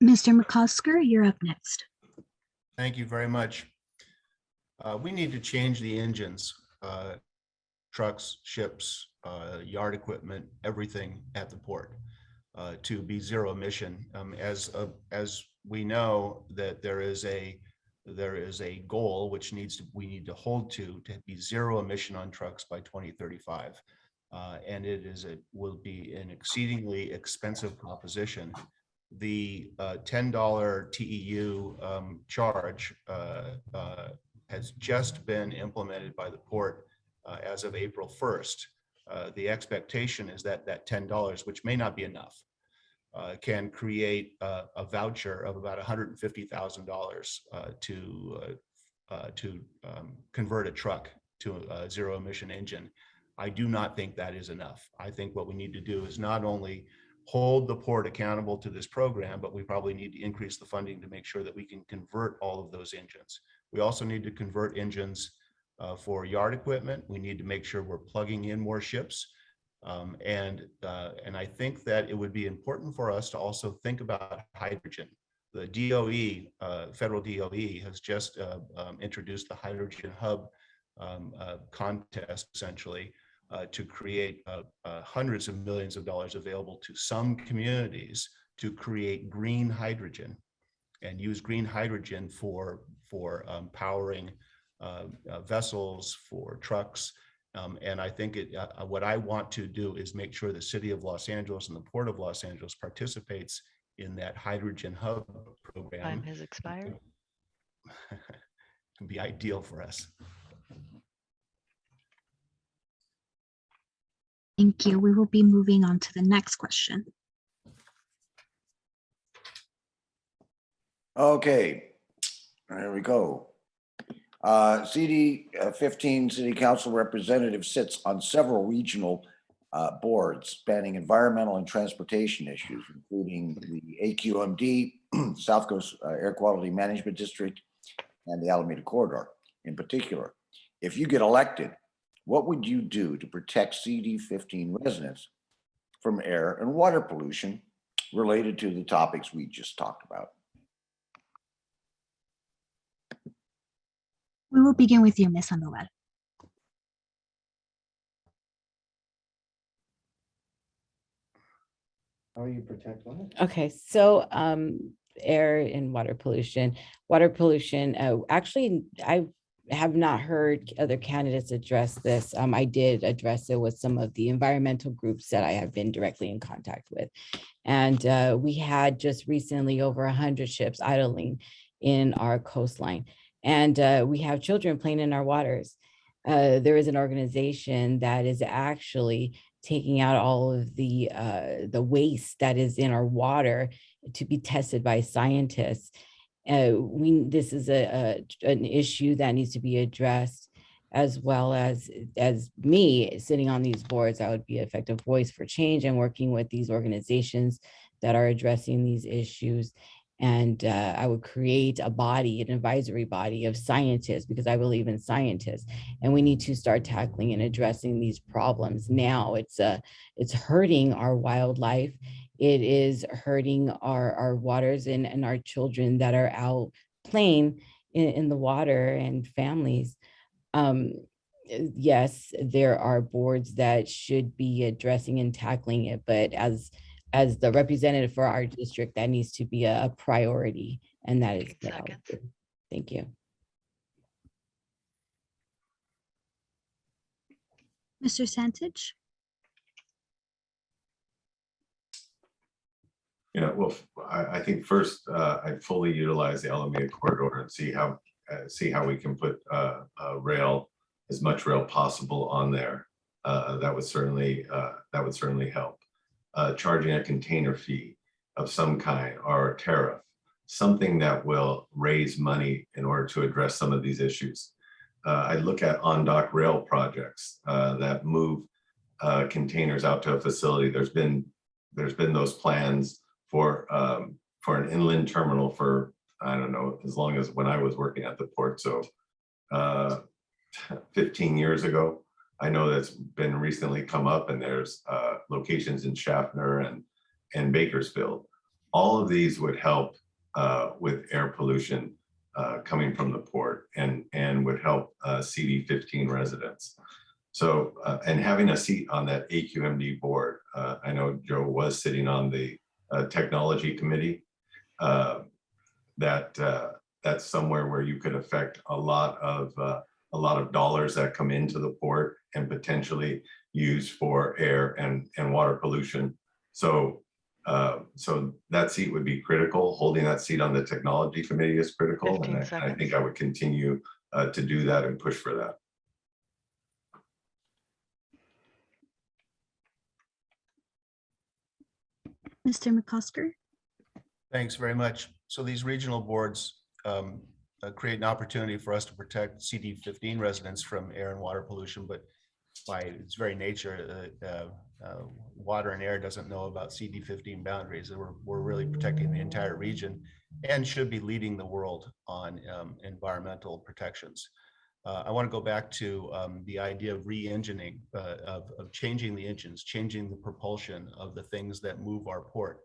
Mr. McCosker, you're up next. Thank you very much. We need to change the engines, trucks, ships, yard equipment, everything at the port to be zero emission. As we know that there is a goal which we need to hold to be zero emission on trucks by 2035, and will be an exceedingly expensive proposition. The $10 TEU charge has just been implemented by the port as of April 1st. The expectation is that that $10, which may not be enough, can create a voucher of about $150,000 to convert a truck to a zero emission engine. I do not think that is enough. I think what we need to do is not only hold the port accountable to this program, but we probably need to increase the funding to make sure that we can convert all of those engines. We also need to convert engines for yard equipment. We need to make sure we're plugging in more ships. And I think that it would be important for us to also think about hydrogen. The DOE, federal DOE, has just introduced the Hydrogen Hub contest, essentially, to create hundreds of millions of dollars available to some communities to create green hydrogen and use green hydrogen for powering vessels, for trucks. And I think what I want to do is make sure the city of Los Angeles and the Port of Los Angeles participates in that hydrogen hub program. Time has expired. Can be ideal for us. Thank you. We will be moving on to the next question. Okay, there we go. CD 15 City Council representative sits on several regional boards spanning environmental and transportation issues, including the AQMD, South Coast Air Quality Management District, and the Alameda Corridor in particular. If you get elected, what would you do to protect CD 15 residents from air and water pollution related to the topics we just talked about? We will begin with you, Ms. Sandoval. How do you protect what? Okay, so air and water pollution. Water pollution, actually, I have not heard other candidates address this. I did address it with some of the environmental groups that I have been directly in contact with. And we had just recently over 100 ships idling in our coastline. And we have children playing in our waters. There is an organization that is actually taking out all of the waste that is in our water to be tested by scientists. This is an issue that needs to be addressed, as well as me sitting on these boards. I would be an effective voice for change and working with these organizations that are addressing these issues. And I would create a body, an advisory body of scientists, because I believe in scientists. And we need to start tackling and addressing these problems now. It's hurting our wildlife. It is hurting our waters and our children that are out playing in the water, and families. Yes, there are boards that should be addressing and tackling it, but as the representative for our district, that needs to be a priority, and that is 8 what I would seconds. do. Thank you. Mr. Santich? Yeah, well, I think first I'd fully utilize the Alameda Corridor and see how we can put as much rail possible on there. That would certainly help. Charging a container fee of some kind or a tariff, something that will raise money in order to address some of these issues. I look at on-dock rail projects that move containers out to a facility. There's been those plans for an inland terminal for, I don't know, as long as when I was working at the port. So 15 years ago. I know that's been recently come up, and there's locations in Schaffner and Bakersfield. All of these would help with air pollution coming from the port, and would help CD 15 residents. So, and having a seat on that AQMD board, I know Joe was sitting on the technology committee. That's somewhere where you could affect a lot of dollars that come into the port and potentially used for air and water pollution. So that seat would be critical. Holding that seat on the technology committee is critical. 15 And I seconds. think I would continue to do that and push for that. Mr. McCosker? Thanks very much. So these regional boards create an opportunity for us to protect CD 15 residents from air and water pollution, but by its very nature, water and air doesn't know about CD 15 boundaries. We're really protecting the entire region and should be leading the world on environmental protections. I want to go back to the idea of re-engineering, of changing the engines, changing the propulsion of the things that move our port.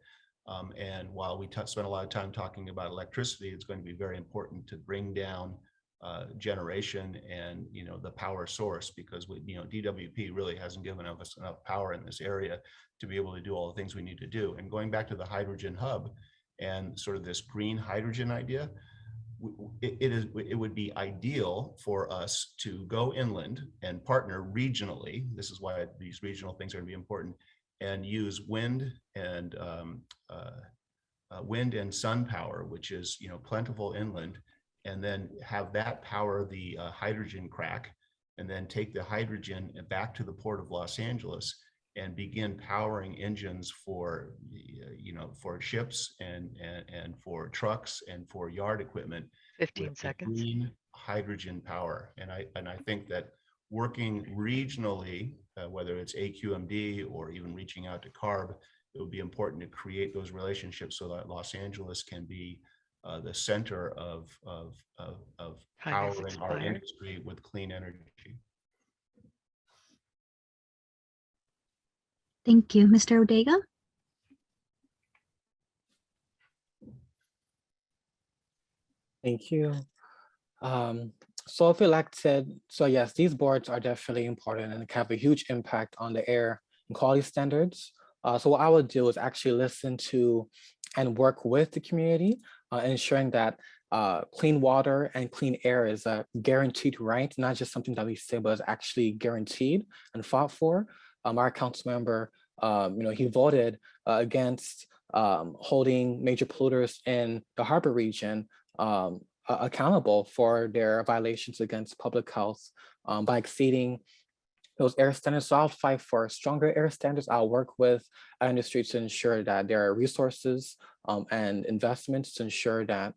And while we spent a lot of time talking about electricity, it's going to be very important to bring down generation and the power source, because DWP really hasn't given us enough power in this area to be able to do all the things we need to do. And going back to the hydrogen hub and sort of this green hydrogen idea, it would be ideal for us to go inland and partner regionally. This is why these regional things are going to be important, and use wind and sun power, which is plentiful inland, and then have that power the hydrogen crack, and then take the hydrogen back to the port of Los Angeles and begin powering engines for for ships and for trucks and for yard equipment 15 with seconds. clean hydrogen power. And I think that working regionally, whether it's AQMD or even reaching out to CARB, it would be important to create those relationships so that Los Angeles can be the center of Time has powering our expired. industry with clean energy. Thank you. Mr. Odega? Thank you. So I feel like said, so yes, these boards are definitely important and can have a huge impact on the air and quality standards. So what I would do is actually listen to and work with the community, ensuring that clean water and clean air is a guaranteed right, not just something that we say, but is actually guaranteed and fought for. Our council member, he voted against holding major polluters in the harbor region accountable for their violations against public health by exceeding those air standards. So I'll fight for stronger air standards. I'll work with our industry to ensure that there are resources and investments to ensure that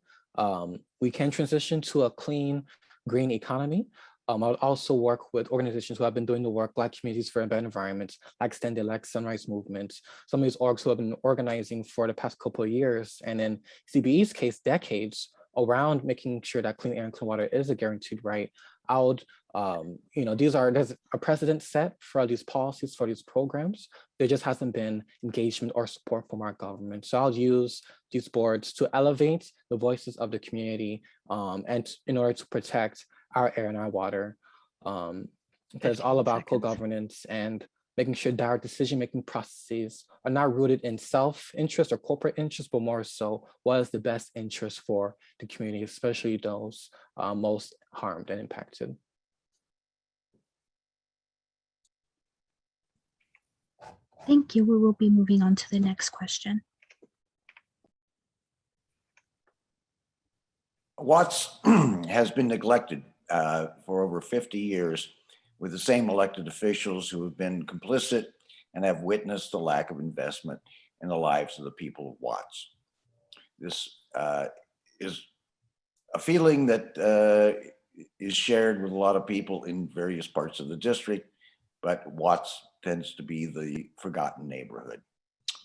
we can transition to a clean, green economy. I would also work with organizations who have been doing the work, Black Communities for a Better Environment, like Stand Elect, Sunrise Movement, some of these orgs who have been organizing for the past couple of years, and in CBE's case, decades, around making sure that clean air and clean water is a guaranteed right. I would, there's a precedent set for these policies, for these programs. There just hasn't been engagement or support from our government. So I'll use these boards to elevate the voices of the community and in order to protect our air and our water. Because it's all 15 about seconds. co-governance and making sure that our decision-making processes are not rooted in self-interest or corporate interest, but more so what is the best interest for the community, especially those most harmed and impacted. Thank you. We will be moving on to the next question. Watts has been neglected for over 50 years, with the same elected officials who have been complicit and have witnessed the lack of investment in the lives of the people of Watts. This is a feeling that is shared with a lot of people in various parts of the district, but Watts tends to be the forgotten neighborhood.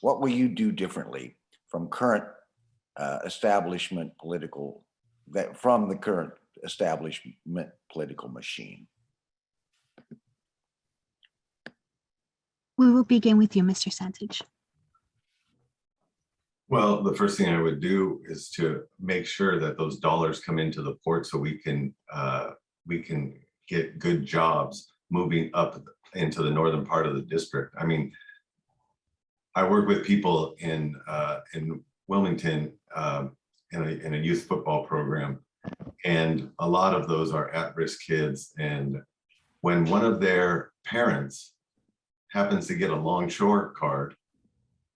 What will you do differently from current establishment political, from the current establishment political machine? We will begin with you, Mr. Santich. Well, the first thing I would do is to make sure that those dollars come into the port so we can get good jobs moving up into the northern part of the district. I mean, I work with people in Wilmington in a youth football program, and a lot of those are at-risk kids. And when one of their parents happens to get a longshore card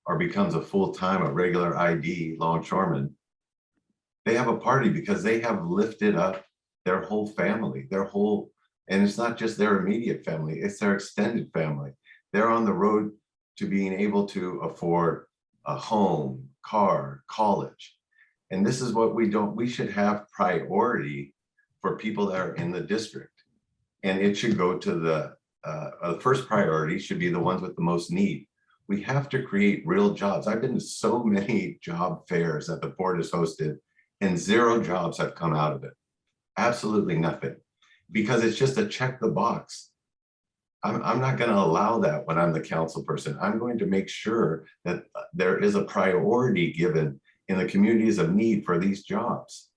or becomes a full-time, a regular ID longshoreman, they have a party because they have lifted up their whole family, and it's not just their immediate family, it's their extended family. They're on the road to being able to afford a home, car, college. And this is what we should have priority for people that are in the district. And it should go to the first priority should be the ones with the most need. We have to create real jobs. I've been to so many job fairs that the board has hosted, and 0 jobs have come out of it. Absolutely nothing, because it's just a check the box. I'm not going to allow that when I'm the council person. I'm going to make sure that there is a priority given in the communities of need for these jobs,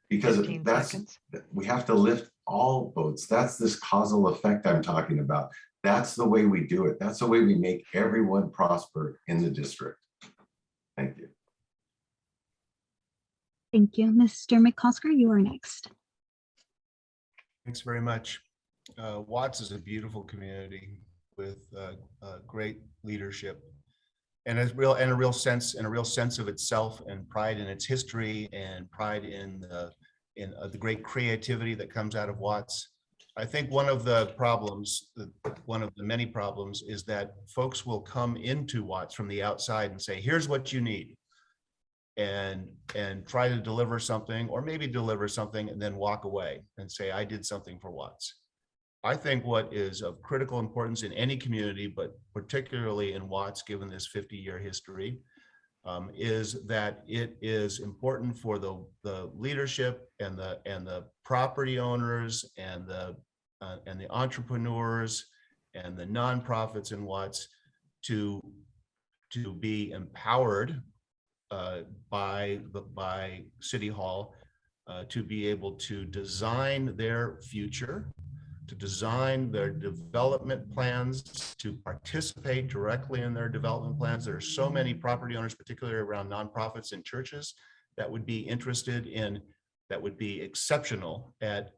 because 15 that's, seconds. we have to lift all boats. That's this causal effect I'm talking about. That's the way we do it. That's the way we make everyone prosper in the district. Thank you. Thank you. Mr. McCosker, you are next. Thanks very much. Watts is a beautiful community with great leadership and a real sense of itself and pride in its history and pride in the great creativity that comes out of Watts. I think one of the many problems is that folks will come into Watts from the outside and say, here's what you need, and try to deliver something, or maybe deliver something and then walk away and say, I did something for Watts. I think what is of critical importance in any community, but particularly in Watts, given this 50-year history, is that it is important for the leadership and the property owners and the entrepreneurs and the nonprofits in Watts to be empowered by City Hall to be able to design their future, to design their development plans, to participate directly in their development plans. There are so many property owners, particularly around nonprofits and churches, that would be interested in, that would be exceptional at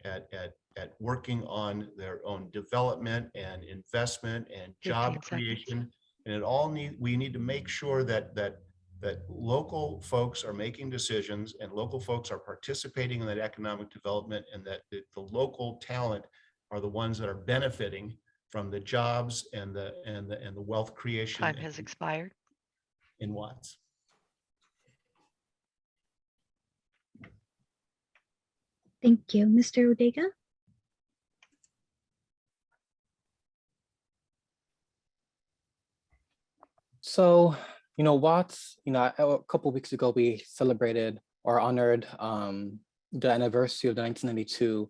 working on their own development and investment and job creation. And we need to make sure that local folks are making decisions and local folks are participating in that economic development, and that the local talent are the ones that are benefiting from the jobs and the wealth creation. Time has expired. In Watts. Thank you. Mr. Odega? So, Watts, a couple of weeks ago, we celebrated or honored the anniversary of the 1992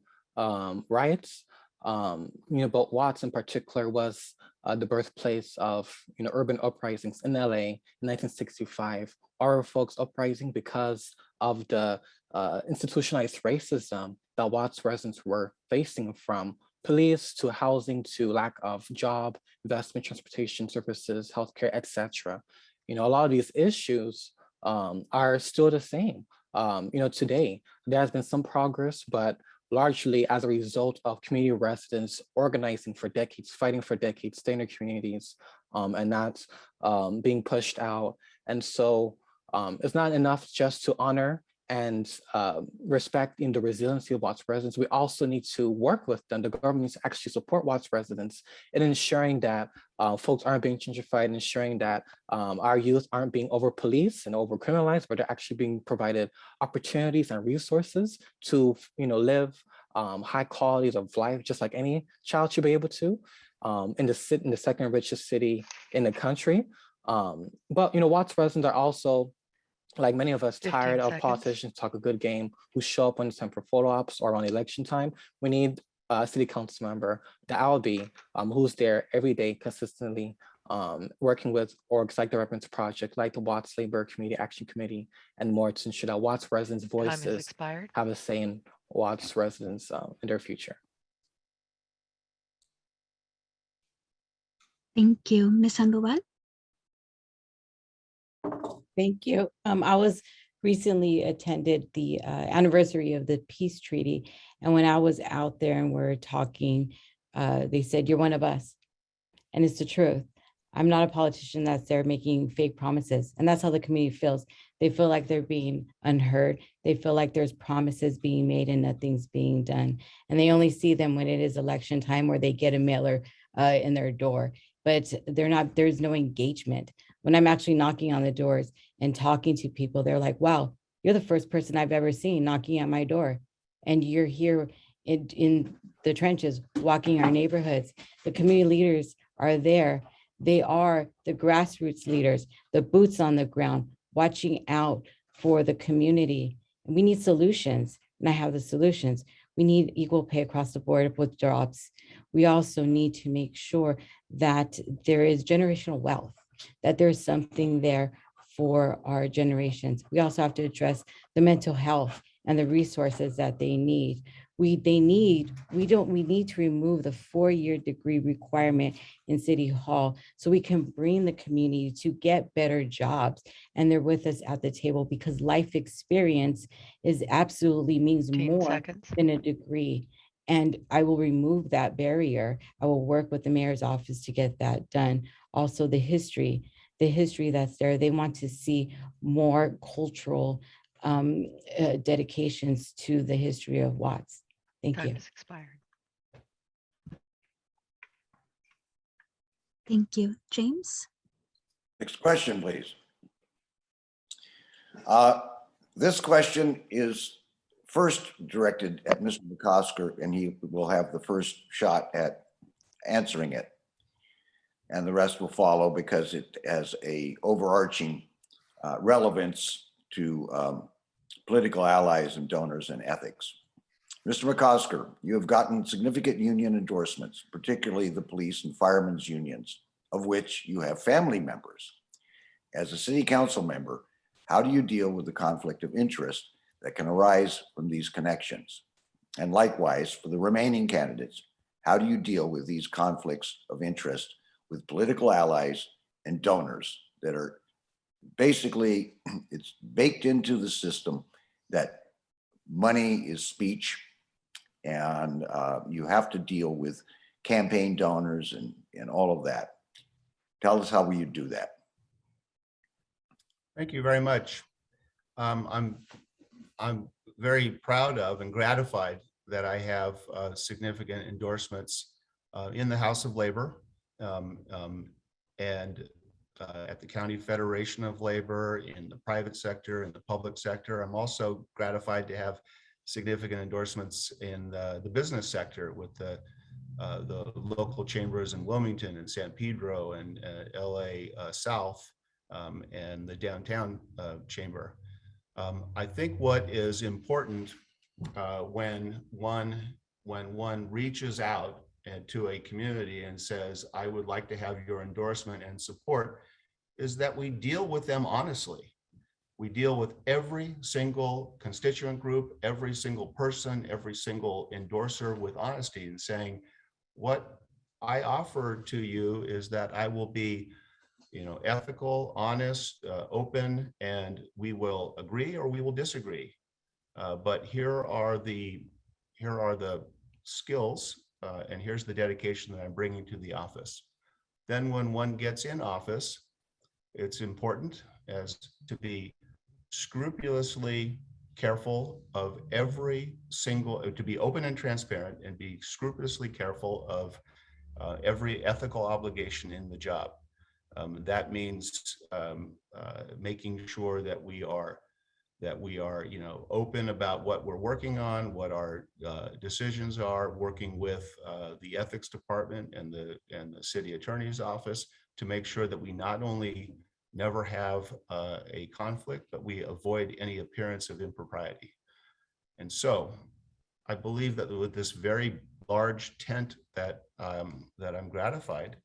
riots. But Watts in particular was the birthplace of, urban uprisings in LA in 1965. Our folks uprising because of the institutionalized racism that Watts residents were facing, from police to housing to lack of job, investment, transportation services, healthcare, etc. A lot of these issues are still the same. Today, there has been some progress, but largely as a result of community residents organizing for decades, fighting for decades, staying in their communities, and not being pushed out. And so it's not enough just to honor and respect in the resiliency of Watts residents. We also need to work with them. The government needs to actually support Watts residents in ensuring that folks aren't being gentrified, ensuring that our youth aren't being over-policed and over-criminalized, but they're actually being provided opportunities and resources to live high qualities of life, just like any child should be able to in the second richest city in the country. But Watts residents are also, like many of us, tired of politicians talk a good game who show up when it's time for photo ops or on election time. We need a city council member, that I'll be, who's there every day consistently, working with orgs like the Reference Project, like the Watts Labor Community Action Committee, and more, to ensure that Watts residents' voices have a say in Watts residents in their future. Thank you. Ms. Sandoval? Thank you. I was recently attended the anniversary of the peace treaty. And when I was out there and we're talking, they said, you're one of us. And it's the truth. I'm not a politician that's there making fake promises. And that's how the community feels. They feel like they're being unheard. They feel like there's promises being made and nothing's being done. And they only see them when it is election time, or they get a mailer in their door. But there's no engagement. When I'm actually knocking on the doors and talking to people, they're like, wow, you're the first person I've ever seen knocking at my door. And you're here in the trenches, walking our neighborhoods. The community leaders are there. They are the grassroots leaders, the boots on the ground, watching out for the community. And we need solutions, and I have the solutions. We need equal pay across the board with jobs. We also need to make sure that there is generational wealth, that there's something there for our generations. We also have to address the mental health and the resources that they need. We need to remove the 4-year degree requirement in City Hall so we can bring the community to get better jobs. And they're with us at the table because life experience is absolutely means 15 more seconds. than a degree. And I will remove that barrier. I will work with the mayor's office to get that done. Also, the history that's there. They want to see more cultural dedications to the history of Watts. Thank Time you. has expired. Thank you. James? Next question, please. This question is first directed at Mr. McCosker, and he will have the first shot at answering it. And the rest will follow because it has a overarching relevance to political allies and donors and ethics. Mr. McCosker, you have gotten significant union endorsements, particularly the police and firemen's unions, of which you have family members. As a city council member, how do you deal with the conflict of interest that can arise from these connections? And likewise, for the remaining candidates, how do you deal with these conflicts of interest with political allies and donors that are basically, it's baked into the system that money is speech, and you have to deal with campaign donors and all of that. Tell us how will you do that? Thank you very much. I'm very proud of and gratified that I have significant endorsements in the House of Labor and at the County Federation of Labor, in the private sector, in the public sector. I'm also gratified to have significant endorsements in the business sector with the local chambers in Wilmington and San Pedro and LA South and the downtown chamber. I think what is important when one reaches out to a community and says, I would like to have your endorsement and support, is that we deal with them honestly. We deal with every single constituent group, every single person, every single endorser with honesty and saying, what I offer to you is that I will be, ethical, honest, open, and we will agree or we will disagree. But here are the skills and here's the dedication that I'm bringing to the office. Then when one gets in office, it's important to be scrupulously careful of to be open and transparent and be scrupulously careful of every ethical obligation in the job. That means making sure that we are open about what we're working on, what our decisions are, working with the ethics department and the city attorney's office to make sure that we not only never have a conflict, but we avoid any appearance of impropriety. And so I believe that with this very large tent that I'm gratified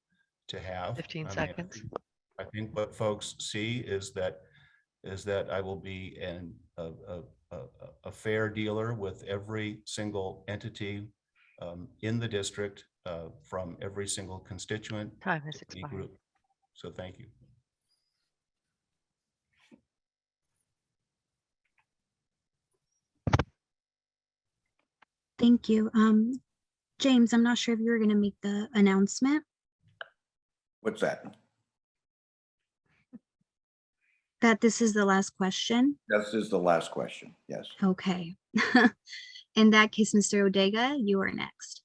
to have. 15 seconds. I think what folks see is that I will be a fair dealer with every single entity in the district from every single constituent Time has to any expired. group. So thank you. Thank you. James, I'm not sure if you were going to make the announcement What's that? that this is the last question. This is the last question. Yes. Okay. In that case, Mr. Odega, you are next.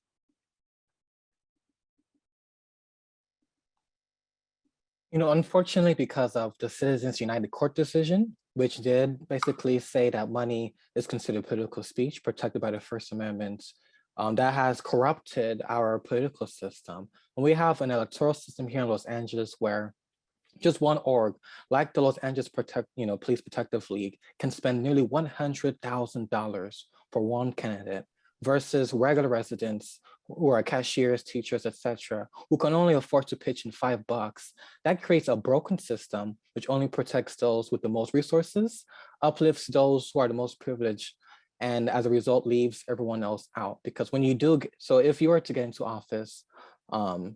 Unfortunately, because of the Citizens United Court decision, which did basically say that money is considered political speech protected by the First Amendment, that has corrupted our political system. And we have an electoral system here in Los Angeles where just one org, like the Los Angeles Police Protective League, can spend nearly $100,000 for one candidate versus regular residents who are cashiers, teachers, etc., who can only afford to pitch in $5. That creates a broken system which only protects those with the most resources, uplifts those who are the most privileged, and as a result leaves everyone else out. Because when you do, so if you were to get into office, those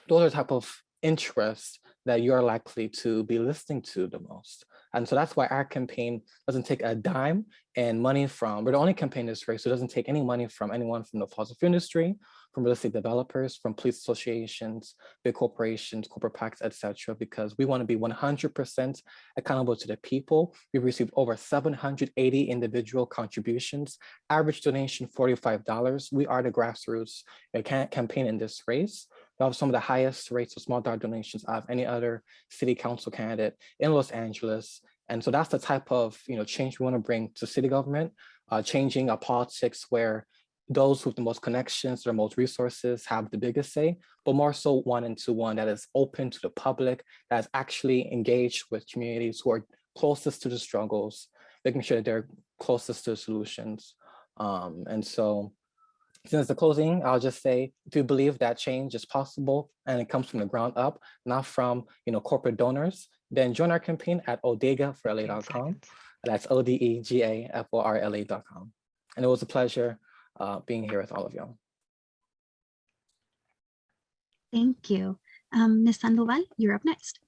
are the type of interests that you're likely to be listening to the most. And so that's why our campaign doesn't take a dime and money from, we're the only campaign in this race, so it doesn't take any money from anyone from the fossil fuel industry, from real estate developers, from police associations, big corporations, corporate PACs, etc. because we want to be 100% accountable to the people. We've received over 780 individual contributions, average donation $45. We are the grassroots campaign in this race. We have some of the highest rates of small dollar donations of any other city council candidate in Los Angeles. And so that's the type of change we want to bring to city government, changing a politics where those with the most connections, the most resources have the biggest say, but more so one that is open to the public, that is actually engaged with communities who are closest to the struggles, making sure that they're closest to the solutions. And so since the closing, I'll just say, if you believe that change is possible and it comes from the ground up, not from corporate donors, then join our campaign at odegaforla.com. That's ODEGAFORLA.com. And it was a pleasure being here with all of y'all. Thank you. Ms. Sandoval, you're up next.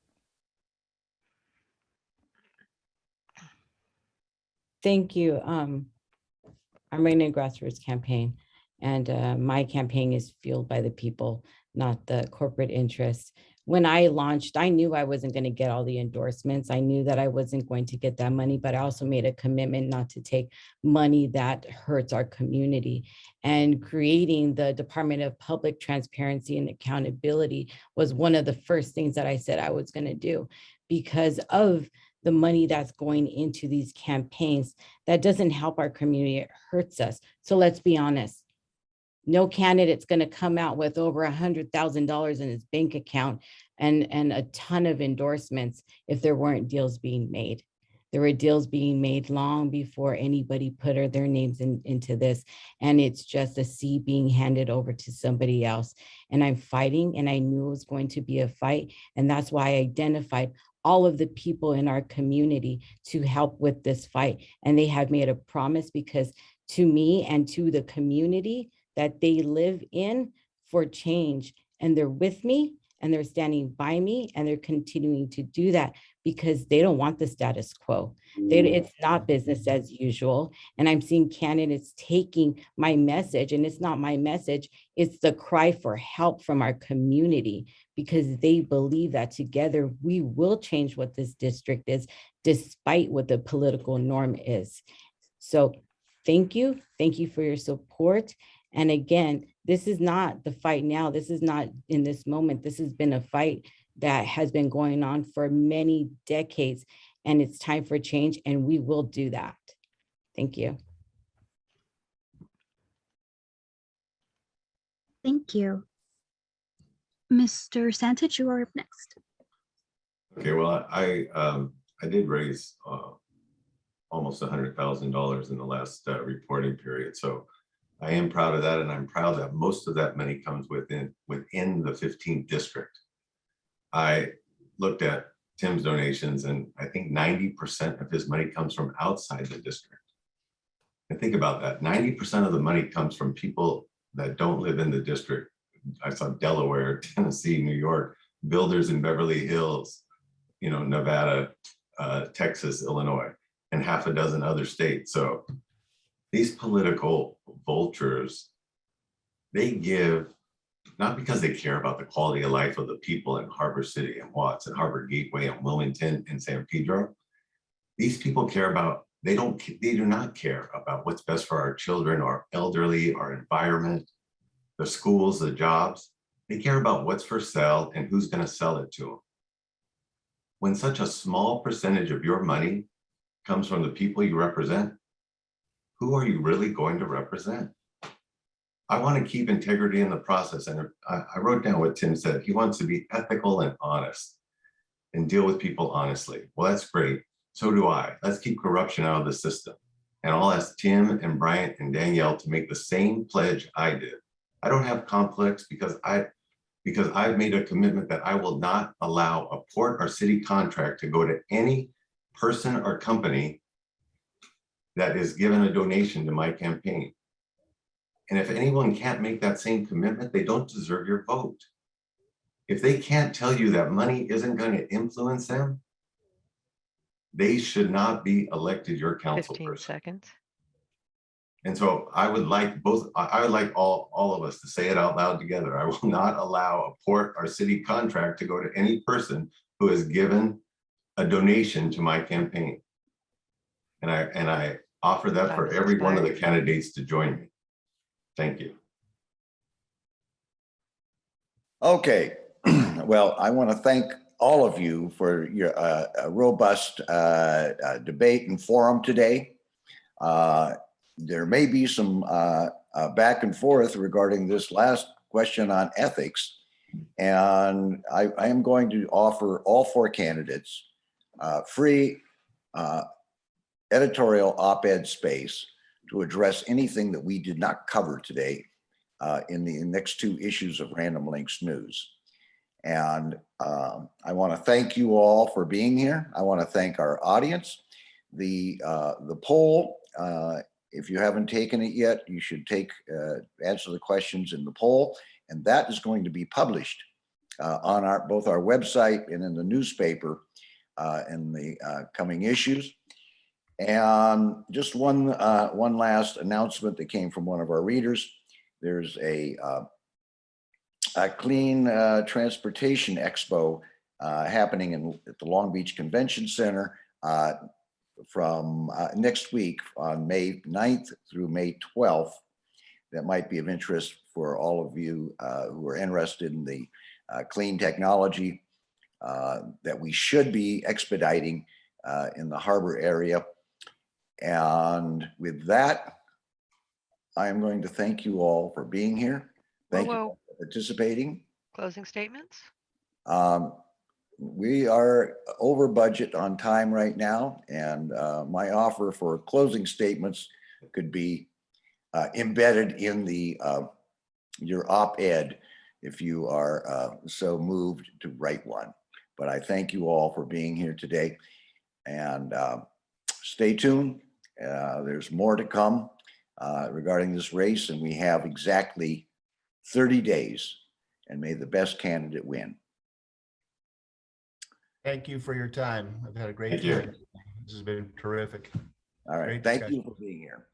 Thank you. I'm running a grassroots campaign, and my campaign is fueled by the people, not the corporate interests. When I launched, I knew I wasn't going to get all the endorsements. I knew that I wasn't going to get that money, but I also made a commitment not to take money that hurts our community. And creating the Department of Public Transparency and Accountability was one of the first things that I said I was going to do, because of the money that's going into these campaigns that doesn't help our community, it hurts us. So let's be honest. No candidate's going to come out with over $100,000 in his bank account and a ton of endorsements if there weren't deals being made. There were deals being made long before anybody put their names into this. And it's just a seed being handed over to somebody else. And I'm fighting, and I knew it was going to be a fight. And that's why I identified all of the people in our community to help with this fight. And they have made a promise, because to me and to the community that they live in, for change. And they're with me, and they're standing by me, and they're continuing to do that because they don't want the status quo. It's not business as usual. And I'm seeing candidates taking my message, and it's not my message, it's the cry for help from our community, because they believe that together we will change what this district is, despite what the political norm is. So thank you for your support. And again, this is not the fight now. This is not in this moment. This has been a fight that has been going on for many decades, and it's time for change, and we will do that. Thank you. Thank you. Mr. Santich, you are up next. Okay, well, I did raise almost $100,000 in the last reporting period. So I am proud of that, and I'm proud that most of that money comes within the 15th district. I looked at Tim's donations, and I think 90% of his money comes from outside the district. And think about that, 90% of the money comes from people that don't live in the district. I saw Delaware, Tennessee, New York, builders in Beverly Hills, Nevada, Texas, Illinois, and half a dozen other states. So these political vultures, they give, not because they care about the quality of life of the people in Harbor City and Watts and Harbor Gateway and Wilmington and San Pedro. These people care about, they do not care about what's best for our children, our elderly, our environment, the schools, the jobs. They care about what's for sale and who's going to sell it to them. When such a small percentage of your money comes from the people you represent, who are you really going to represent? I want to keep integrity in the process. And I wrote down what Tim said. He wants to be ethical and honest and deal with people honestly. Well, that's great. So do I. Let's keep corruption out of the system. And I'll ask Tim and Bryant and Danielle to make the same pledge I did. I don't have conflicts because I've made a commitment that I will not allow a port or city contract to go to any person or company that is given a donation to my campaign. And if anyone can't make that same commitment, they don't deserve your vote. If they can't tell you that money isn't going to influence them, they should not be elected your council 15 person. seconds. And so I would like I would like all of us to say it out loud together. I will not allow a port or city contract to go to any person who has given a donation to my campaign. And I offer that Time for has every one of the expired. candidates to join me. Thank you. Okay, well, I want to thank all of you for your robust debate and forum today. There may be some back and forth regarding this last question on ethics. And I am going to offer all 4 candidates free editorial op-ed space to address anything that we did not cover today in the next 2 issues of Random Links News. And I want to thank you all for being here. I want to thank our audience. The poll, if you haven't taken it yet, you should answer the questions in the poll, and that is going to be published on both our website and in the newspaper in the coming issues. And just one last announcement that came from one of our readers. There's a clean transportation expo happening at the Long Beach Convention Center from next week on May 9th through May 12th. That might be of interest for all of you who are interested in the clean technology that we should be expediting in the harbor area. And with that, I am going to thank you all for being here. Thank you all for participating. Closing statements. We are over budget on time right now, and my offer for closing statements could be embedded in the your op-ed if you are so moved to write one. But I thank you all for being here today, and stay tuned. There's more to come regarding this race, and we have exactly 30 days, and may the best candidate win. Thank you for your time. I've had a great Thank you. time. This has been terrific. All right. Great Thank discussion. you for being here.